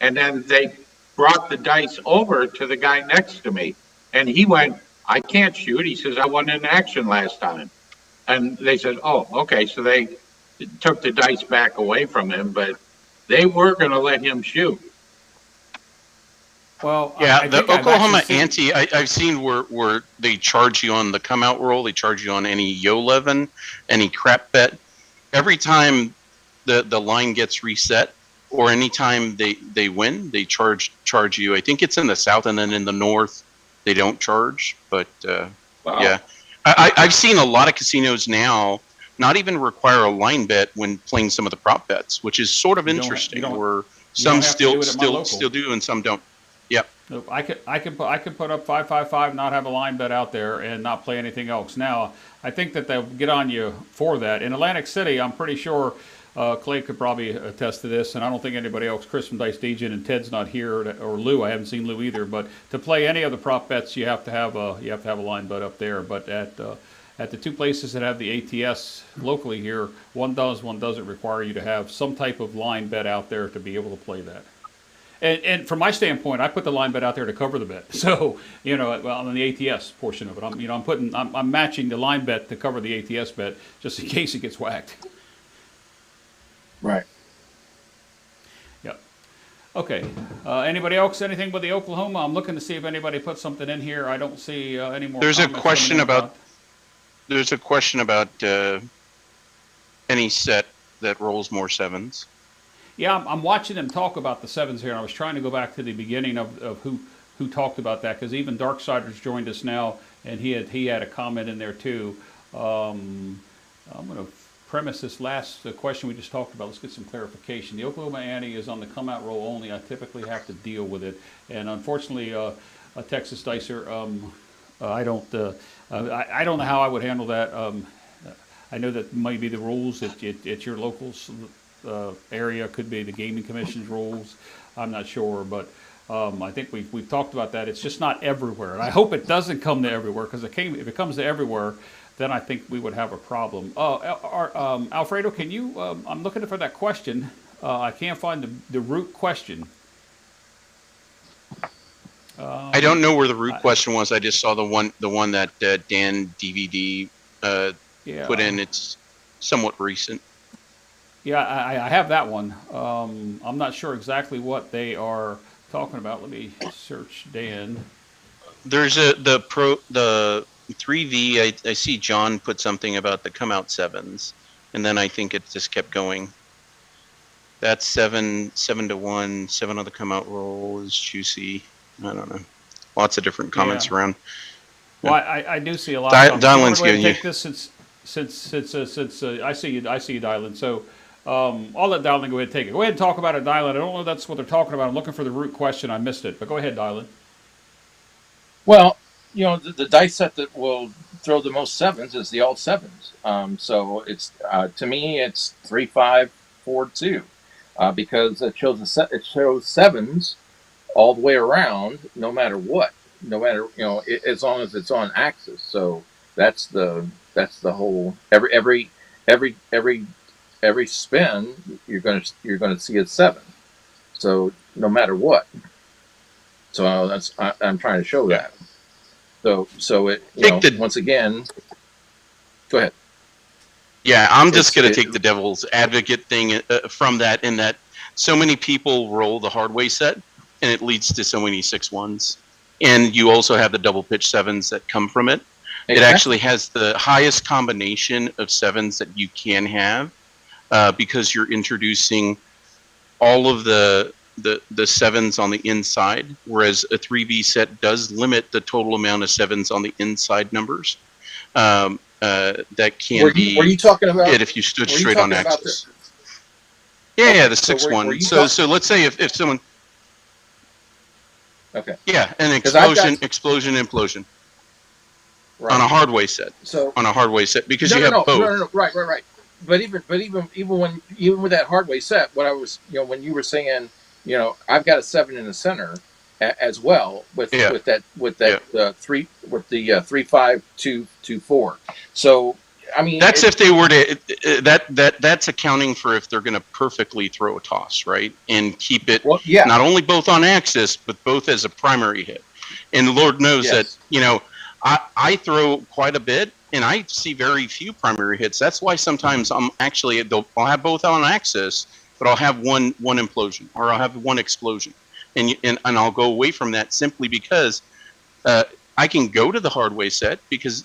and then they brought the dice over to the guy next to me, and he went, "I can't shoot." He says, "I wasn't in action last time." And they said, "Oh, okay." So they took the dice back away from him, but they were going to let him shoot. Well, Yeah, I the think I've Oklahoma actually seen- ante, I've seen where they charge you on the come out roll, they charge you on any yo-11, any crap bet. Every time the line gets reset, or anytime they win, they charge you. I think it's in the south, and then in the north they don't charge. But Wow. yeah, I've seen a lot of casinos now not even require a line bet when playing some of the prop bets, which is sort of You don't- interesting. you don't- Where don't some have to do it at my local. still do, and some don't. Yep. Nope, I could put up 555, not have a line bet out there, and not play anything else. Now, I think that they'll get on you for that. In Atlantic City, I'm pretty sure Clay could probably attest to this, and I don't think anybody else. Chris from Dice Degen and Ted's not here, or Lou. I haven't seen Lou either. But to play any of the prop bets, you have to have a line bet up there. But at the two places that have the ATS locally here, one doesn't require you to have some type of line bet out there to be able to play that. And from my standpoint, I put the line bet out there to cover the bet. So, well, on the ATS portion of it, I'm matching the line bet to cover the ATS bet just in case it gets whacked. Right. Yep. Okay. Anybody else? Anything with the Oklahoma? I'm looking to see if anybody put something in here. I don't see any more. There's a comments question coming in about. There's a question about any set that rolls more sevens. Yeah, I'm watching them talk about the sevens here, and I was trying to go back to the beginning of who talked about that, because even Darksiders joined us now, and he had a comment in there too. I'm going to premise this last question we just talked about. Let's get some clarification. The Oklahoma ante is on the come out roll only. I typically have to deal with it, and unfortunately, a Texas Dicer, I don't know how I would handle that. I know that might be the rules at your local area, could be the gaming commission's rules. I'm not sure, but I think we've talked about that. It's just not everywhere, and I hope it doesn't come to everywhere, because if it comes to everywhere, then I think we would have a problem. Alfredo, can you? I'm looking for that question. I can't find the root question. I don't know where the root question was. I just saw the one that Dan DVD put in. It's somewhat recent. Yeah, I have that one. I'm not sure exactly what they are talking about. Let me search Dan. There's the 3V. I see John put something about the come out sevens, and then I think it just kept going. That's 7-1, 7 on the come out roll is juicy. I don't know. Lots of different comments around. Well, I do see a lot. Dylan's giving you. Take this since I see you, Dylan. So I'll let Dylan go ahead and take it. Go ahead and talk about it, Dylan. I don't know if that's what they're talking about. I'm looking for the root question. I missed it, but go ahead, Dylan. Well, the dice set that will throw the most sevens is the all sevens. So it's to me it's 3, 5, 4, 2, because it shows sevens all the way around, no matter what, as long as it's on axis. So that's the whole every spin you're gonna see a 7. So no matter what. So I'm trying to show that. So it once again. Go ahead. Yeah, I'm just going to take the devil's advocate thing from that, in that so many people roll the hard way set, and it leads to so many 6-1s. And you also have the double pitch 7s that come from it. Exactly. It actually has the highest combination of 7s that you can have, because you're introducing all of the 7s on the inside, whereas a 3V set does limit the total amount of 7s on the inside numbers. That can be. Were you talking about it if you stood straight on axis? Yeah, the 6-1. So let's say if someone. Okay. Yeah, an explosion, implosion. Right. On a hard way set. So on a hard way set, because you have both. No, right. But even with that hard way set, what I was, when you were saying I've got a 7 in the center as well with Yeah. with that 3-5-2-2-4. So I mean, That's if they were to that's accounting for if they're going to perfectly throw a toss, right, and keep it yeah, not only both on axis but both as a primary hit. And the Lord knows yes. that I throw quite a bit and I see very few primary hits. That's why sometimes I'll have both on axis, but I'll have one implosion or I'll have one explosion, and I'll go away from that simply because I can go to the hard way set because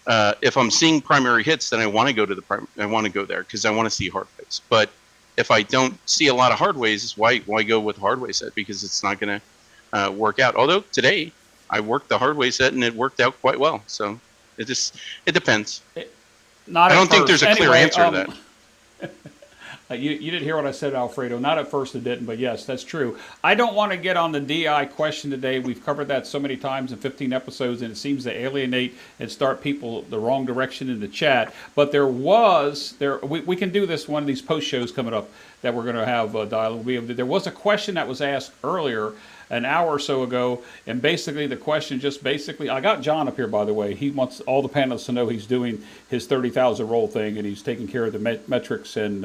if I'm seeing primary hits, then I want to go to I want to go there because I want to see hard ways. But if I don't see a lot of hard ways, why go with hard way set? Because it's not going to work out. Although today I worked the hard way set and it worked out quite well. So it depends. I don't think there's a clear answer to that. You didn't hear what I said, Alfredo. Not at first it didn't, but yes, that's true. I don't want to get on the DI question today. We've covered that so many times in 15 episodes, and it seems to alienate and start people the wrong direction in the chat. But we can do this one of these post shows coming up that we're going to have dialogue. There was a question that was asked earlier, an hour or so ago, and basically the question I got John up here, by the way. He wants all the panelists to know he's doing his 30,000 roll thing, and he's taking care of the metrics, and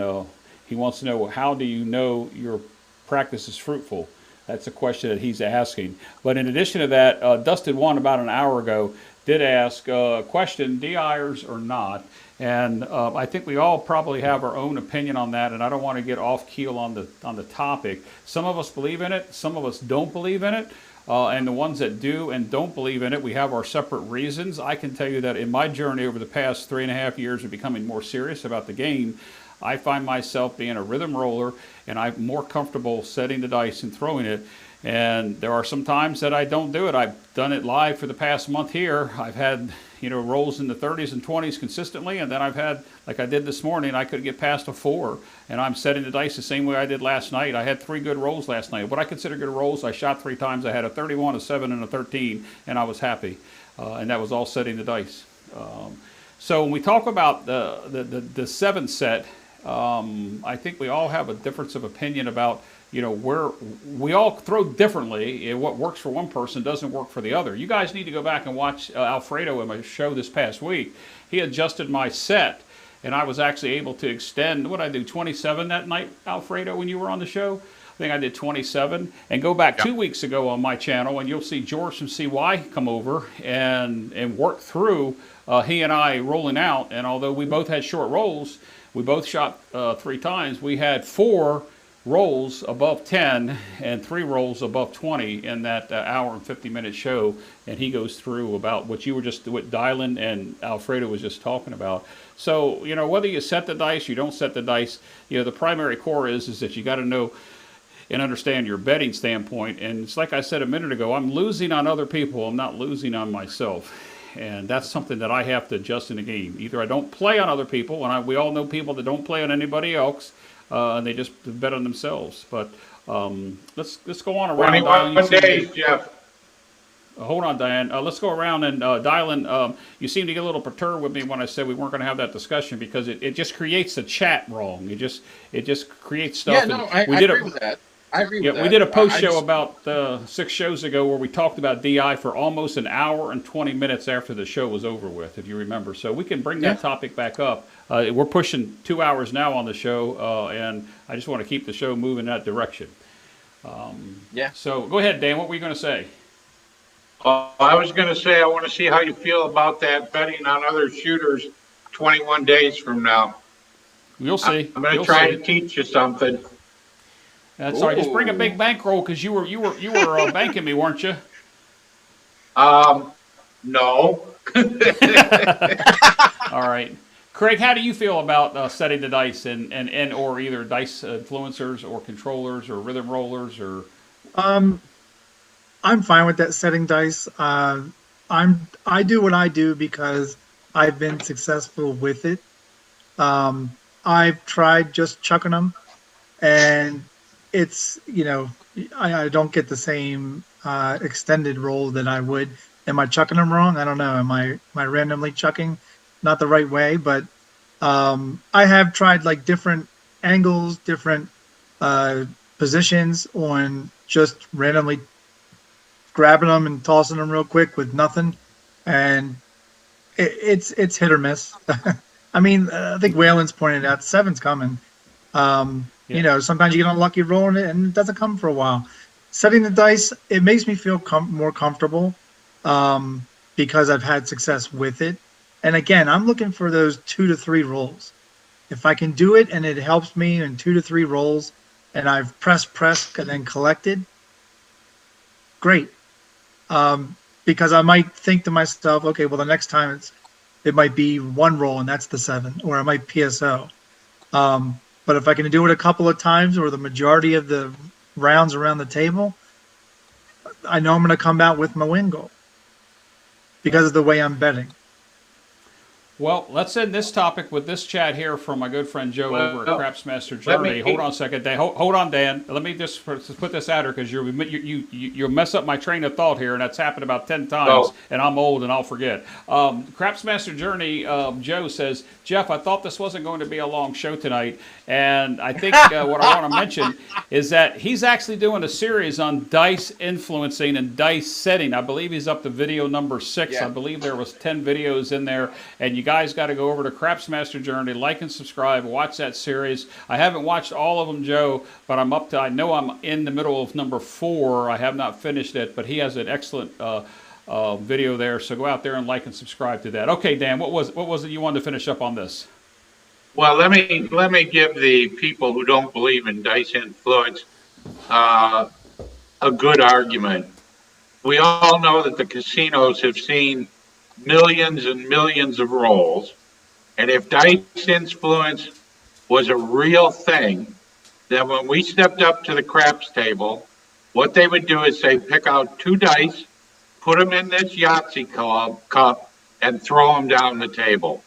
he wants to know, how do you know your practice is fruitful? That's a question that he's asking. But in addition to that, Dustin One about an hour ago did ask a question, DIers or not, and I think we all probably have our own opinion on that, and I don't want to get off keel on the topic. Some of us believe in it, some of us don't believe in it, and the ones that do and don't believe in it, we have our separate reasons. I can tell you that in my journey over the past 3.5 years of becoming more serious about the game, I find myself being a rhythm roller, and I'm more comfortable setting the dice and throwing it. And there are some times that I don't do it. I've done it live for the past month here. I've had rolls in the 30s and 20s consistently, and then I've had, like I did this morning, I could get past a 4, and I'm setting the dice the same way I did last night. I had 3 good rolls last night. What I consider good rolls, I shot 3 times. I had a 31, a 7, and a 13, and I was happy. And that was all setting the dice. So when we talk about the 7 set, I think we all have a difference of opinion about, where we all throw differently. What works for one person doesn't work for the other. You guys need to go back and watch Alfredo in my show this past week. He adjusted my set, and I was actually able to extend, what I do, 27 that night, Alfredo, when you were on the show? I think I did 27. And go back 2 weeks ago on my channel, and you'll see George from CY come over and work through he and I rolling out. And although we both had short rolls, we both shot 3 times. We had 4 rolls above 10 and 3 rolls above 20 in that hour and 50-minute show. And he goes through about what Dylan and Alfredo was just talking about. So, whether you set the dice, you don't set the dice, the primary core is that you got to know and understand your betting standpoint. And it's like I said a minute ago, I'm losing on other people. I'm not losing on myself. And that's something that I have to adjust in the game. Either I don't play on other people, and we all know people that don't play on anybody else, and they just bet on themselves. But let's go on around. 21 days, Jeff. Hold on, Diane. Let's go around, and Dylan, you seem to get a little perturbed with me when I said we weren't going to have that discussion because it just creates the chat wrong. It just creates stuff. Yeah, no, I agree with that. I agree with that. We did a post show about 6 shows ago where we talked about DI for almost an hour and 20 minutes after the show was over with, if you remember. So we can bring that topic back up. We're pushing 2 hours now on the show, and I just want to keep the show moving in that direction. So go ahead, Dan. What were you going to say? I was going to say I want to see how you feel about that betting on other shooters 21 days from now. You'll see. I'm going to try to teach you something. That's all right. Just bring a big bankroll because you were banking me, weren't you? No. All right, Craig. How do you feel about setting the dice and or either dice influencers or controllers or rhythm rollers or? I'm fine with that setting dice. I do what I do because I've been successful with it. I've tried just chucking them, and it's, I don't get the same extended roll that I would. Am I chucking them wrong? I don't know. Am I randomly chucking not the right way? But I have tried like different angles, different positions on just randomly grabbing them and tossing them real quick with nothing, and it's hit or miss. I mean, I think Whalen's pointed out seven's coming. You know, sometimes you get unlucky rolling it and it doesn't come for a while. Setting the dice, it makes me feel more comfortable because I've had success with it. And again, I'm looking for those 2 to 3 rolls. If I can do it and it helps me in 2 to 3 rolls, and I've pressed and then collected, great. Because I might think to myself, okay, well, the next time it might be 1 roll and that's the 7, or I might PSO. But if I can do it a couple of times or the majority of the rounds around the table, I know I'm going to come out with my win goal because of the way I'm betting. Well, let's end this topic with this chat here from my good friend Joe over at Craps Master Journey. Hold on a second, Dan. Hold on, Dan. Let me just put this out here because you'll mess up my train of thought here, and that's happened about 10 times, and I'm old and I'll forget. Craps Master Journey, Joe says, Jeff, I thought this wasn't going to be a long show tonight, and I think what I want to mention is that he's actually doing a series on dice influencing and dice setting. I believe he's up to video number 6. Yeah. I believe there was 10 videos in there, and you guys got to go over to Craps Master Journey, like and subscribe, watch that series. I haven't watched all of them, Joe, but I know I'm in the middle of number 4. I have not finished it, but he has an excellent video there, so go out there and like and subscribe to that. Okay, Dan, what was it you wanted to finish up on this? Well, let me give the people who don't believe in dice influence a good argument. We all know that the casinos have seen millions and millions of rolls, and if dice influence was a real thing, then when we stepped up to the craps table, what they would do is say, pick out 2 dice, put them in this Yahtzee cup, and throw them down the table.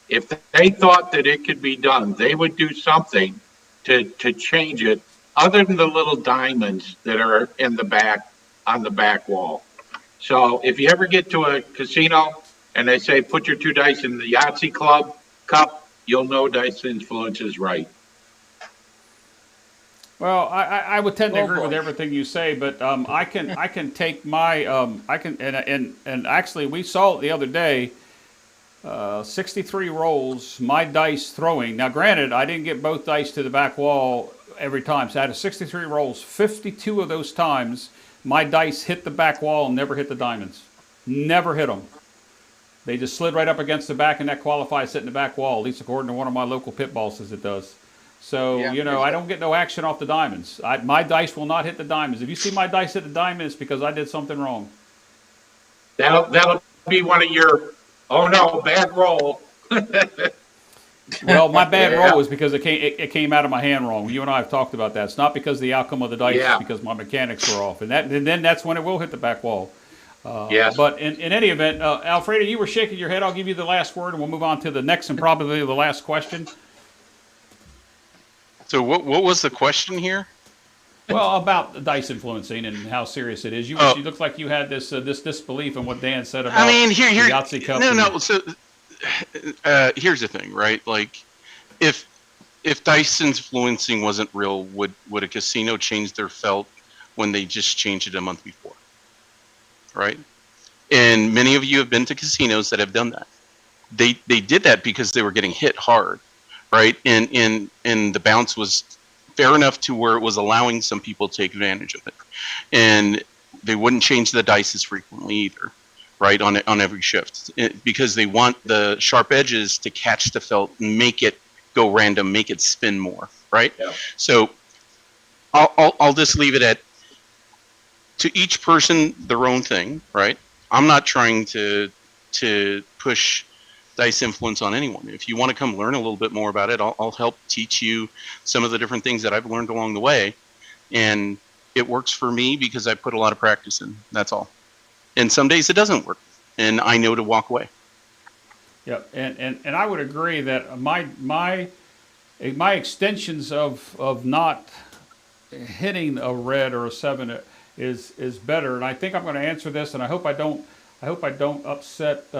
If they thought that it could be done, they would do something to change it, other than the little diamonds that are in the back, on the back wall. So if you ever get to a casino and they say, put your 2 dice in the Yahtzee cup, you'll know dice influence is right. Well, I would tend to agree with everything you say, but I can take my and actually we saw it the other day. 63 rolls, my dice throwing. Now, granted, I didn't get both dice to the back wall every time. So out of 63 rolls, 52 of those times, my dice hit the back wall and never hit the diamonds. Never hit them. They just slid right up against the back, and that qualifies hitting the back wall, at least according to one of my local pit bosses it does. So, yeah, I don't get no action off the diamonds. My dice will not hit the diamonds. If you see my dice hit the diamonds, it's because I did something wrong. That'll be one of your... Oh no, bad roll. Well, my bad roll was because it came out of my hand wrong. You and I have talked about that. It's not because of the outcome of the dice, it's because my mechanics were off. And then that's when it will hit the back wall. Yes. But in any event, Alfredo, you were shaking your head. I'll give you the last word, and we'll move on to the next and probably the last question. So what was the question here? Well, about the dice influencing and how serious it is. You looked like you had this disbelief in what Dan said about the Yahtzee Cup. No. So here's the thing, right? Like, if dice influencing wasn't real, would a casino change their felt when they just changed it a month before? Right? And many of you have been to casinos that have done that. They did that because they were getting hit hard, right? And the bounce was fair enough to where it was allowing some people to take advantage of it, and they wouldn't change the dice as frequently either, right? On every shift, because they want the sharp edges to catch the felt and make it go random, make it spin more, right? Yeah. So I'll just leave it at, to each person their own thing, right? I'm not trying to push dice influence on anyone. If you want to come learn a little bit more about it, I'll help teach you some of the different things that I've learned along the way, and it works for me because I put a lot of practice in. That's all. And some days it doesn't work, and I know to walk away. Yeah, and I would agree that my extensions of not hitting a red or a 7 is better, and I think I'm going to answer this, and I hope I don't upset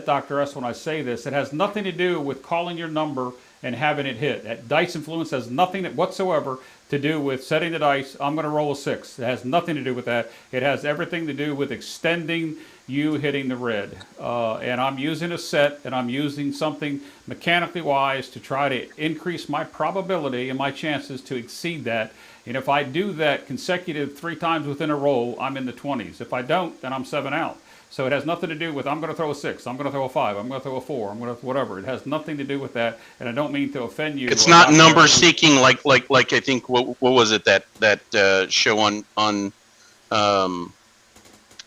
Dr. S when I say this. It has nothing to do with calling your number and having it hit. That dice influence has nothing whatsoever to do with setting the dice. I'm going to roll a 6. It has nothing to do with that. It has everything to do with extending you hitting the red. And I'm using a set, and I'm using something mechanically wise to try to increase my probability and my chances to exceed that. And if I do that consecutive 3 times within a roll, I'm in the 20s. If I don't, then I'm 7 out. So it has nothing to do with I'm going to throw a 6, I'm going to throw a 5, I'm going to throw a 4, I'm going to whatever. It has nothing to do with that, and I don't mean to offend you. It's not number seeking like I think what was it that show on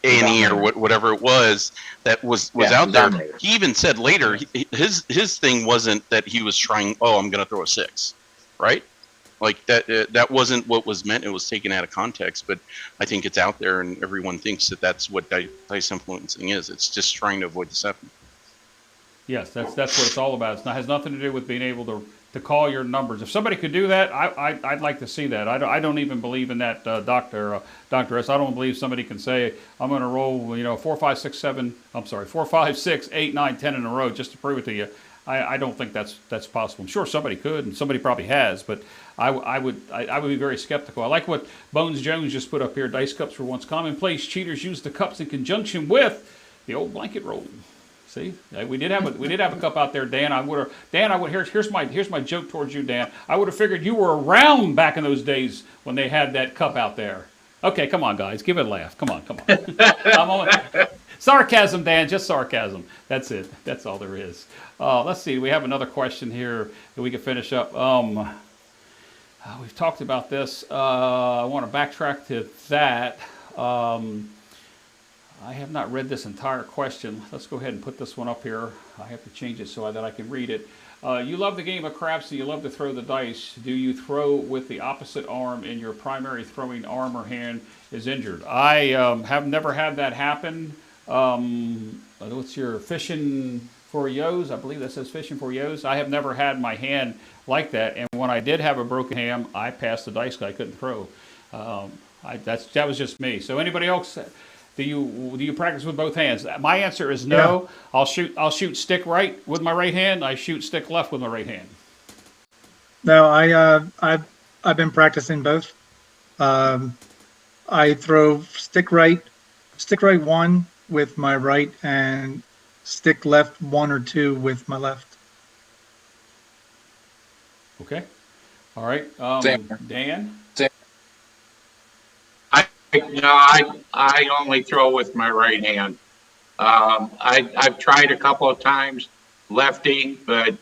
A&E or whatever it was that was out there. Dominator. He even said later his thing wasn't that he was trying. Oh, I'm going to throw a 6, right? Like that wasn't what was meant. It was taken out of context, but I think it's out there, and everyone thinks that that's what dice influencing is. It's just trying to avoid deception. Yes, that's what it's all about. It has nothing to do with being able to call your numbers. If somebody could do that, I'd like to see that. I don't even believe in that, Dr. S. I don't believe somebody can say I'm going to roll 4, 5, 6, 7. I'm sorry, 4, 5, 6, 8, 9, 10 in a row just to prove it to you. I don't think that's possible. I'm sure somebody could, and somebody probably has, but I would be very skeptical. I like what Bones Jones just put up here. Dice cups were once commonplace. Cheaters used the cups in conjunction with the old blanket roll. See, we did have a cup out there, Dan. Here's my joke towards you, Dan. I would have figured you were around back in those days when they had that cup out there. Okay, come on, guys, give it a laugh. Come on. Sarcasm, Dan, just sarcasm. That's it. That's all there is. Let's see. We have another question here that we can finish up. We've talked about this. I want to backtrack to that. I have not read this entire question. Let's go ahead and put this one up here. I have to change it so that I can read it. You love the game of craps and you love to throw the dice. Do you throw with the opposite arm and your primary throwing arm or hand is injured? I have never had that happen. What's your fishing for yos? I believe that says fishing for yos. I have never had my hand like that. And when I did have a broken hand, I passed the dice because I couldn't throw. That was just me. So anybody else? Do you practice with both hands? My answer is no. Yeah. I'll shoot stick right with my right hand. I shoot stick left with my right hand. No, I've been practicing both. I throw stick right 1 with my right and stick left 1 or 2 with my left. Okay. All right. Dan? I only throw with my right hand. I've tried a couple of times lefty, but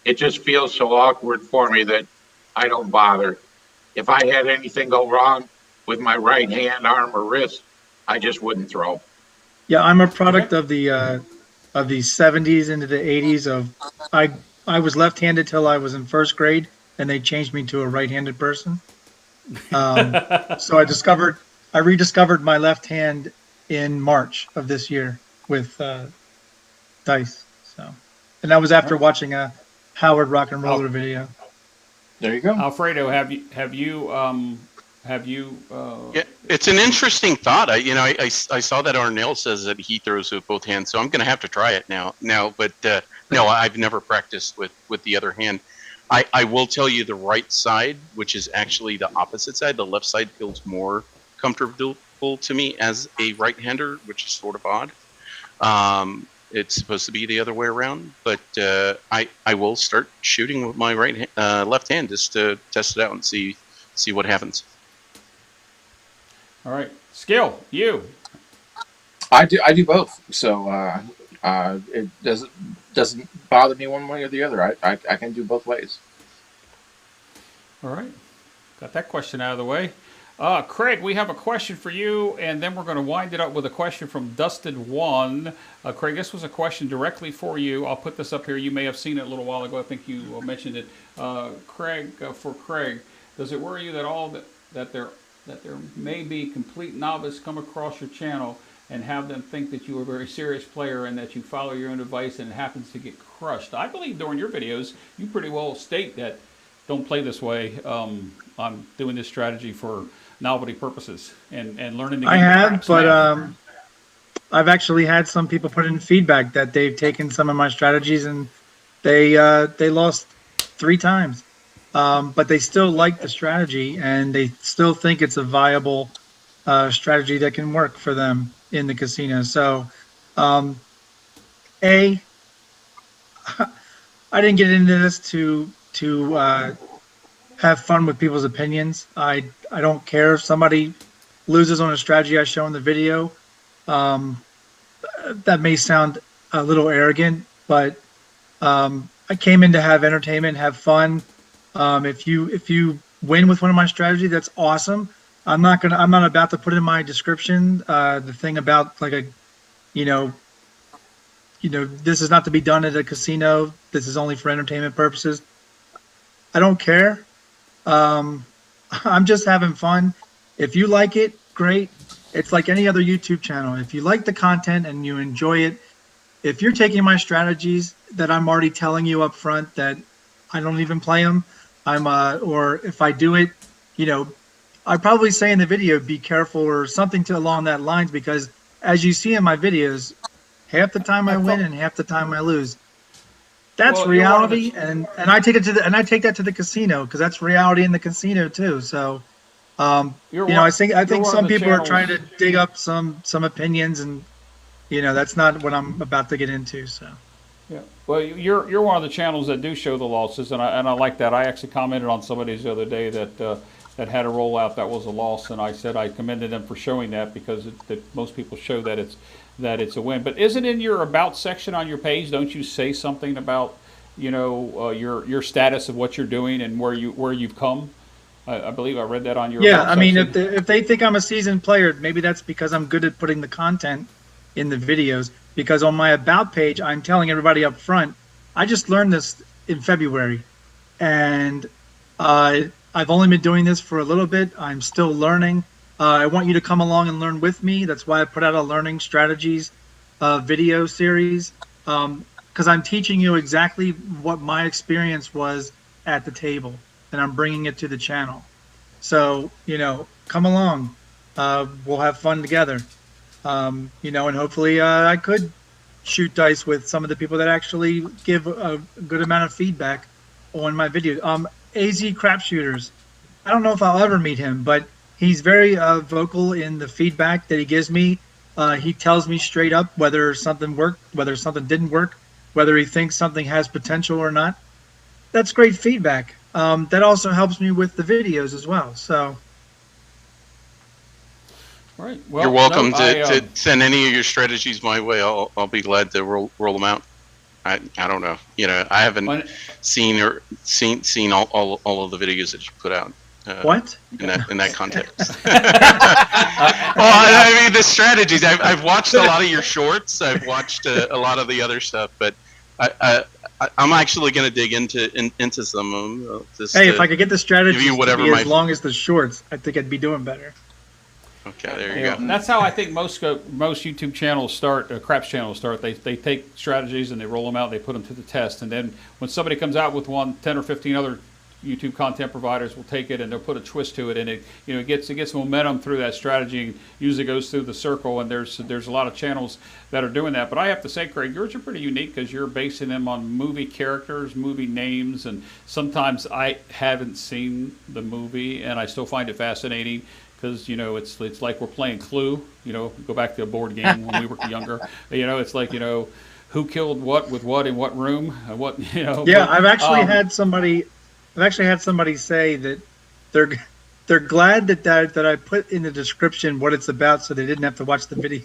it just feels so awkward for me that I don't bother. If I had anything go wrong with my right hand, arm, or wrist, I just wouldn't throw. Yeah, I'm a product of the 70s into the 80s. I was left-handed till I was in first grade, and they changed me to a right-handed person. So I rediscovered my left hand in March of this year with dice. So, and that was after watching a Howard Rock and Roller video. There you go, Alfredo. Have you? Yeah, it's an interesting thought. I saw that Arnell says that he throws with both hands, so I'm going to have to try it now. But no, I've never practiced with the other hand. I will tell you the right side, which is actually the opposite side. The left side feels more comfortable to me as a right-hander, which is sort of odd. It's supposed to be the other way around, but I will start shooting with my left hand just to test it out and see what happens. All right, Skill, you. I do both, so it doesn't bother me one way or the other. I can do both ways. All right, got that question out of the way. Craig, we have a question for you, and then we're going to wind it up with a question from Dusted1. Craig, this was a question directly for you. I'll put this up here. You may have seen it a little while ago. I think you mentioned it. Craig, does it worry you that there may be complete novice come across your channel and have them think that you are a very serious player and that you follow your own advice and it happens to get crushed? I believe during your videos, you pretty well state that don't play this way. I'm doing this strategy for novelty purposes and learning the game. I have, but I've actually had some people put in feedback that they've taken some of my strategies and they lost 3 times. But they still like the strategy, and they still think it's a viable strategy that can work for them in the casino. So, A, I didn't get into this to have fun with people's opinions. I don't care if somebody loses on a strategy I show in the video. That may sound a little arrogant, but I came in to have entertainment, have fun. If you win with one of my strategies, that's awesome. I'm not about to put in my description the thing about like a, you know, this is not to be done at a casino. This is only for entertainment purposes. I don't care. I'm just having fun. If you like it, great. It's like any other YouTube channel. If you like the content and you enjoy it, if you're taking my strategies that I'm already telling you up front that I don't even play them, or if I do it, I probably say in the video, be careful or something along that lines, because as you see in my videos, half the time I win and half the time I lose. That's reality, and I take it to I take that to the casino, because that's reality in the casino too. So, I think some people are trying to dig up some opinions, and that's not what I'm about to get into. So. Yeah. Well, you're one of the channels that do show the losses, and I like that. I actually commented on somebody's the other day that had a rollout that was a loss, and I said I commended them for showing that, because most people show that it's a win. But isn't in your about section on your page, don't you say something about your status of what you're doing and where you've come? I believe I read that on your about section. If they think I'm a seasoned player, maybe that's because I'm good at putting the content in the videos. Because on my about page, I'm telling everybody up front, I just learned this in February, and I've only been doing this for a little bit. I'm still learning. I want you to come along and learn with me. That's why I put out a learning strategies video series, because I'm teaching you exactly what my experience was at the table, and I'm bringing it to the channel. So, come along. We'll have fun together. And hopefully I could shoot dice with some of the people that actually give a good amount of feedback on my videos. AZ Crap Shooters. I don't know if I'll ever meet him, but he's very vocal in the feedback that he gives me. He tells me straight up whether something worked, whether something didn't work, whether he thinks something has potential or not. That's great feedback. That also helps me with the videos as well. So. All right. Well, you're welcome to send any of your strategies my way. I'll be glad to roll them out. I don't know. I haven't seen all of the videos that you put out. What? In that context? Well, I mean the strategies. I've watched a lot of your shorts. I've watched a lot of the other stuff, but I'm actually going to dig into some of them. Hey, if I could get the strategy as long as the shorts, I think I'd be doing better. Okay, there you go. And that's how I think most YouTube channels start, craps channels start. They take strategies and they roll them out, they put them to the test, and then when somebody comes out with 10 or 15 other YouTube content providers will take it and they'll put a twist to it, and it gets momentum through that strategy, and usually goes through the circle, and there's a lot of channels that are doing that. But I have to say, Craig, yours are pretty unique because you're basing them on movie characters, movie names, and sometimes I haven't seen the movie and I still find it fascinating. Because it's like we're playing Clue. Go back to a board game when we were younger. It's like who killed what with what in what room, what Yeah, but, I've actually had somebody say that they're glad that I put in the description what it's about, so they didn't have to watch the video.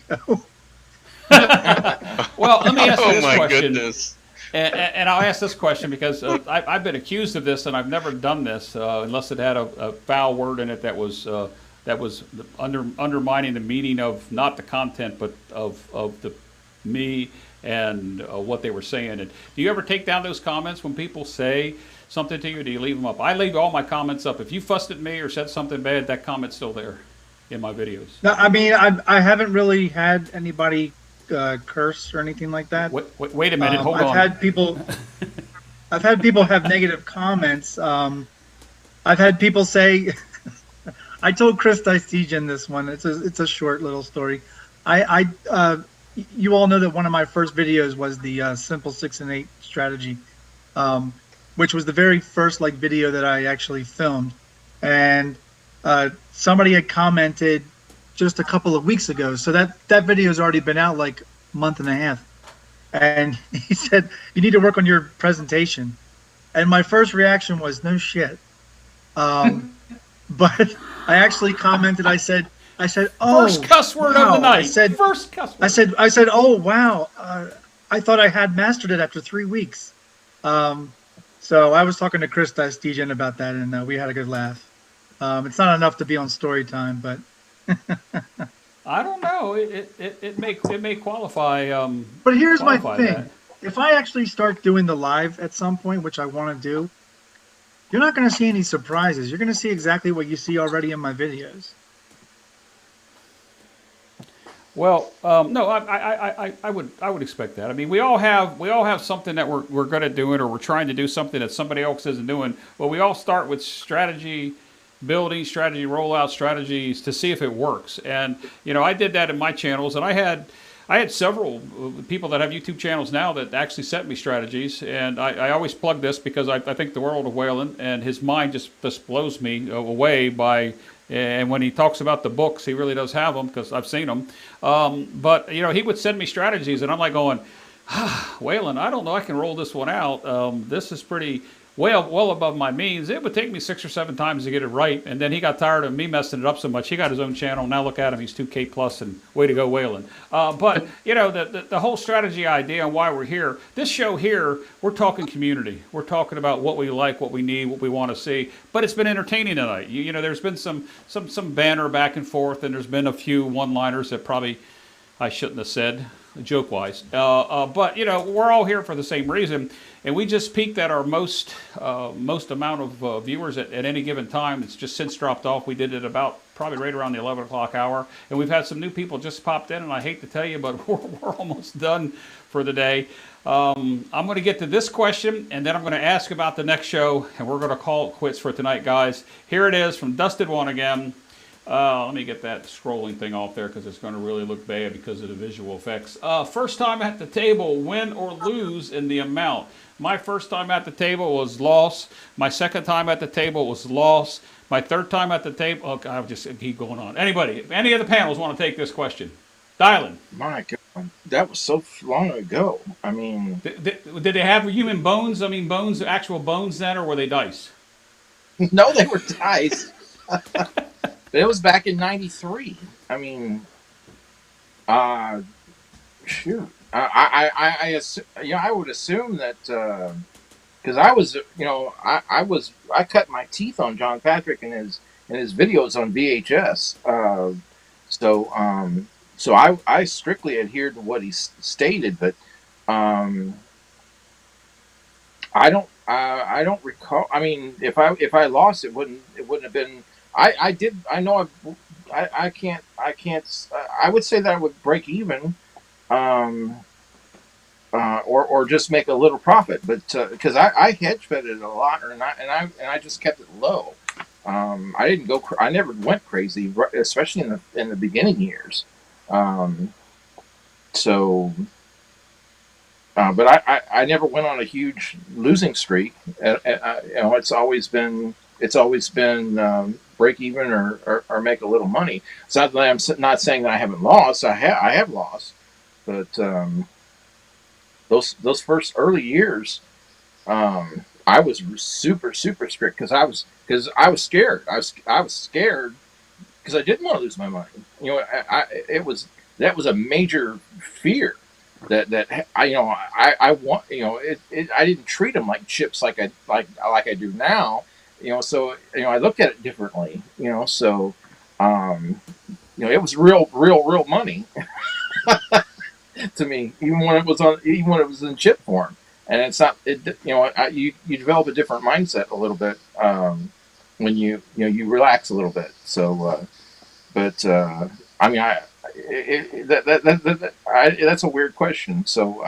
Well, let me ask you this question. Goodness. And I'll ask this question because I've been accused of this, and I've never done this unless it had a foul word in it that was undermining the meaning of not the content, but of the me and what they were saying. And do you ever take down those comments when people say something to you? Or do you leave them up? I leave all my comments up. If you fussed at me or said something bad, that comment's still there in my videos. No, I mean I haven't really had anybody curse or anything like that. Wait a minute, hold on. I've had people have negative comments. I've had people say. I told Chris Dicegen this one. It's a short little story. You all know that one of my first videos was the simple 6 and 8 strategy. When which was the very first like video that I actually filmed, and somebody had commented just a couple of weeks ago. So that video has already been out like a month and a half, and he said you need to work on your presentation, and my first reaction was no shit, but I actually commented. I said, oh, First cuss word wow. of the night. I said, First cuss word. I said, oh wow. I thought I had mastered it after 3 weeks. So I was talking to Chris Degen about that, and we had a good laugh. It's not enough to be on story time, but I don't know. It may qualify. but here's my qualify thing. that. If I actually start doing the live at some point, which I want to do, you're not going to see any surprises. You're going to see exactly what you see already in my videos. Well, no, I would expect that. I mean, we all have something that we're good at doing, or we're trying to do something that somebody else isn't doing. Well, we all start with strategy building, strategy rollout, strategies to see if it works. And I did that in my channels, and I had several people that have YouTube channels now that actually sent me strategies, and I always plug this because I think the world of Waylon, and his mind just blows me away by. And when he talks about the books, he really does have them because I've seen them. But he would send me strategies, and I'm like going, Waylon, I don't know, I can roll this one out. This is pretty well above my means. It would take me 6 or 7 times to get it right, and then he got tired of me messing it up so much. He got his own channel. Now look at him, he's 2K plus, and way to go, Waylon. But the whole strategy idea and why we're here. This show here, we're talking community. We're talking about what we like, what we need, what we want to see. But it's been entertaining tonight. There's been some banter back and forth, and there's been a few one-liners that probably I shouldn't have said, joke-wise. But we're all here for the same reason. And we just peaked at our most amount of viewers at any given time. It's just since dropped off. We did it about probably right around the 11 o'clock hour. And we've had some new people just popped in, and I hate to tell you, but we're almost done for the day. I'm going to get to this question, and then I'm going to ask about the next show, and we're going to call it quits for tonight, guys. Here it is from Dusted One again. Let me get that scrolling thing off there because it's going to really look bad because of the visual effects. First time at the table, win or lose in the amount. My first time at the table was loss. My second time at the table was loss. My third time at the table, okay, I'll just keep going on. Anybody, any of the panels want to take this question? Dialing. My God, that was so long ago. I mean, Did they have human bones? I mean, bones, actual bones then, or were they dice? no, they were dice. It was back in '93. I mean, shoot. I would assume that because I was, I cut my teeth on John Patrick and his videos on VHS. So I strictly adhered to what he stated, but I don't recall. I mean, if I lost, it wouldn't have been. I can't. I would say that I would break even. Or just make a little profit, but because I hedge betted a lot, and I just kept it low. I didn't go. I never went crazy, especially in the beginning years. But I never went on a huge losing streak. It's always been break even or make a little money. It's not that I'm not saying that I haven't lost. I have lost, but those first early years, I was super strict because I was scared. I was scared because I didn't want to lose my money. That was a major fear that I want. I didn't treat them like chips like I do now. So I looked at it differently. So it was real money. To me, even when it was in chip form, and it's not. You develop a different mindset a little bit when you relax a little bit. So, that's a weird question. So,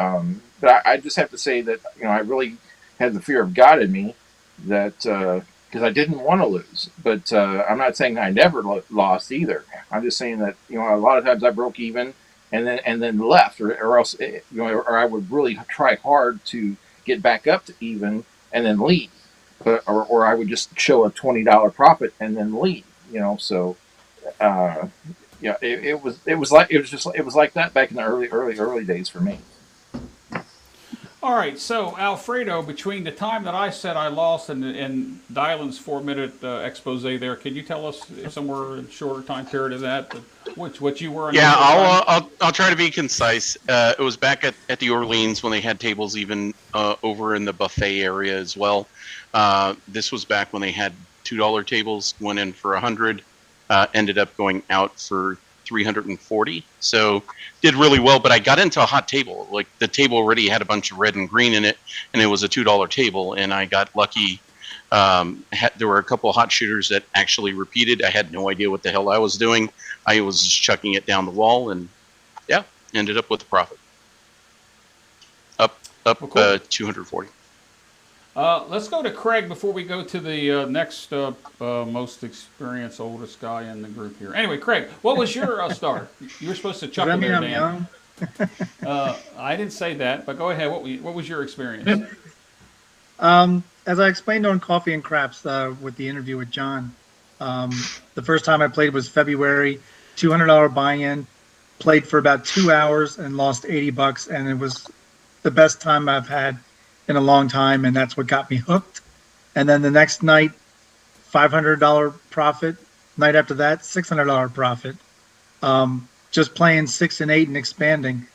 but I just have to say that I really had the fear of God in me that because I didn't want to lose. But I'm not saying I never lost either. I'm just saying that a lot of times I broke even. And then left, or else, or I would really try hard to get back up to even, and then leave, or I would just show a $20 profit and then leave. So yeah, it was like that back in the early days for me. All right, so Alfredo, between the time that I said I lost and Dylan's 4-minute expose there, can you tell us somewhere in a shorter time period of that, what you were in? Yeah, I'll try to be concise. It was back at the Orleans when they had tables even over in the buffet area as well. This was back when they had $2 tables, went in for 100, ended up going out for 340. So did really well, but I got into a hot table. Like the table already had a bunch of red and green in it, and it was a $2 table, and I got lucky. There were a couple of hot shooters that actually repeated. I had no idea what the hell I was doing. I was just chucking it down the wall, and yeah, ended up with a profit. Up Well, cool. 240. Let's go to Craig before we go to the next most experienced, oldest guy in the group here. Anyway, Craig, what was your start? You were supposed to chuckle there, I'm Dan. young. I didn't say that, but go ahead. What was your experience? As I explained on Coffee and Craps with the interview with John, the first time I played was February, $200 buy-in, played for about 2 hours and lost $80, and it was the best time I've had in a long time, and that's what got me hooked. And then the next night, $500 profit. Night after that, $600 profit. Just playing 6 and 8 and expanding.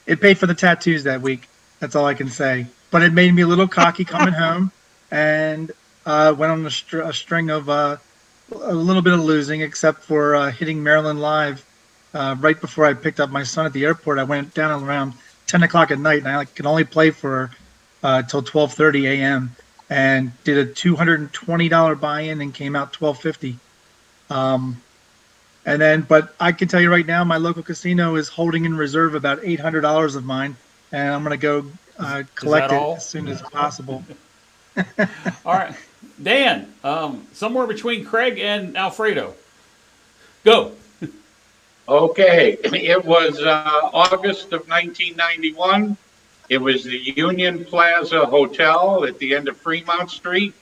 It paid for the tattoos that week. That's all I can say. But it made me a little cocky coming home, and went on a string of a little bit of losing, except for hitting Maryland Live right before I picked up my son at the airport. I went down around 10 o'clock at night, and I could only play for till 12:30 a.m. and did a $220 buy-in and came out $12.50. And then, but I can tell you right now, my local casino is holding in reserve about $800 of mine, and I'm going to go collect it as soon as possible. All right, Dan, somewhere between Craig and Alfredo. Go. Okay, it was August of 1991. It was the Union Plaza Hotel at the end of Fremont Street.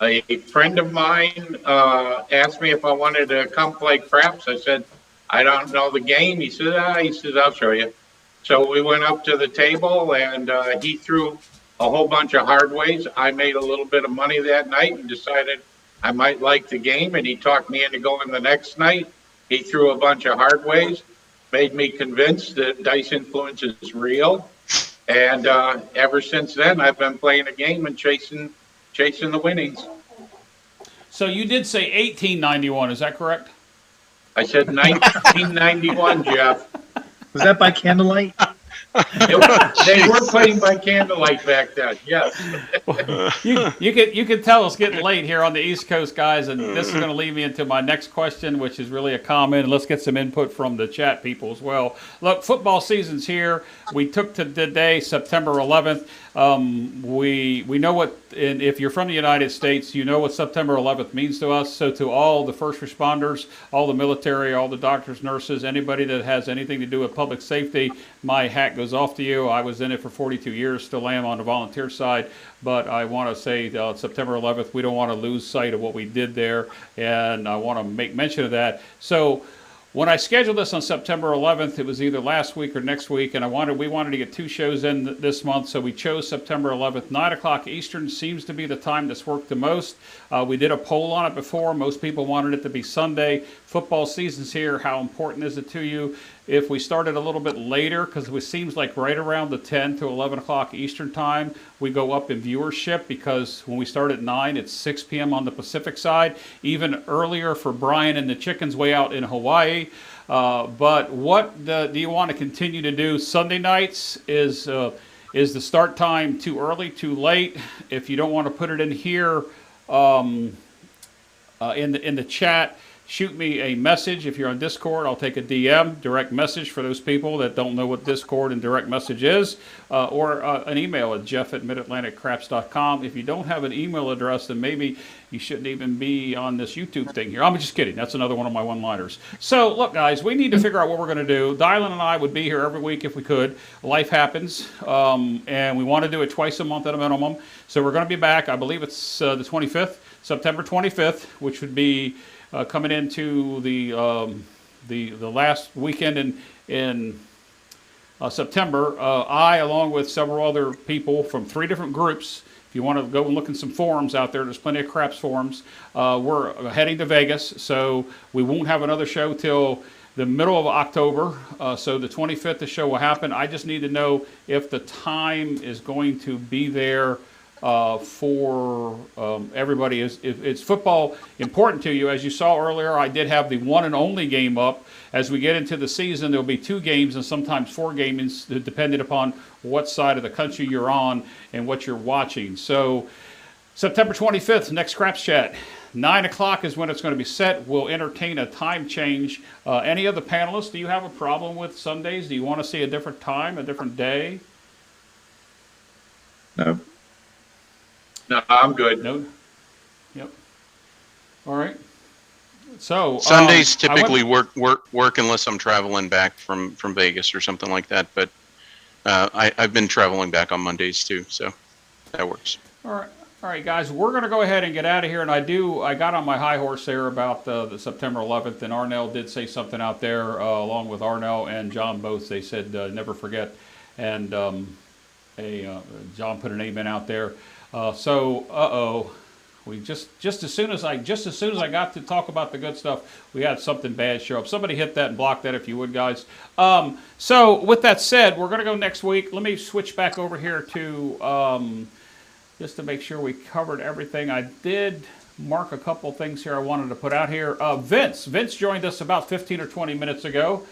A friend of mine asked me if I wanted to come play craps. I said, I don't know the game. He said, I'll show you. So we went up to the table, and he threw a whole bunch of hard ways. I made a little bit of money that night and decided I might like the game, and he talked me into going the next night. He threw a bunch of hard ways, made me convinced that dice influence is real. And ever since then, I've been playing a game and chasing the winnings. So you did say 1891, is that correct? I said 1991, Jeff. Was that by candlelight? They were playing by candlelight back then, yes. You can tell it's getting late here on the East Coast, guys, and this is going to lead me into my next question, which is really a comment, and let's get some input from the chat people as well. Look, football season's here. We took to the day, September 11th. We know what, and if you're from the United States, you know what September 11th means to us. So to all the first responders, all the military, all the doctors, nurses, anybody that has anything to do with public safety, my hat goes off to you. I was in it for 42 years, still am on the volunteer side, but I want to say September 11th, we don't want to lose sight of what we did there, and I want to make mention of that. So when I scheduled this on September 11th, it was either last week or next week, and we wanted to get 2 shows in this month, so we chose September 11th. 9 o'clock Eastern seems to be the time that's worked the most. We did a poll on it before. Most people wanted it to be Sunday. Football season's here. How important is it to you? If we started a little bit later, because it seems like right around the 10 to 11 o'clock Eastern time, we go up in viewership, because when we start at 9, it's 6 p.m. on the Pacific side, even earlier for Brian and the chickens way out in Hawaii. But what do you want to continue to do? Sunday nights, is the start time too early, too late? If you don't want to put it in here in the chat, shoot me a message. If you're on Discord, I'll take a DM, direct message for those people that don't know what Discord and direct message is, or an email at jeff@midatlanticcraps.com. If you don't have an email address, then maybe you shouldn't even be on this YouTube thing here. I'm just kidding. That's another one of my one-liners. So, look, guys, we need to figure out what we're going to do. Dylan and I would be here every week if we could. Life happens, and we want to do it twice a month at a minimum. So we're going to be back. I believe it's the 25th, September 25th, which would be coming into the last weekend in September. I, along with several other people from 3 different groups. If you want to go and look in some forums out there, there's plenty of craps forums. We're heading to Vegas, so we won't have another show till the middle of October. So the 25th, the show will happen. I just need to know if the time is going to be there for everybody. If it's football important to you, as you saw earlier, I did have the one and only game up. As we get into the season, there'll be 2 games and sometimes 4 games, depending upon what side of the country you're on and what you're watching. So September 25th, next Craps Chat. 9 o'clock is when it's going to be set. We'll entertain a time change. Any of the panelists, do you have a problem with Sundays? Do you want to see a different time, a different day? No. No, I'm good. No? Yep. All right. So Sundays typically work unless I'm traveling back from Vegas or something like that. But I've been traveling back on Mondays too, so that works. All right, guys. We're going to go ahead and get out of here. And I got on my high horse there about the September 11th, and Arnell did say something out there along with Arnell and John both. They said never forget, and John put an amen out there. We just as soon as I got to talk about the good stuff, we had something bad show up. Somebody hit that and block that if you would, guys. So with that said, we're going to go next week. Let me switch back over here to just to make sure we covered everything. I did mark a couple things here I wanted to put out here. Vince joined us about 15 or 20 minutes ago,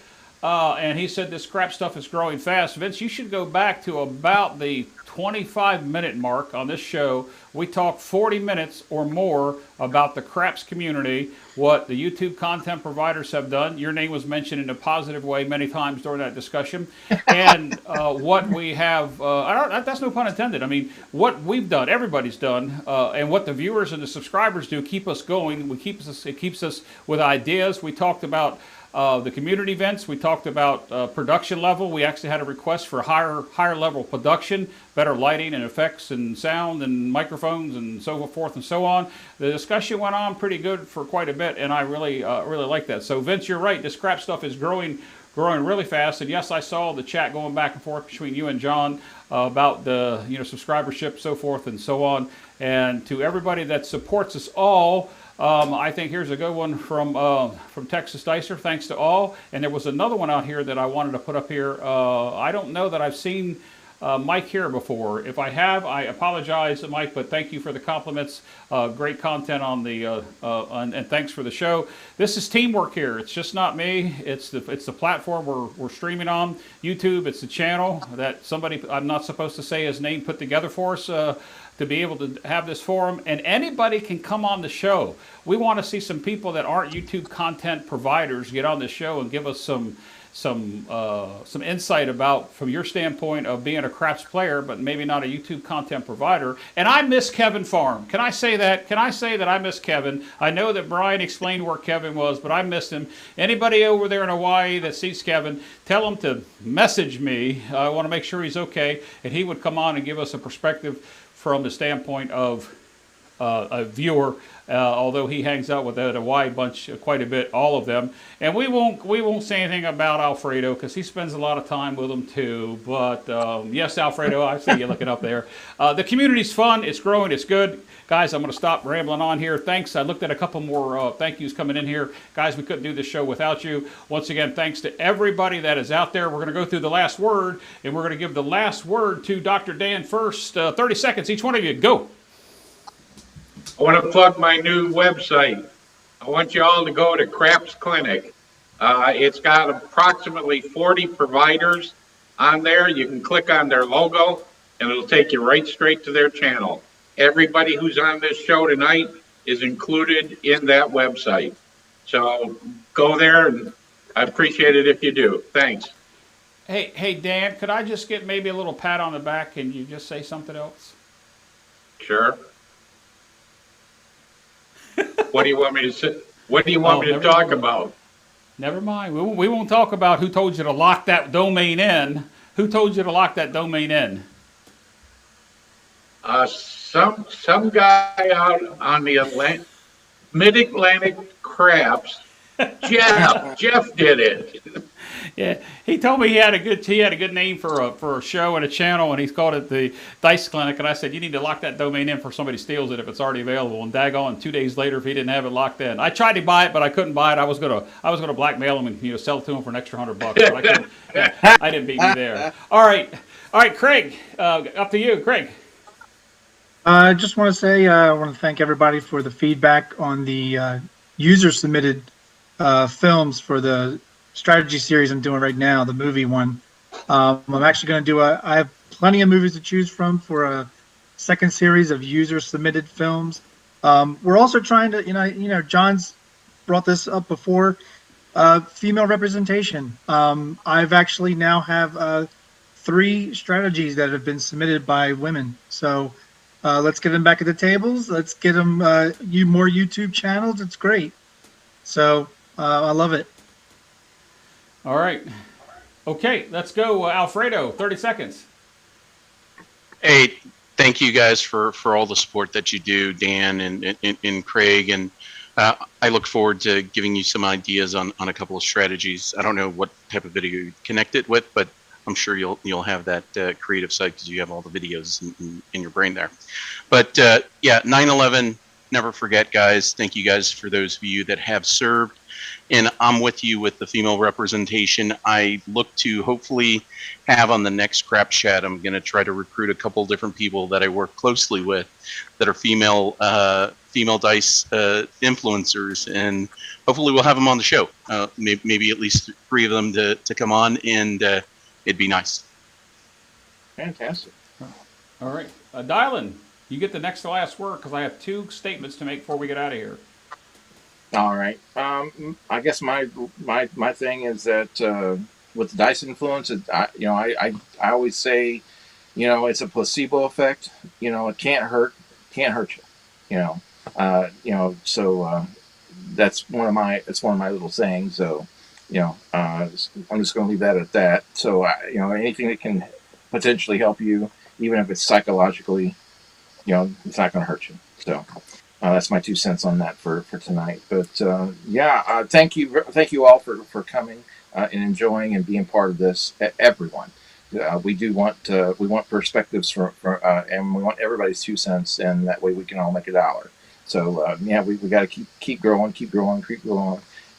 and he said this crap stuff is growing fast. Vince, you should go back to about the 25-minute mark on this show. We talked 40 minutes or more about the craps community, what the YouTube content providers have done. Your name was mentioned in a positive way many times during that discussion. And what we have, that's no pun intended. I mean, what we've done, everybody's done, and what the viewers and the subscribers do keep us going. It keeps us with ideas. We talked about the community events. We talked about production level. We actually had a request for higher level production, better lighting and effects and sound and microphones and so forth and so on. The discussion went on pretty good for quite a bit, and I really like that. So Vince, you're right. This crap stuff is growing really fast. And yes, I saw the chat going back and forth between you and John about the subscribership, so forth and so on. And to everybody that supports us all. I think here's a good one from Texas Dicer. Thanks to all. And there was another one out here that I wanted to put up here. I don't know that I've seen Mike here before. If I have, I apologize, Mike, but thank you for the compliments. Great content on the and thanks for the show. This is teamwork here. It's just not me. It's the platform we're streaming on YouTube. It's the channel that somebody, I'm not supposed to say his name, put together for us. To be able to have this forum, and anybody can come on the show. We want to see some people that aren't YouTube content providers get on the show and give us some insight about, from your standpoint of being a craps player, but maybe not a YouTube content provider. And I miss Kevin Farm. Can I say that? Can I say that I miss Kevin? I know that Brian explained where Kevin was, but I missed him. Anybody over there in Hawaii that sees Kevin, tell him to message me. I want to make sure he's okay, and he would come on and give us a perspective from the standpoint of a viewer, although he hangs out with a wide bunch quite a bit, all of them. And we won't say anything about Alfredo because he spends a lot of time with them too. But yes, Alfredo, I see you looking up there. The community's fun. It's growing. It's good. Guys, I'm going to stop rambling on here. Thanks. I looked at a couple more thank yous coming in here. Guys, we couldn't do this show without you. Once again, thanks to everybody that is out there. We're going to go through the last word, and we're going to give the last word to Dr. Dan first. 30 seconds, each one of you. Go. I want to plug my new website. I want you all to go to CRAPS Clinic. It's got approximately 40 providers on there. You can click on their logo, and it'll take you right straight to their channel. Everybody who's on this show tonight is included in that website. So go there, and I appreciate it if you do. Thanks. Hey, Dan, could I just get maybe a little pat on the back and you just say something else? Sure. What do you want me to say? What do you want Oh, me to never talk mind. about? Never mind. We won't talk about who told you to lock that domain in. Who told you to lock that domain in? Some guy out on the mid-Atlantic craps. Jeff did it. Yeah, he told me he had a good name for a show and a channel, and he's called it the Dice Clinic. And I said, you need to lock that domain in before somebody steals it if it's already available. And daggone, 2 days later, if he didn't have it locked in, I tried to buy it, but I couldn't buy it. I was gonna blackmail him and sell it to him for an extra $100, but I couldn't. Yeah, I didn't beat me there. All right, Craig, up to you, Craig. I just want to say I want to thank everybody for the feedback on the user submitted films for the strategy series I'm doing right now, the movie one. I'm actually going to do I have plenty of movies to choose from for a second series of user submitted films. We're also trying to, John's brought this up before, female representation. I've actually now have 3 strategies that have been submitted by women. So let's get them back at the tables. Let's get them more YouTube channels. It's great. So I love it. All right. Okay, let's go, Alfredo. 30 seconds. Hey, thank you guys for all the support that you do, Dan and Craig, and I look forward to giving you some ideas on a couple of strategies. I don't know what type of video you connect it with, but I'm sure you'll have that creative side because you have all the videos in your brain there. But yeah, 9/11, never forget, guys. Thank you guys for those of you that have served. And I'm with you with the female representation. I look to hopefully have on the next Craps Chat. I'm going to try to recruit a couple different people that I work closely with that are female dice influencers, and hopefully we'll have them on the show. Maybe at least 3 of them to come on, and it'd be nice. Fantastic. All right. Dylan, you get the next to last word because I have 2 statements to make before we get out of here. All right. I guess my thing is that with the dice influence, I always say, it's a placebo effect. It can't hurt you. So that's one of my little sayings. So I'm just going to leave that at that. So anything that can potentially help you, even if it's psychologically, it's not going to hurt you. So. That's my 2 cents on that for tonight. But thank you all for coming and enjoying and being part of this. Everyone, we want perspectives and we want everybody's 2 cents, and that way we can all make $1. So we got to keep growing,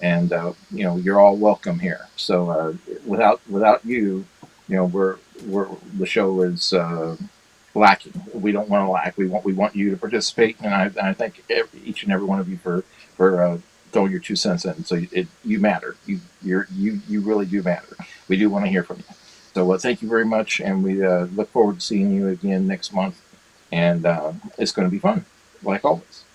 and you're all welcome here. So without you, we're the show is. Lacking. We don't want to lack. We want you to participate, and I thank each and every one of you for throwing your 2 cents in. So you matter. You really do matter. We do want to hear from you. So thank you very much, and we look forward to seeing you again next month. And it's going to be fun, like always.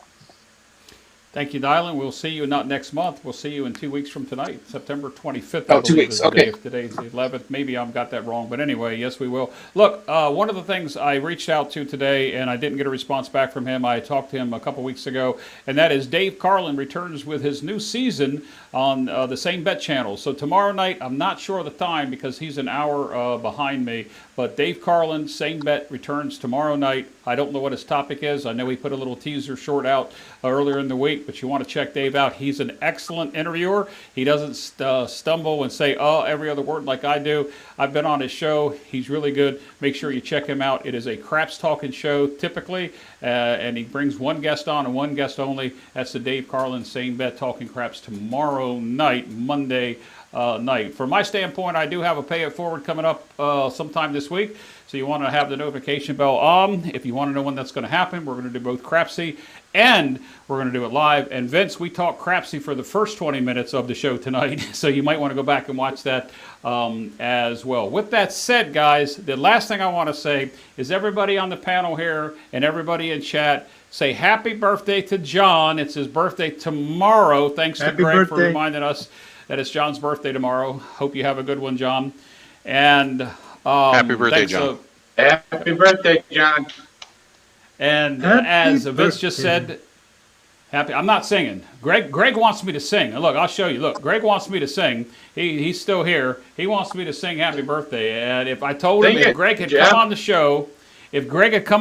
Thank you, Dylan. We'll see you not next month. We'll see you in 2 weeks from tonight, September 25th. Oh, 2 weeks. Okay. Today's the 11th. Maybe I've got that wrong. But anyway, yes, we will. Look, one of the things I reached out to today, and I didn't get a response back from him. I talked to him a couple weeks ago, and that is Dave Carlin returns with his new season on the Same Bet channel. So tomorrow night, I'm not sure of the time because he's an hour behind me, but Dave Carlin, Same Bet, returns tomorrow night. I don't know what his topic is. I know he put a little teaser short out earlier in the week, but you want to check Dave out. He's an excellent interviewer. He doesn't stumble and say, every other word like I do. I've been on his show. He's really good. Make sure you check him out. It is a craps talking show typically, and he brings one guest on and one guest only. That's the Dave Carlin Same Bet Talking Craps tomorrow night, Monday, night. From my standpoint, I do have a pay it forward coming up sometime this week. So you want to have the notification bell on. If you want to know when that's going to happen, we're going to do both Crapsy and we're going to do it live. And Vince, we talked Crapsy for the first 20 minutes of the show tonight. So you might want to go back and watch that as well. With that said, guys, the last thing I want to say is everybody on the panel here and everybody in chat, say happy birthday to John. It's his birthday tomorrow. Thanks to Greg for reminding us that it's John's birthday tomorrow. Hope you have a good one, John. And happy birthday, John. Happy birthday, John. And as Vince just said, happy. I'm not singing. Greg wants me to sing. And look, I'll show you. Look, Greg wants me to sing. He's still here. He wants me to sing happy birthday. And if I told him if Greg had come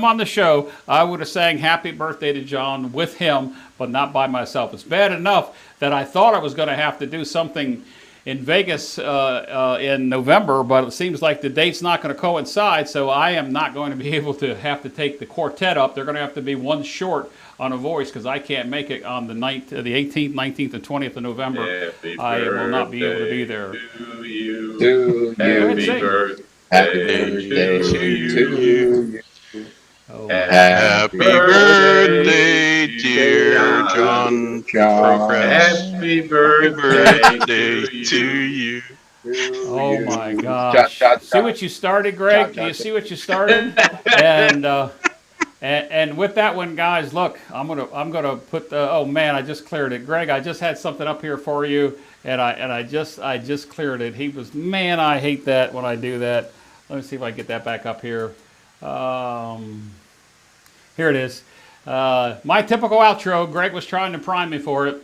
on the show, I would have sang happy birthday to John with him, but not by myself. It's bad enough that I thought I was going to have to do something in Vegas in November, but it seems like the date's not going to coincide, so I am not going to be able to have to take the quartet up. They're going to have to be one short on a voice because I can't make it on the 18th, 19th, and 20th of November. I will not be able to be there. To you. Happy birthday to you. Oh. Happy birthday, dear John. Happy birthday to you. Oh my gosh! See what you started, Greg? Do you see what you started? And with that one, guys, look, I'm gonna put the. Oh man, I just cleared it, Greg. I just had something up here for you, and I just cleared it. He was, man, I hate that when I do that. Let me see if I can get that back up here. Here it is. My typical outro. Greg was trying to prime me for it.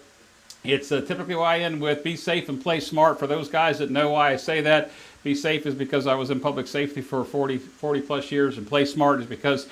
It's typically why I end with be safe and play smart. For those guys that know why I say that, be safe is because I was in public safety for 40 plus years, and play smart is because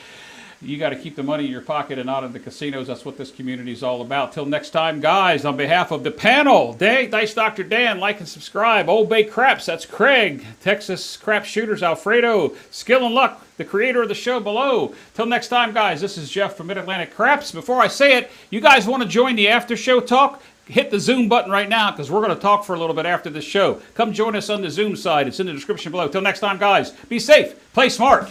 you got to keep the money in your pocket and not in the casinos. That's what this community is all about. Till next time, guys, on behalf of the panel, Dice Dr. Dan, like and subscribe. Old Bay Craps, that's Craig. Texas Craps Shooters, Alfredo. Skill and Luck, the creator of the show below. Till next time, guys, this is Jeff from Mid-Atlantic Craps. Before I say it, you guys want to join the after show talk? Hit the Zoom button right now because we're going to talk for a little bit after this show. Come join us on the Zoom side. It's in the description below. Till next time, guys, be safe, play smart.